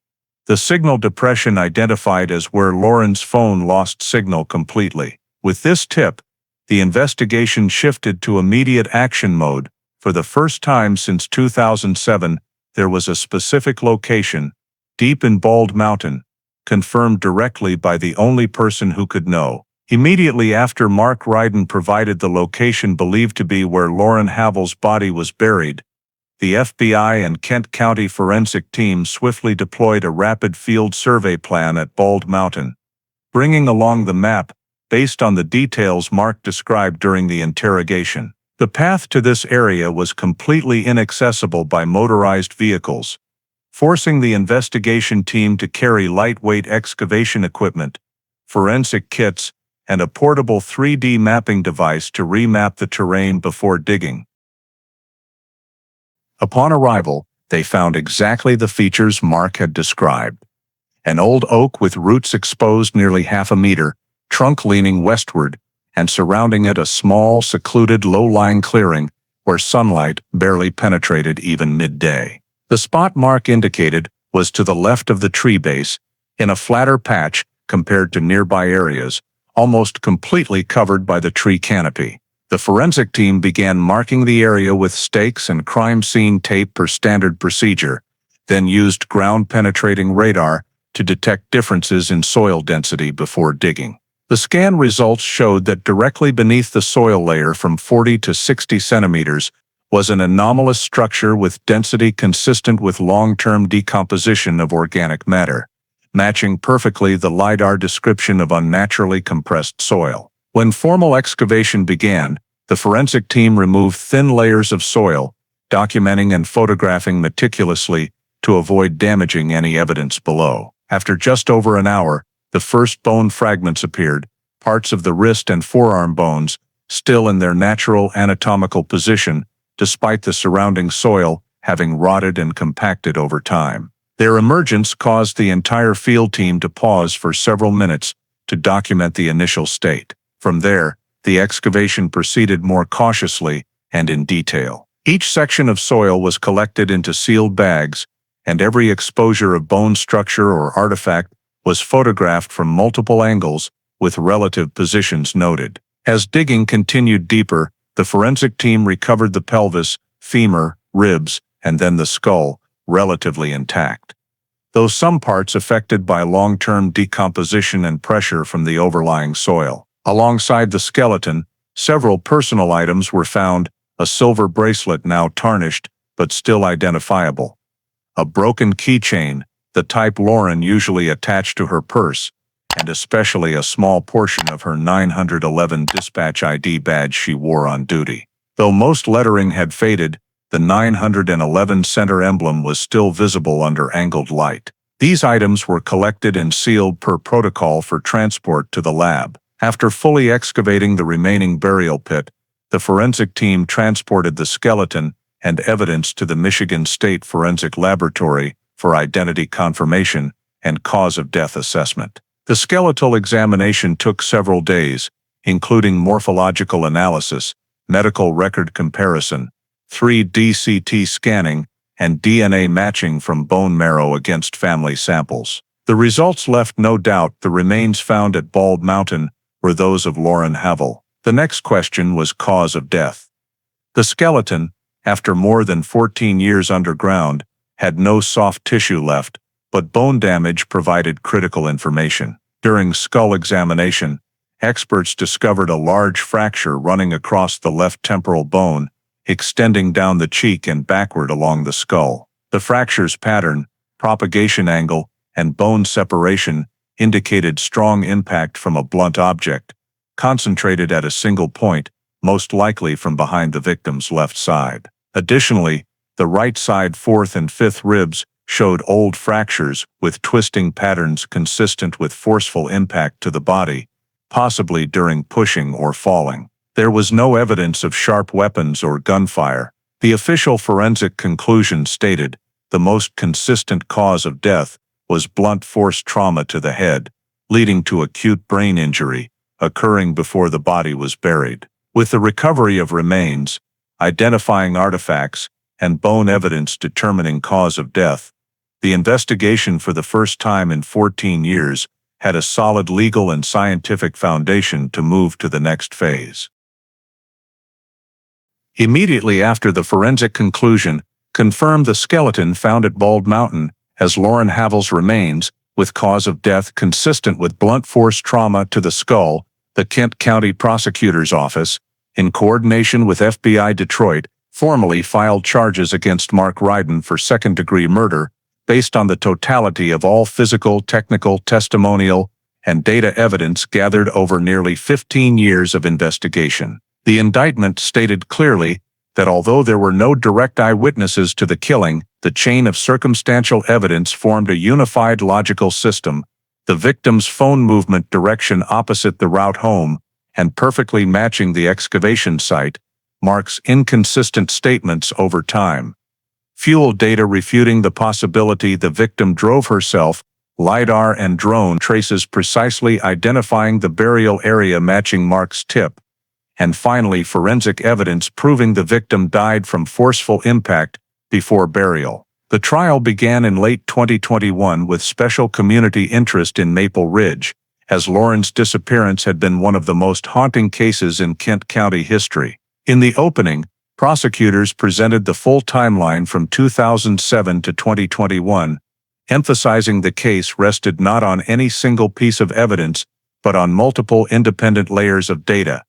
The signal depression identified as where Lauren's phone lost signal completely. With this tip, the investigation shifted to immediate action mode. For the first time since 2007, there was a specific location, deep in Bald Mountain, confirmed directly by the only person who could know. Immediately after Mark Ryden provided the location believed to be where Lauren Havel's body was buried, the FBI and Kent County forensic team swiftly deployed a rapid field survey plan at Bald Mountain, bringing along the map based on the details Mark described during the interrogation. The path to this area was completely inaccessible by motorized vehicles, forcing the investigation team to carry lightweight excavation equipment, forensic kits, and a portable 3D mapping device to remap the terrain before digging. Upon arrival, they found exactly the features Mark had described. An old oak with roots exposed nearly half a meter, trunk leaning westward, and surrounding it a small, secluded, low-lying clearing where sunlight barely penetrated even midday. The spot Mark indicated was to the left of the tree base, in a flatter patch compared to nearby areas, almost completely covered by the tree canopy. The forensic team began marking the area with stakes and crime scene tape per standard procedure, then used ground-penetrating radar to detect differences in soil density before digging. The scan results showed that directly beneath the soil layer from 40 to 60 centimeters was an anomalous structure with density consistent with long-term decomposition of organic matter, matching perfectly the LiDAR description of unnaturally compressed soil. When formal excavation began, the forensic team removed thin layers of soil, documenting and photographing meticulously to avoid damaging any evidence below. After just over an hour, the first bone fragments appeared, parts of the wrist and forearm bones, still in their natural anatomical position, despite the surrounding soil having rotted and compacted over time. Their emergence caused the entire field team to pause for several minutes to document the initial state. From there, the excavation proceeded more cautiously and in detail. Each section of soil was collected into sealed bags, and every exposure of bone structure or artifact was photographed from multiple angles with relative positions noted. As digging continued deeper, the forensic team recovered the pelvis, femur, ribs, and then the skull, relatively intact. Though some parts affected by long-term decomposition and pressure from the overlying soil. Alongside the skeleton, several personal items were found, a silver bracelet now tarnished, but still identifiable. A broken keychain, the type Lauren usually attached to her purse, and especially a small portion of her 911 dispatch ID badge she wore on duty. Though most lettering had faded, the 911 center emblem was still visible under angled light. These items were collected and sealed per protocol for transport to the lab. After fully excavating the remaining burial pit, the forensic team transported the skeleton and evidence to the Michigan State Forensic Laboratory for identity confirmation and cause of death assessment. The skeletal examination took several days, including morphological analysis, medical record comparison, 3D CT scanning, and DNA matching from bone marrow against family samples. The results left no doubt the remains found at Bald Mountain were those of Lauren Havel. The next question was cause of death. The skeleton, after more than 14 years underground, had no soft tissue left, but bone damage provided critical information. During skull examination, experts discovered a large fracture running across the left temporal bone, extending down the cheek and backward along the skull. The fracture's pattern, propagation angle, and bone separation indicated strong impact from a blunt object, concentrated at a single point, most likely from behind the victim's left side. Additionally, the right side fourth and fifth ribs showed old fractures with twisting patterns consistent with forceful impact to the body, possibly during pushing or falling. There was no evidence of sharp weapons or gunfire. The official forensic conclusion stated the most consistent cause of death was blunt force trauma to the head, leading to acute brain injury, occurring before the body was buried. With the recovery of remains, identifying artifacts, and bone evidence determining cause of death, the investigation for the first time in 14 years had a solid legal and scientific foundation to move to the next phase. Immediately after the forensic conclusion confirmed the skeleton found at Bald Mountain as Lauren Havel's remains, with cause of death consistent with blunt force trauma to the skull, the Kent County Prosecutor's Office, in coordination with FBI Detroit, formally filed charges against Mark Ryden for second-degree murder, based on the totality of all physical, technical, testimonial, and data evidence gathered over nearly 15 years of investigation. The indictment stated clearly that although there were no direct eyewitnesses to the killing, the chain of circumstantial evidence formed a unified logical system, the victim's phone movement direction opposite the route home, and perfectly matching the excavation site, Mark's inconsistent statements over time. Fuel data refuting the possibility the victim drove herself, LiDAR and drone traces precisely identifying the burial area matching Mark's tip, and finally forensic evidence proving the victim died from forceful impact before burial. The trial began in late 2021 with special community interest in Maple Ridge, as Lauren's disappearance had been one of the most haunting cases in Kent County history. In the opening, prosecutors presented the full timeline from 2007 to 2021, emphasizing the case rested not on any single piece of evidence, but on multiple independent layers of data,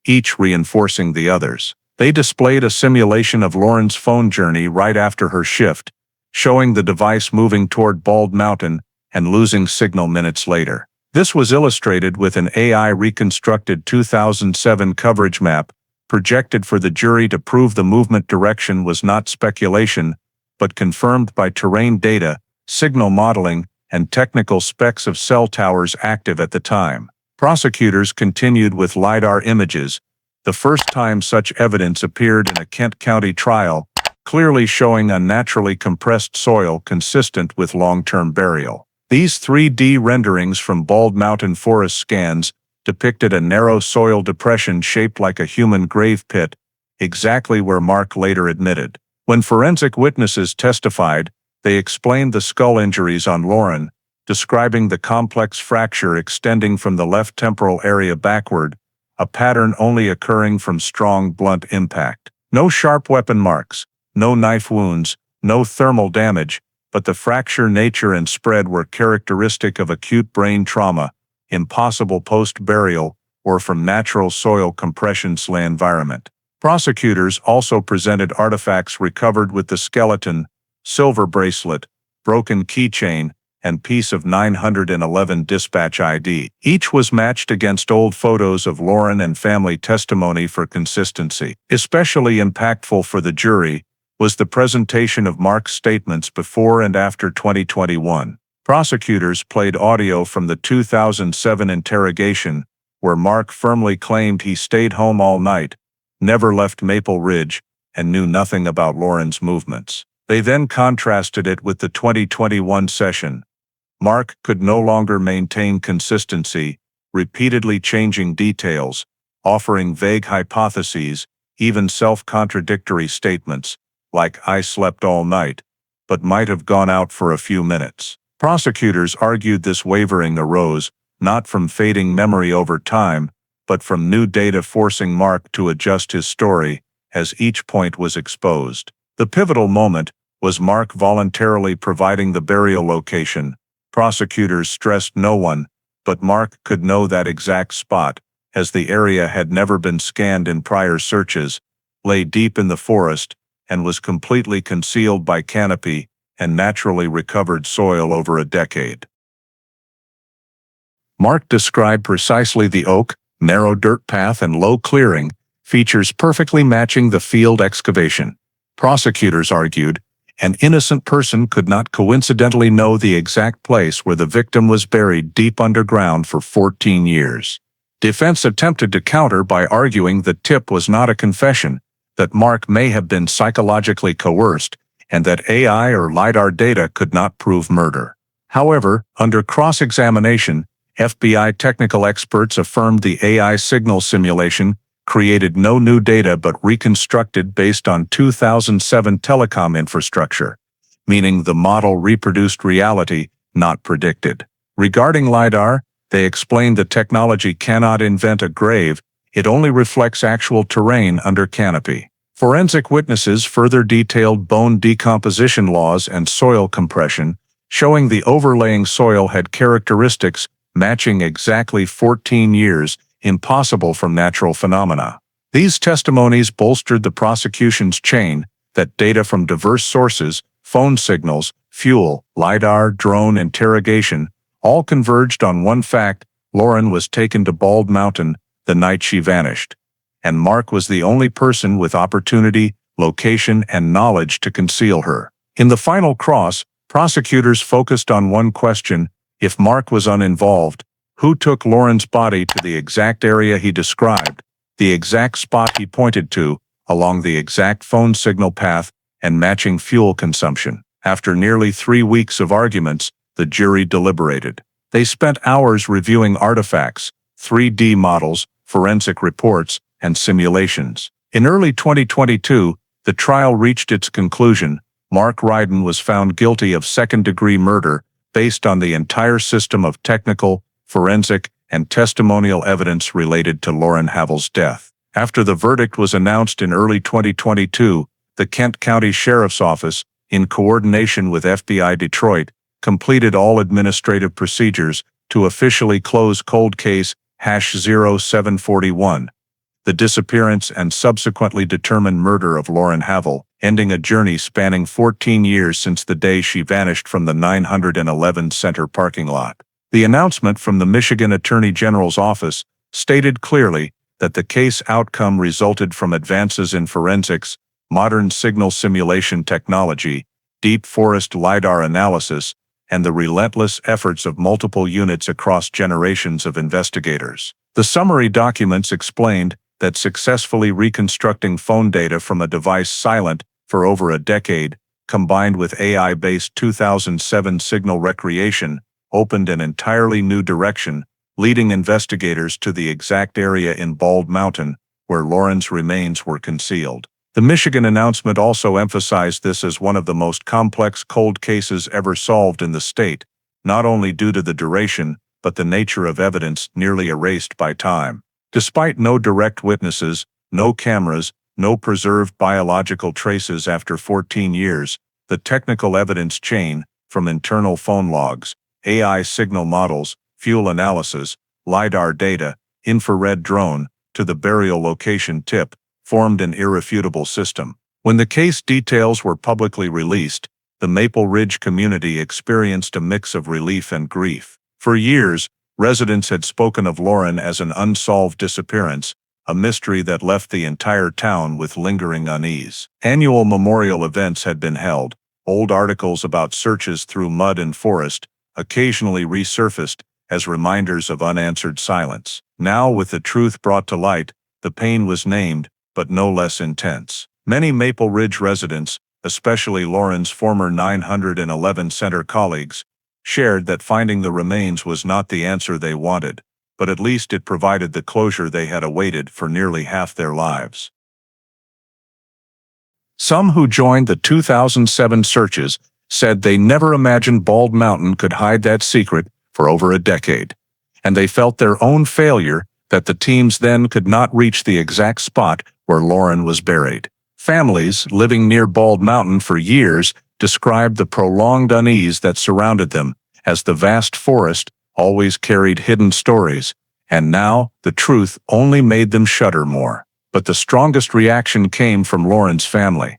each reinforcing the others. They displayed a simulation of Lauren's phone journey right after her shift, showing the device moving toward Bald Mountain and losing signal minutes later. This was illustrated with an AI-reconstructed 2007 coverage map, projected for the jury to prove the movement direction was not speculation, but confirmed by terrain data, signal modeling, and technical specs of cell towers active at the time. Prosecutors continued with LiDAR images, the first time such evidence appeared in a Kent County trial, clearly showing unnaturally compressed soil consistent with long-term burial. These 3D renderings from Bald Mountain Forest scans depicted a narrow soil depression shaped like a human grave pit, exactly where Mark later admitted. When forensic witnesses testified, they explained the skull injuries on Lauren, describing the complex fracture extending from the left temporal area backward, a pattern only occurring from strong blunt impact. No sharp weapon marks, no knife wounds, no thermal damage, but the fracture nature and spread were characteristic of acute brain trauma, impossible post-burial, or from natural soil compression-slay environment. Prosecutors also presented artifacts recovered with the skeleton, silver bracelet, broken keychain, and piece of 911 dispatch ID. Each was matched against old photos of Lauren and family testimony for consistency. Especially impactful for the jury was the presentation of Mark's statements before and after 2021. Prosecutors played audio from the 2007 interrogation, where Mark firmly claimed he stayed home all night, never left Maple Ridge, and knew nothing about Lauren's movements. They then contrasted it with the 2021 session. Mark could no longer maintain consistency, repeatedly changing details, offering vague hypotheses, even self-contradictory statements, like "I slept all night," but might have gone out for a few minutes. Prosecutors argued this wavering arose, not from fading memory over time, but from new data forcing Mark to adjust his story, as each point was exposed. The pivotal moment was Mark voluntarily providing the burial location. Prosecutors stressed no one, but Mark could know that exact spot, as the area had never been scanned in prior searches, lay deep in the forest, and was completely concealed by canopy and naturally recovered soil over a decade. Mark described precisely the oak, narrow dirt path and low clearing, features perfectly matching the field excavation. Prosecutors argued, an innocent person could not coincidentally know the exact place where the victim was buried deep underground for 14 years. Defense attempted to counter by arguing the tip was not a confession, that Mark may have been psychologically coerced, and that AI or LiDAR data could not prove murder. However, under cross-examination, FBI technical experts affirmed the AI signal simulation created no new data but reconstructed based on 2007 telecom infrastructure, meaning the model reproduced reality, not predicted. Regarding LiDAR, they explained the technology cannot invent a grave, it only reflects actual terrain under canopy. Forensic witnesses further detailed bone decomposition laws and soil compression, showing the overlaying soil had characteristics matching exactly 14 years, impossible from natural phenomena. These testimonies bolstered the prosecution's chain that data from diverse sources, phone signals, fuel, LiDAR, drone interrogation, all converged on one fact: Lauren was taken to Bald Mountain the night she vanished, and Mark was the only person with opportunity, location, and knowledge to conceal her. In the final cross, prosecutors focused on one question: if Mark was uninvolved, who took Lauren's body to the exact area he described, the exact spot he pointed to, along the exact phone signal path, and matching fuel consumption? After nearly 3 weeks of arguments, the jury deliberated. They spent hours reviewing artifacts, 3D models, forensic reports, and simulations. In early 2022, the trial reached its conclusion. Mark Ryden was found guilty of second-degree murder based on the entire system of technical, forensic, and testimonial evidence related to Lauren Havel's death. After the verdict was announced in early 2022, the Kent County Sheriff's Office, in coordination with FBI Detroit, completed all administrative procedures to officially close cold case #0741, the disappearance and subsequently determined murder of Lauren Havel, ending a journey spanning 14 years since the day she vanished from the 911 Center parking lot. The announcement from the Michigan Attorney General's office stated clearly that the case outcome resulted from advances in forensics, modern signal simulation technology, deep forest LiDAR analysis, and the relentless efforts of multiple units across generations of investigators. The summary documents explained that successfully reconstructing phone data from a device silent for over a decade, combined with AI-based 2007 signal recreation, opened an entirely new direction, leading investigators to the exact area in Bald Mountain where Lauren's remains were concealed. The Michigan announcement also emphasized this as one of the most complex cold cases ever solved in the state, not only due to the duration, but the nature of evidence nearly erased by time. Despite no direct witnesses, no cameras, no preserved biological traces after 14 years, the technical evidence chain, from internal phone logs, AI signal models, fuel analysis, LiDAR data, infrared drone, to the burial location tip, formed an irrefutable system. When the case details were publicly released, the Maple Ridge community experienced a mix of relief and grief. For years, residents had spoken of Lauren as an unsolved disappearance, a mystery that left the entire town with lingering unease. Annual memorial events had been held, old articles about searches through mud and forest occasionally resurfaced as reminders of unanswered silence. Now, with the truth brought to light, the pain was named, but no less intense. Many Maple Ridge residents, especially Lauren's former 911 Center colleagues, shared that finding the remains was not the answer they wanted, but at least it provided the closure they had awaited for nearly half their lives. Some who joined the 2007 searches said they never imagined Bald Mountain could hide that secret for over a decade, and they felt their own failure that the teams then could not reach the exact spot where Lauren was buried. Families living near Bald Mountain for years described the prolonged unease that surrounded them, as the vast forest always carried hidden stories, and now the truth only made them shudder more. But the strongest reaction came from Lauren's family.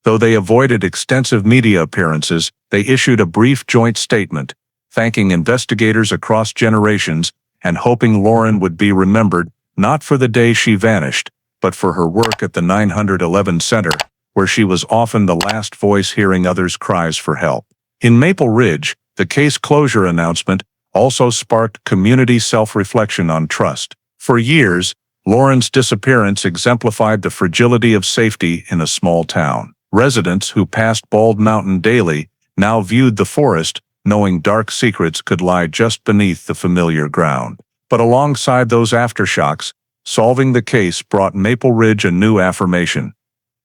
Though they avoided extensive media appearances, they issued a brief joint statement, thanking investigators across generations and hoping Lauren would be remembered not for the day she vanished, but for her work at the 911 Center, where she was often the last voice hearing others' cries for help. In Maple Ridge, the case closure announcement also sparked community self-reflection on trust. For years, Lauren's disappearance exemplified the fragility of safety in a small town. Residents who passed Bald Mountain daily now viewed the forest, knowing dark secrets could lie just beneath the familiar ground. But alongside those aftershocks, solving the case brought Maple Ridge a new affirmation.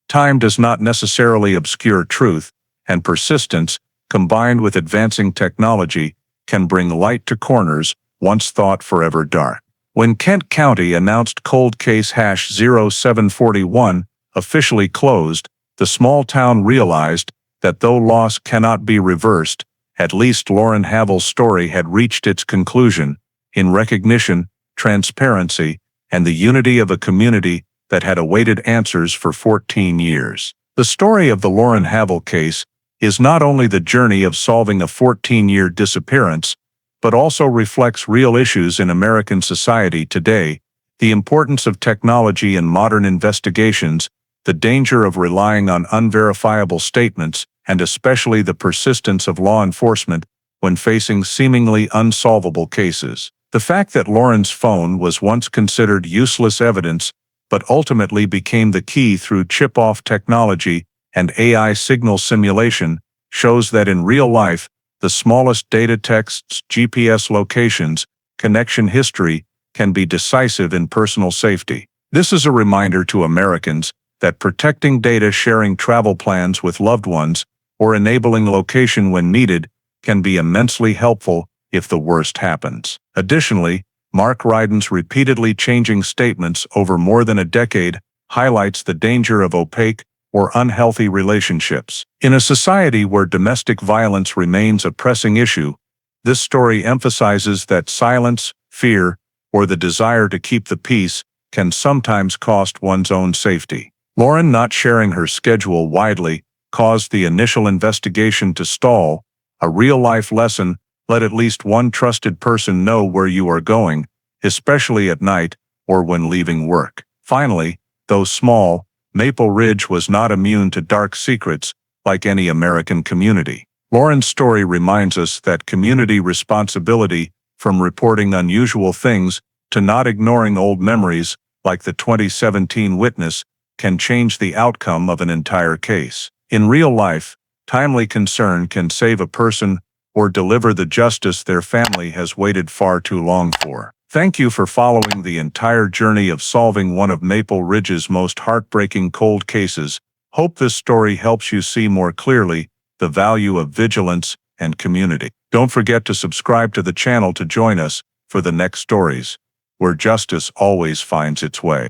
Time does not necessarily obscure truth, and persistence, combined with advancing technology, can bring light to corners once thought forever dark. When Kent County announced cold case #0741 officially closed, the small town realized that though loss cannot be reversed, at least Lauren Havel's story had reached its conclusion, in recognition, transparency, and the unity of a community that had awaited answers for 14 years. The story of the Lauren Havel case is not only the journey of solving a 14-year disappearance, but also reflects real issues in American society today: the importance of technology in modern investigations, the danger of relying on unverifiable statements, and especially the persistence of law enforcement when facing seemingly unsolvable cases. The fact that Lauren's phone was once considered useless evidence, but ultimately became the key through chip-off technology and AI signal simulation, shows that in real life, the smallest data texts, GPS locations, connection history, can be decisive in personal safety. This is a reminder to Americans that protecting data, sharing travel plans with loved ones, or enabling location when needed can be immensely helpful if the worst happens. Additionally, Mark Ryden's repeatedly changing statements over more than a decade highlights the danger of opaque or unhealthy relationships. In a society where domestic violence remains a pressing issue, this story emphasizes that silence, fear, or the desire to keep the peace can sometimes cost one's own safety. Lauren not sharing her schedule widely caused the initial investigation to stall, a real-life lesson Let at least one trusted person know where you are going, especially at night or when leaving work. Finally, though small, Maple Ridge was not immune to dark secrets like any American community. Lauren's story reminds us that community responsibility, from reporting unusual things to not ignoring old memories like the 2017 witness, can change the outcome of an entire case. In real life, timely concern can save a person or deliver the justice their family has waited far too long for. Thank you for following the entire journey of solving one of Maple Ridge's most heartbreaking cold cases. Hope this story helps you see more clearly the value of vigilance and community. Don't forget to subscribe to the channel to join us for the next stories, where justice always finds its way.